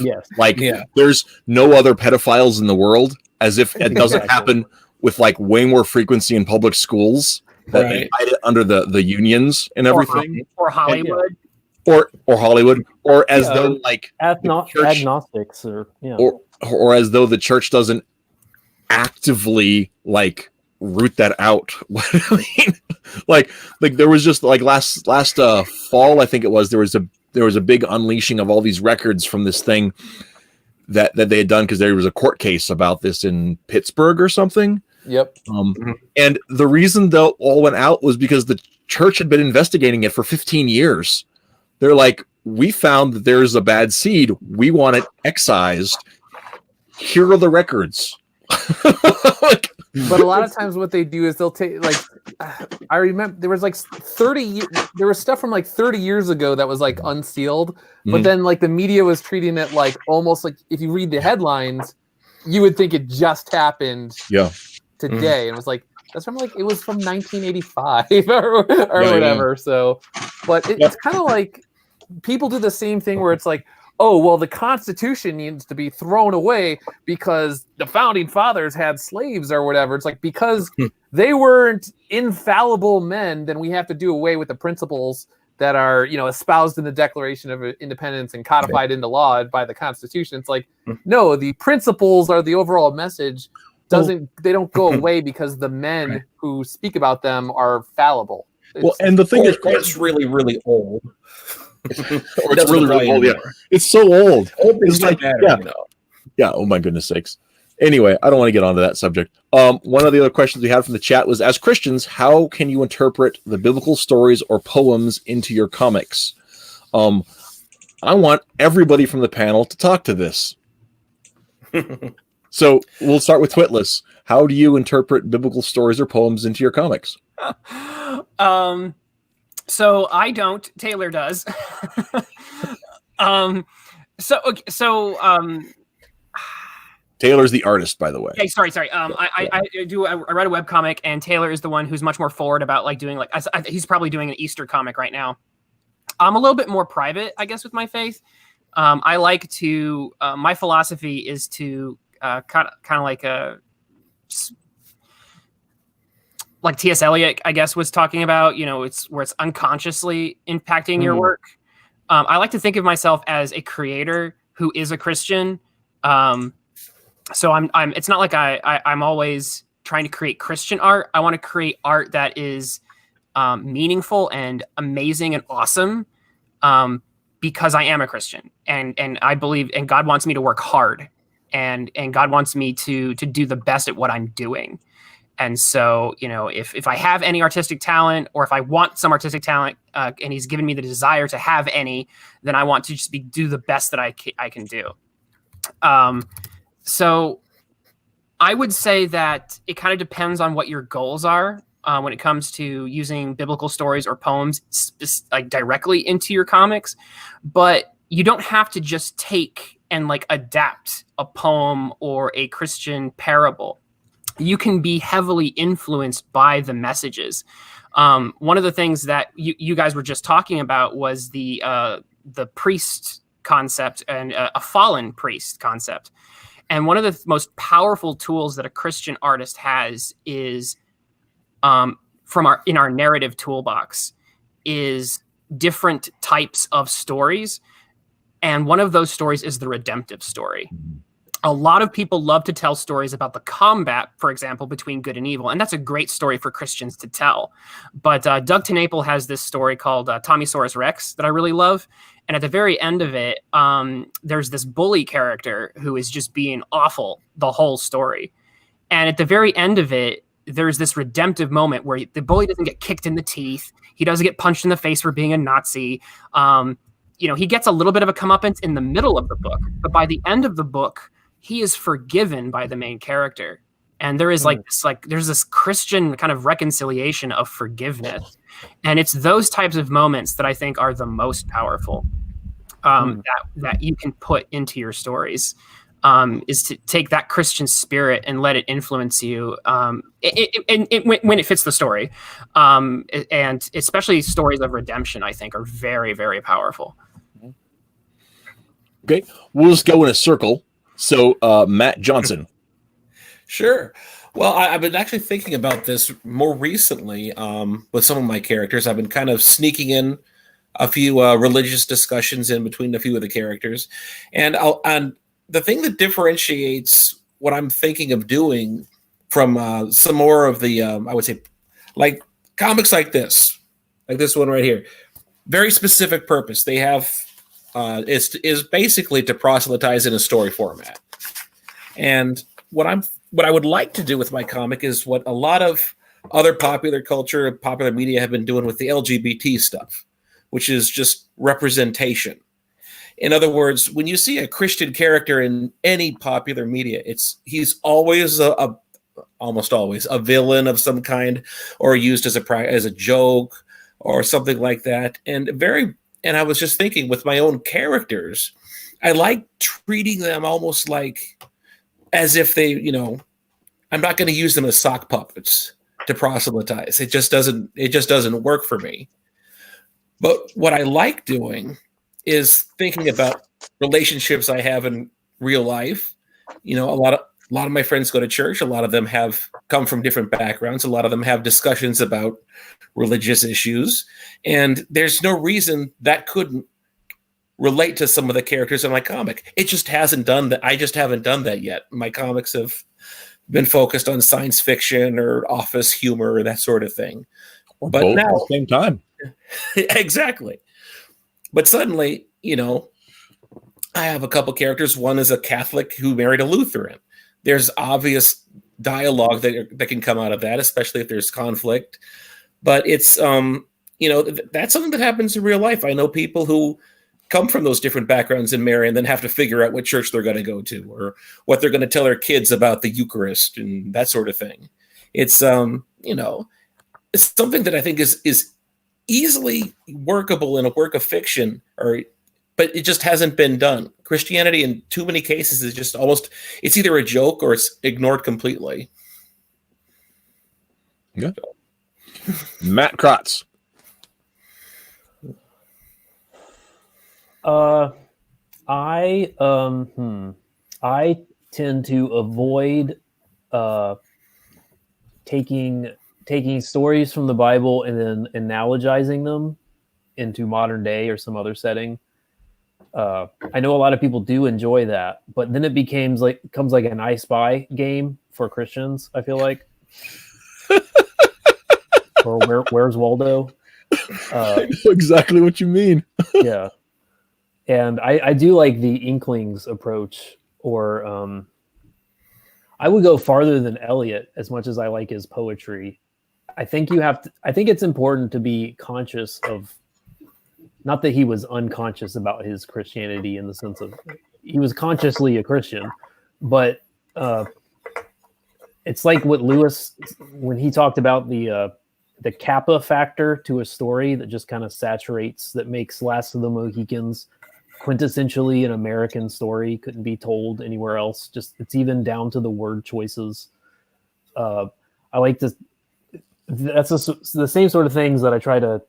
there's no other pedophiles in the world, as if it doesn't happen with like way more frequency in public schools that they hide it under the unions and everything, or Hollywood, or Hollywood, or as though like agnostics, or as though the church doesn't actively like root that out. What I mean, like there was just like last fall, I think it was, there was a big unleashing of all these records from this thing that they had done because there was a court case about this in Pittsburgh or something. Yep. And the reason they all went out was because the church had been investigating it for 15 years. They're like, we found that there's a bad seed. We want it excised. Here are the records. But a lot of times what they do is they'll take I remember there was like 30 years, there was stuff from like 30 years ago that was like unsealed, but then like the media was treating it like almost like if you read the headlines, you would think it just happened today. And it was like, that's from like, it was from 1985 or whatever. Yeah. So, but it's kind of like people do the same thing where it's like, oh, well, the Constitution needs to be thrown away because the founding fathers had slaves or whatever. It's like, because they weren't infallible men, then we have to do away with the principles that are, espoused in the Declaration of Independence and codified into law by the Constitution. It's like, no, the principles are the overall message. They don't go away because the men who speak about them are fallible. And the thing is, it's really, really old. It's really, really old. Yeah, it's so old. It's like, yeah. Oh my goodness sakes. Anyway, I don't want to get onto that subject. One of the other questions we had from the chat was, as Christians, how can you interpret the biblical stories or poems into your comics? I want everybody from the panel to talk to this. So we'll start with Twitless. How do you interpret biblical stories or poems into your comics? So I don't. Taylor does. Taylor's the artist, by the way. Okay, sorry. I read a webcomic, and Taylor is the one who's much more forward about like doing he's probably doing an Easter comic right now. I'm a little bit more private, I guess, with my faith. I like to. My philosophy is to kind of like T.S. Eliot, I guess, was talking about, it's where it's unconsciously impacting your work. I like to think of myself as a creator who is a Christian. So it's not like I'm always trying to create Christian art. I want to create art that is meaningful and amazing and awesome because I am a Christian and I believe, and God wants me to work hard and God wants me to do the best at what I'm doing. And so, if I have any artistic talent or if I want some artistic talent and he's given me the desire to have any, then I want to just do the best that I can do. So I would say that it kind of depends on what your goals are when it comes to using biblical stories or poems like directly into your comics. But you don't have to just take and like adapt a poem or a Christian parable. You can be heavily influenced by the messages. One of the things that you guys were just talking about was the priest concept and a fallen priest concept. And one of the most powerful tools that a Christian artist has is in our narrative toolbox is different types of stories. And one of those stories is the redemptive story. A lot of people love to tell stories about the combat, for example, between good and evil. And that's a great story for Christians to tell. But Doug TenNapel has this story called Tommysaurus Rex that I really love. And at the very end of it, there's this bully character who is just being awful the whole story. And at the very end of it, there's this redemptive moment where the bully doesn't get kicked in the teeth. He doesn't get punched in the face for being a Nazi. He gets a little bit of a comeuppance in the middle of the book. But by the end of the book, he is forgiven by the main character. And there is there's this Christian kind of reconciliation of forgiveness. And it's those types of moments that I think are the most powerful that you can put into your stories, is to take that Christian spirit and let it influence you when it fits the story. And especially stories of redemption, I think, are very, very powerful. Okay, we'll just go in a circle. So, Matt Johnson. Sure. Well, I've been actually thinking about this more recently with some of my characters. I've been kind of sneaking in a few religious discussions in between a few of the characters. And the thing that differentiates what I'm thinking of doing from some more of the, I would say, like comics like this one right here, very specific purpose. They have is basically to proselytize in a story format. And what I would like to do with my comic is what a lot of other popular media have been doing with the LGBT stuff, which is just representation. In other words, when you see a Christian character in any popular media, he's always almost always a villain of some kind, or used as a joke or something like that. And I was just thinking with my own characters, I like treating them almost like as if they, I'm not going to use them as sock puppets to proselytize. It just doesn't work for me. But what I like doing is thinking about relationships I have in real life. A lot of my friends go to church. A lot of them have come from different backgrounds. A lot of them have discussions about religious issues. And there's no reason that couldn't relate to some of the characters in my comic. It just hasn't done that. I just haven't done that yet. My comics have been focused on science fiction or office humor or that sort of thing. Or but both now, at the same time. Exactly. But suddenly, I have a couple characters. One is a Catholic who married a Lutheran. There's obvious dialogue that can come out of that, especially if there's conflict. But it's, that's something that happens in real life. I know people who come from those different backgrounds and marry and then have to figure out what church they're going to go to or what they're going to tell their kids about the Eucharist and that sort of thing. It's, it's something that I think is easily workable in a work of fiction, but it just hasn't been done. Christianity in too many cases is just it's either a joke or it's ignored completely. Yeah. Matt Crotts. I tend to avoid taking stories from the Bible and then analogizing them into modern day or some other setting. I know a lot of people do enjoy that, but then it becomes like an I Spy game for Christians, I feel like. Or where's Waldo? I know exactly what you mean. Yeah. And I do like the Inklings approach, or I would go farther than Eliot as much as I like his poetry. I think it's important to be conscious of, not that he was unconscious about his Christianity in the sense of he was consciously a Christian, but it's like what Lewis, when he talked about the Kappa factor to a story that just kind of saturates, that makes Last of the Mohicans quintessentially an American story, couldn't be told anywhere else. Just it's even down to the word choices. I like this. That's the same sort of things that I try to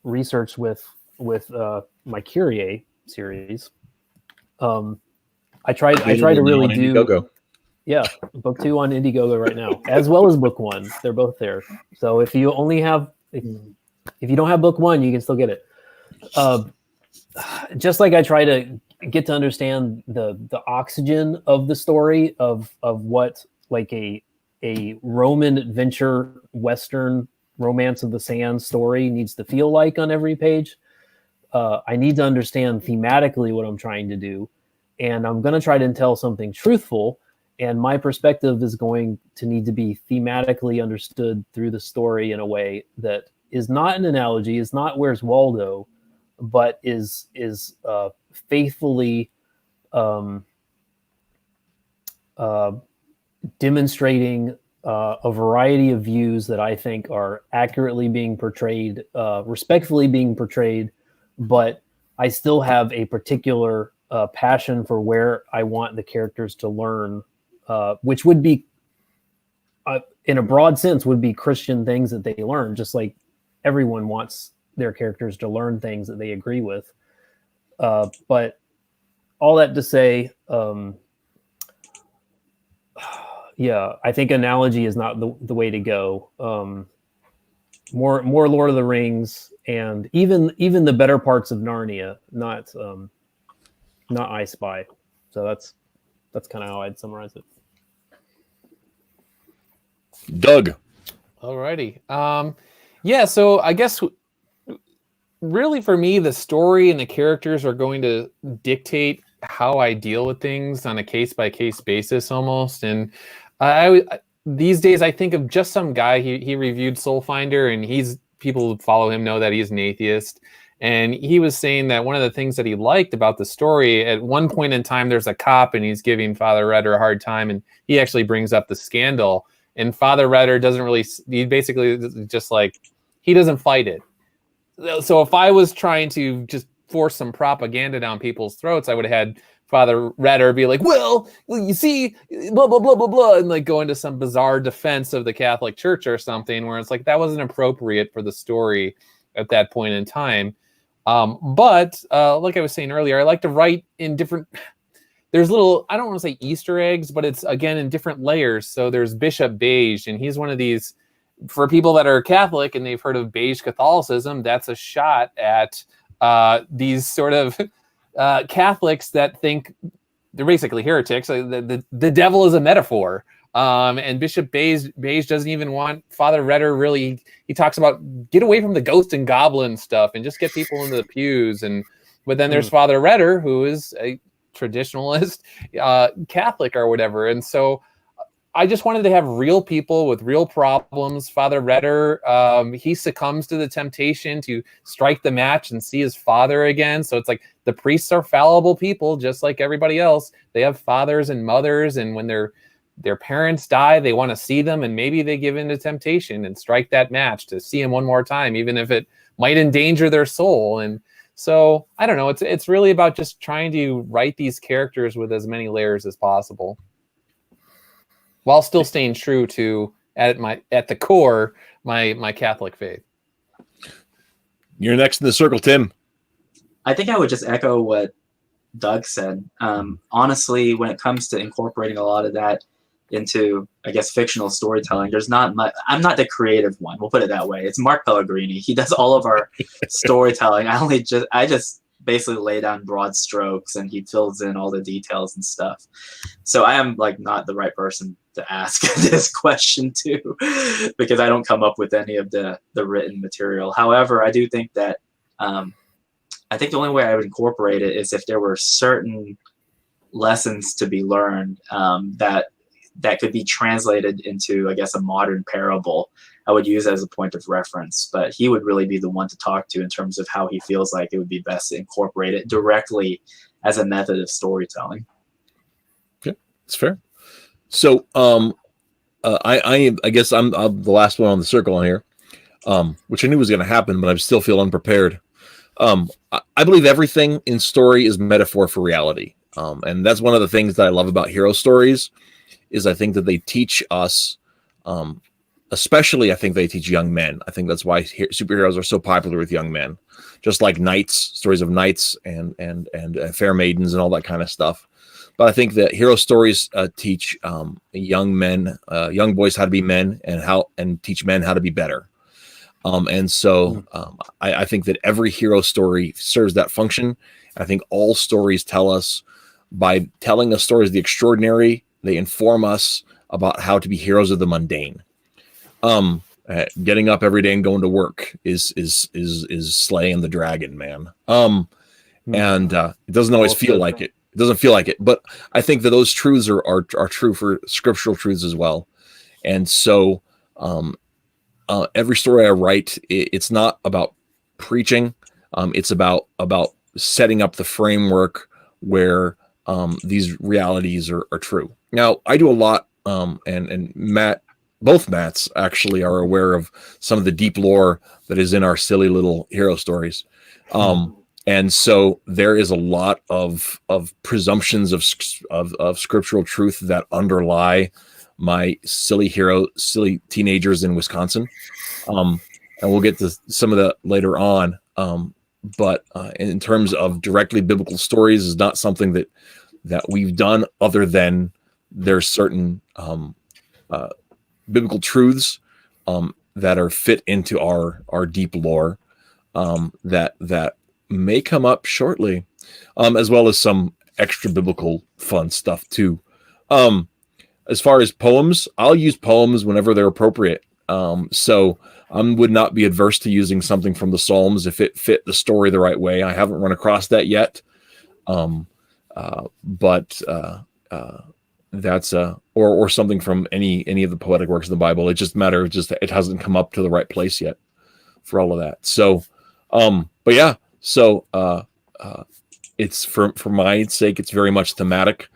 research with my Kyrie series. I try to really do. Indiegogo. Yeah, book 2 on Indiegogo right now, as well as book 1. They're both there. So if you only have, if you don't have book 1, you can still get it. Just like I try to get to understand the oxygen of the story of what like a Roman adventure Western Romance of the Sand story needs to feel like on every page. I need to understand thematically what I'm trying to do, and I'm going to try to tell something truthful, and my perspective is going to need to be thematically understood through the story in a way that is not an analogy, is not Where's Waldo, but is faithfully demonstrating a variety of views that I think are accurately being portrayed, respectfully being portrayed, but I still have a particular passion for where I want the characters to learn, which would be, in a broad sense, would be Christian things that they learn, just like everyone wants their characters to learn things that they agree with. But all that to say, yeah, I think analogy is not the way to go. More Lord of the Rings, and even the better parts of Narnia, not I Spy. So that's kind of how I'd summarize it. Doug. Alrighty. Yeah, so I guess really for me, the story and the characters are going to dictate how I deal with things on a case-by-case basis almost. And these days I think of just some guy, he reviewed Soulfinder, and people who follow him know that he's an atheist. And he was saying that one of the things that he liked about the story, at one point in time, there's a cop and he's giving Father Redder a hard time, and he actually brings up the scandal. And Father Redder doesn't really, he basically just like, he doesn't fight it. So if I was trying to just force some propaganda down people's throats, I would have had Father Redder be like, well, you see, blah, blah, blah, blah, blah, and like go into some bizarre defense of the Catholic Church or something, where it's like, that wasn't appropriate for the story at that point in time. But like I was saying earlier, I like to write in different, there's little, I don't want to say Easter eggs, but it's again in different layers. So there's Bishop Beige, and he's one of these, for people that are Catholic and they've heard of beige Catholicism, that's a shot at these sort of Catholics that think they're basically heretics. The devil is a metaphor. And Bishop Beige doesn't even want Father Redder really. He talks about get away from the ghost and goblin stuff and just get people into the pews. But then there's Father Redder, who is a traditionalist Catholic or whatever. And so I just wanted to have real people with real problems. Father Redder, he succumbs to the temptation to strike the match and see his father again. So it's like the priests are fallible people, just like everybody else. They have fathers and mothers, and when their parents die, they want to see them, and maybe they give in to temptation and strike that match to see him one more time, even if it might endanger their soul. And so I don't know. It's really about just trying to write these characters with as many layers as possible, while still staying true to at the core my Catholic faith. You're next in the circle, Tim. I think I would just echo what Doug said. Honestly, when it comes to incorporating a lot of that into, I guess, fictional storytelling, there's not much. I'm not the creative one. We'll put it that way. It's Mark Pellegrini. He does all of our storytelling. I just basically lay down broad strokes, and he fills in all the details and stuff. So I am like not the right person to ask this question to, because I don't come up with any of the written material. However, I do think that I think the only way I would incorporate it is if there were certain lessons to be learned that could be translated into, I guess, a modern parable. I would use as a point of reference, but he would really be the one to talk to in terms of how he feels like it would be best to incorporate it directly as a method of storytelling. Okay, that's fair. So, I guess I'm the last one on the circle on here, which I knew was going to happen, but I still feel unprepared. I believe everything in story is metaphor for reality, and that's one of the things that I love about hero stories. Is I think that they teach us, especially I think they teach young men. I think that's why superheroes are so popular with young men, just like knights, stories of knights and fair maidens and all that kind of stuff. But I think that hero stories teach young boys how to be men and teach men how to be better. And so I think that every hero story serves that function. I think all stories tell us, by telling us stories of the extraordinary, they inform us about how to be heroes of the mundane. Getting up every day and going to work is slaying the dragon, man. And it doesn't always feel like it. It doesn't feel like it, but I think that those truths are true for scriptural truths as well. And so every story I write, it's not about preaching. It's about setting up the framework where these realities are true. Now, I do a lot, and Matt, both Matts actually are aware of some of the deep lore that is in our silly little hero stories. And so there is a lot of presumptions of scriptural truth that underlie my silly teenagers in Wisconsin. And we'll get to some of that later on. But in terms of directly biblical stories is not something that we've done, other than there's certain biblical truths that are fit into our deep lore that may come up shortly, as well as some extra biblical fun stuff too. As far as poems, I'll use poems whenever they're appropriate. So I would not be adverse to using something from the Psalms if it fit the story the right way. I haven't run across that yet. But that's or something from any of the poetic works of the Bible. It just matter of just it hasn't come up to the right place yet for all of that. So, but yeah. So it's for my sake, it's very much thematic.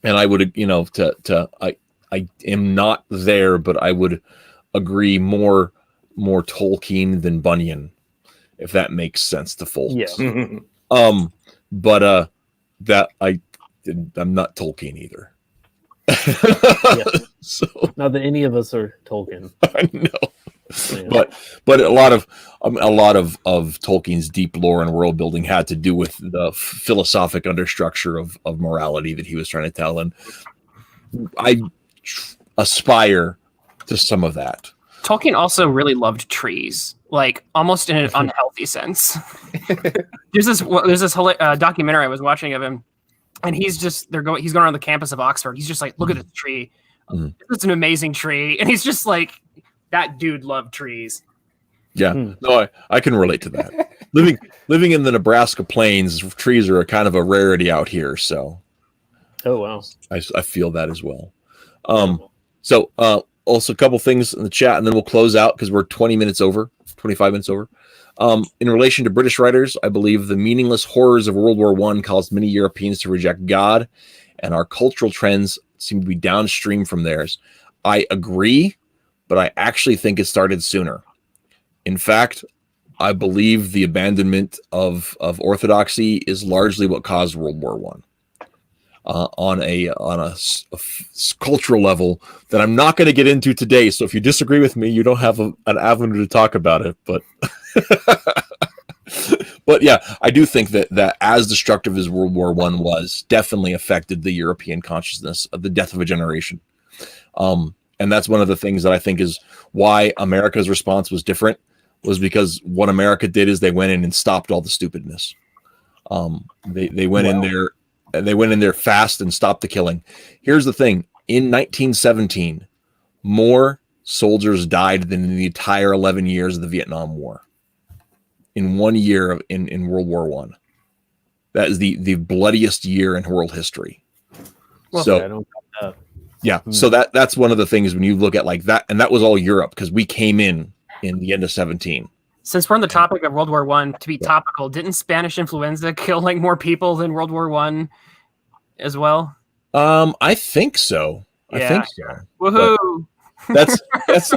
And I would, I am not there, but I would agree more Tolkien than Bunyan, if that makes sense to folks. Yeah. But that I'm not Tolkien either. Yeah. So Not that any of us are Tolkien. I know. Yeah. But a lot of Tolkien's deep lore and world building had to do with the philosophic understructure of morality that he was trying to tell, and I aspire to some of that. Tolkien also really loved trees, like almost in an unhealthy sense. There's this documentary I was watching of him, and he's going around the campus of Oxford. He's just like, look at this tree. It's an amazing tree, and he's just like, that dude loved trees. Yeah, no, I can relate to that. living in the Nebraska plains, trees are a kind of a rarity out here. So, Oh wow. I feel that as well. So also a couple things in the chat, and then we'll close out because we're 25 minutes over. In relation to British writers, I believe the meaningless horrors of World War I caused many Europeans to reject God, and our cultural trends seem to be downstream from theirs. I agree, but I actually think it started sooner. In fact, I believe the abandonment of orthodoxy is largely what caused World War I. On a cultural level that I'm not going to get into today. So if you disagree with me, you don't have an avenue to talk about it. But but yeah, I do think that as destructive as World War I was, definitely affected the European consciousness of the death of a generation. And that's one of the things that I think is why America's response was different, was because what America did is they went in and stopped all the stupidness. They went in there. They went in there fast and stopped the killing. Here's the thing. In 1917, more soldiers died than in the entire 11 years of the Vietnam War. In 1 year in World War I. That is the bloodiest year in world history. Well, so I don't know. yeah, so that's one of the things when you look at like that, and that was all Europe because we came in the end of 17. Since we're on the topic of World War I, to be topical, didn't Spanish influenza kill like more people than World War I as well? I think so. Yeah. I think so. Woohoo! That's it's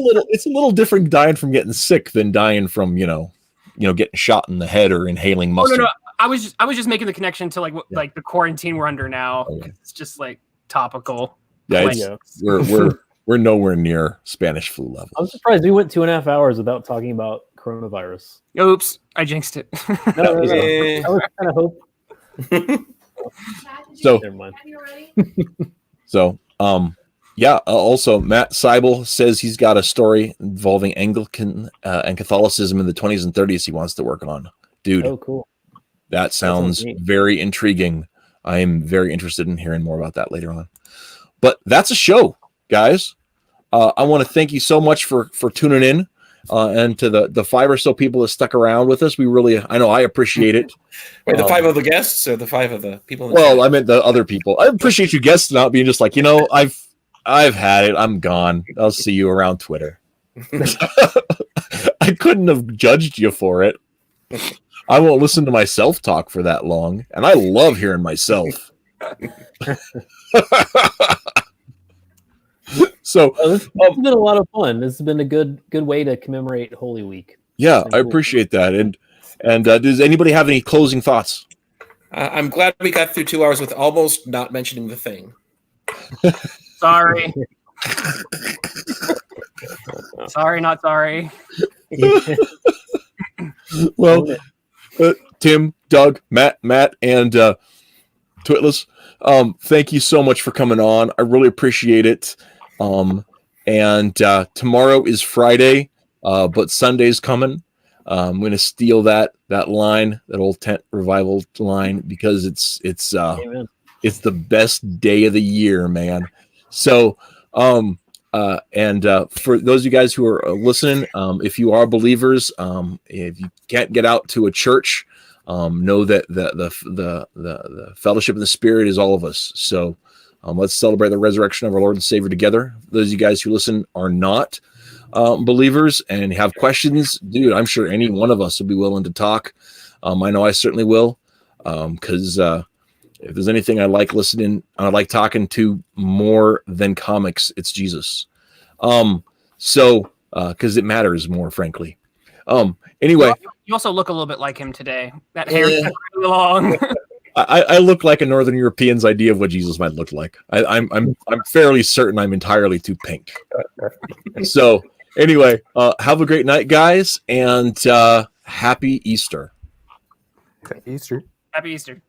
a little different dying from getting sick than dying from getting shot in the head or inhaling mustard. No. I was just making the connection to like the quarantine we're under now. Okay. It's just like topical. Yeah, we're nowhere near Spanish flu levels. I'm surprised we went 2.5 hours without talking about coronavirus. Oops, I jinxed it. No. I was kind of hope. So Never mind. So Yeah. Also, Matt Seibel says he's got a story involving Anglican and Catholicism in the 20s and 30s he wants to work on. Dude, Oh, cool. that sounds neat. very intriguing. I am very interested in hearing more about that later on. But that's a show, guys. I want to thank you so much for tuning in, and to the 5 or so people that stuck around with us. I know I appreciate it. Wait, the 5 of the guests or the 5 of the people? In the Well, chat? I meant the other people. I appreciate you guests not being just like, I've had it. I'm gone. I'll see you around Twitter. I couldn't have judged you for it. I won't listen to myself talk for that long, and I love hearing myself. So This has been a lot of fun. This has been a good way to commemorate Holy Week. yeah, I appreciate that. And does anybody have any closing thoughts? I'm glad we got through 2 hours with almost not mentioning the thing. Sorry. Sorry, not sorry. Well, Tim, Doug, Matt, and Twitless, thank you so much for coming on. I really appreciate it. And tomorrow is Friday, but Sunday's coming. I'm going to steal that line, that old tent revival line, because it's the best day of the year, man. So, and for those of you guys who are listening, if you are believers, if you can't get out to a church, know that the fellowship of the Spirit is all of us. So let's celebrate the resurrection of our Lord and Savior together. Those of you guys who listen are not believers and have questions, dude, I'm sure any one of us will be willing to talk. I know I certainly will, because if there's anything I like listening, I like talking to more than comics, it's Jesus. So because it matters more, frankly. Anyway, you also look a little bit like him today. That hair is really long. I look like a Northern European's idea of what Jesus might look like. I'm fairly certain I'm entirely too pink. So anyway, have a great night, guys, and happy Easter. Easter. Happy Easter.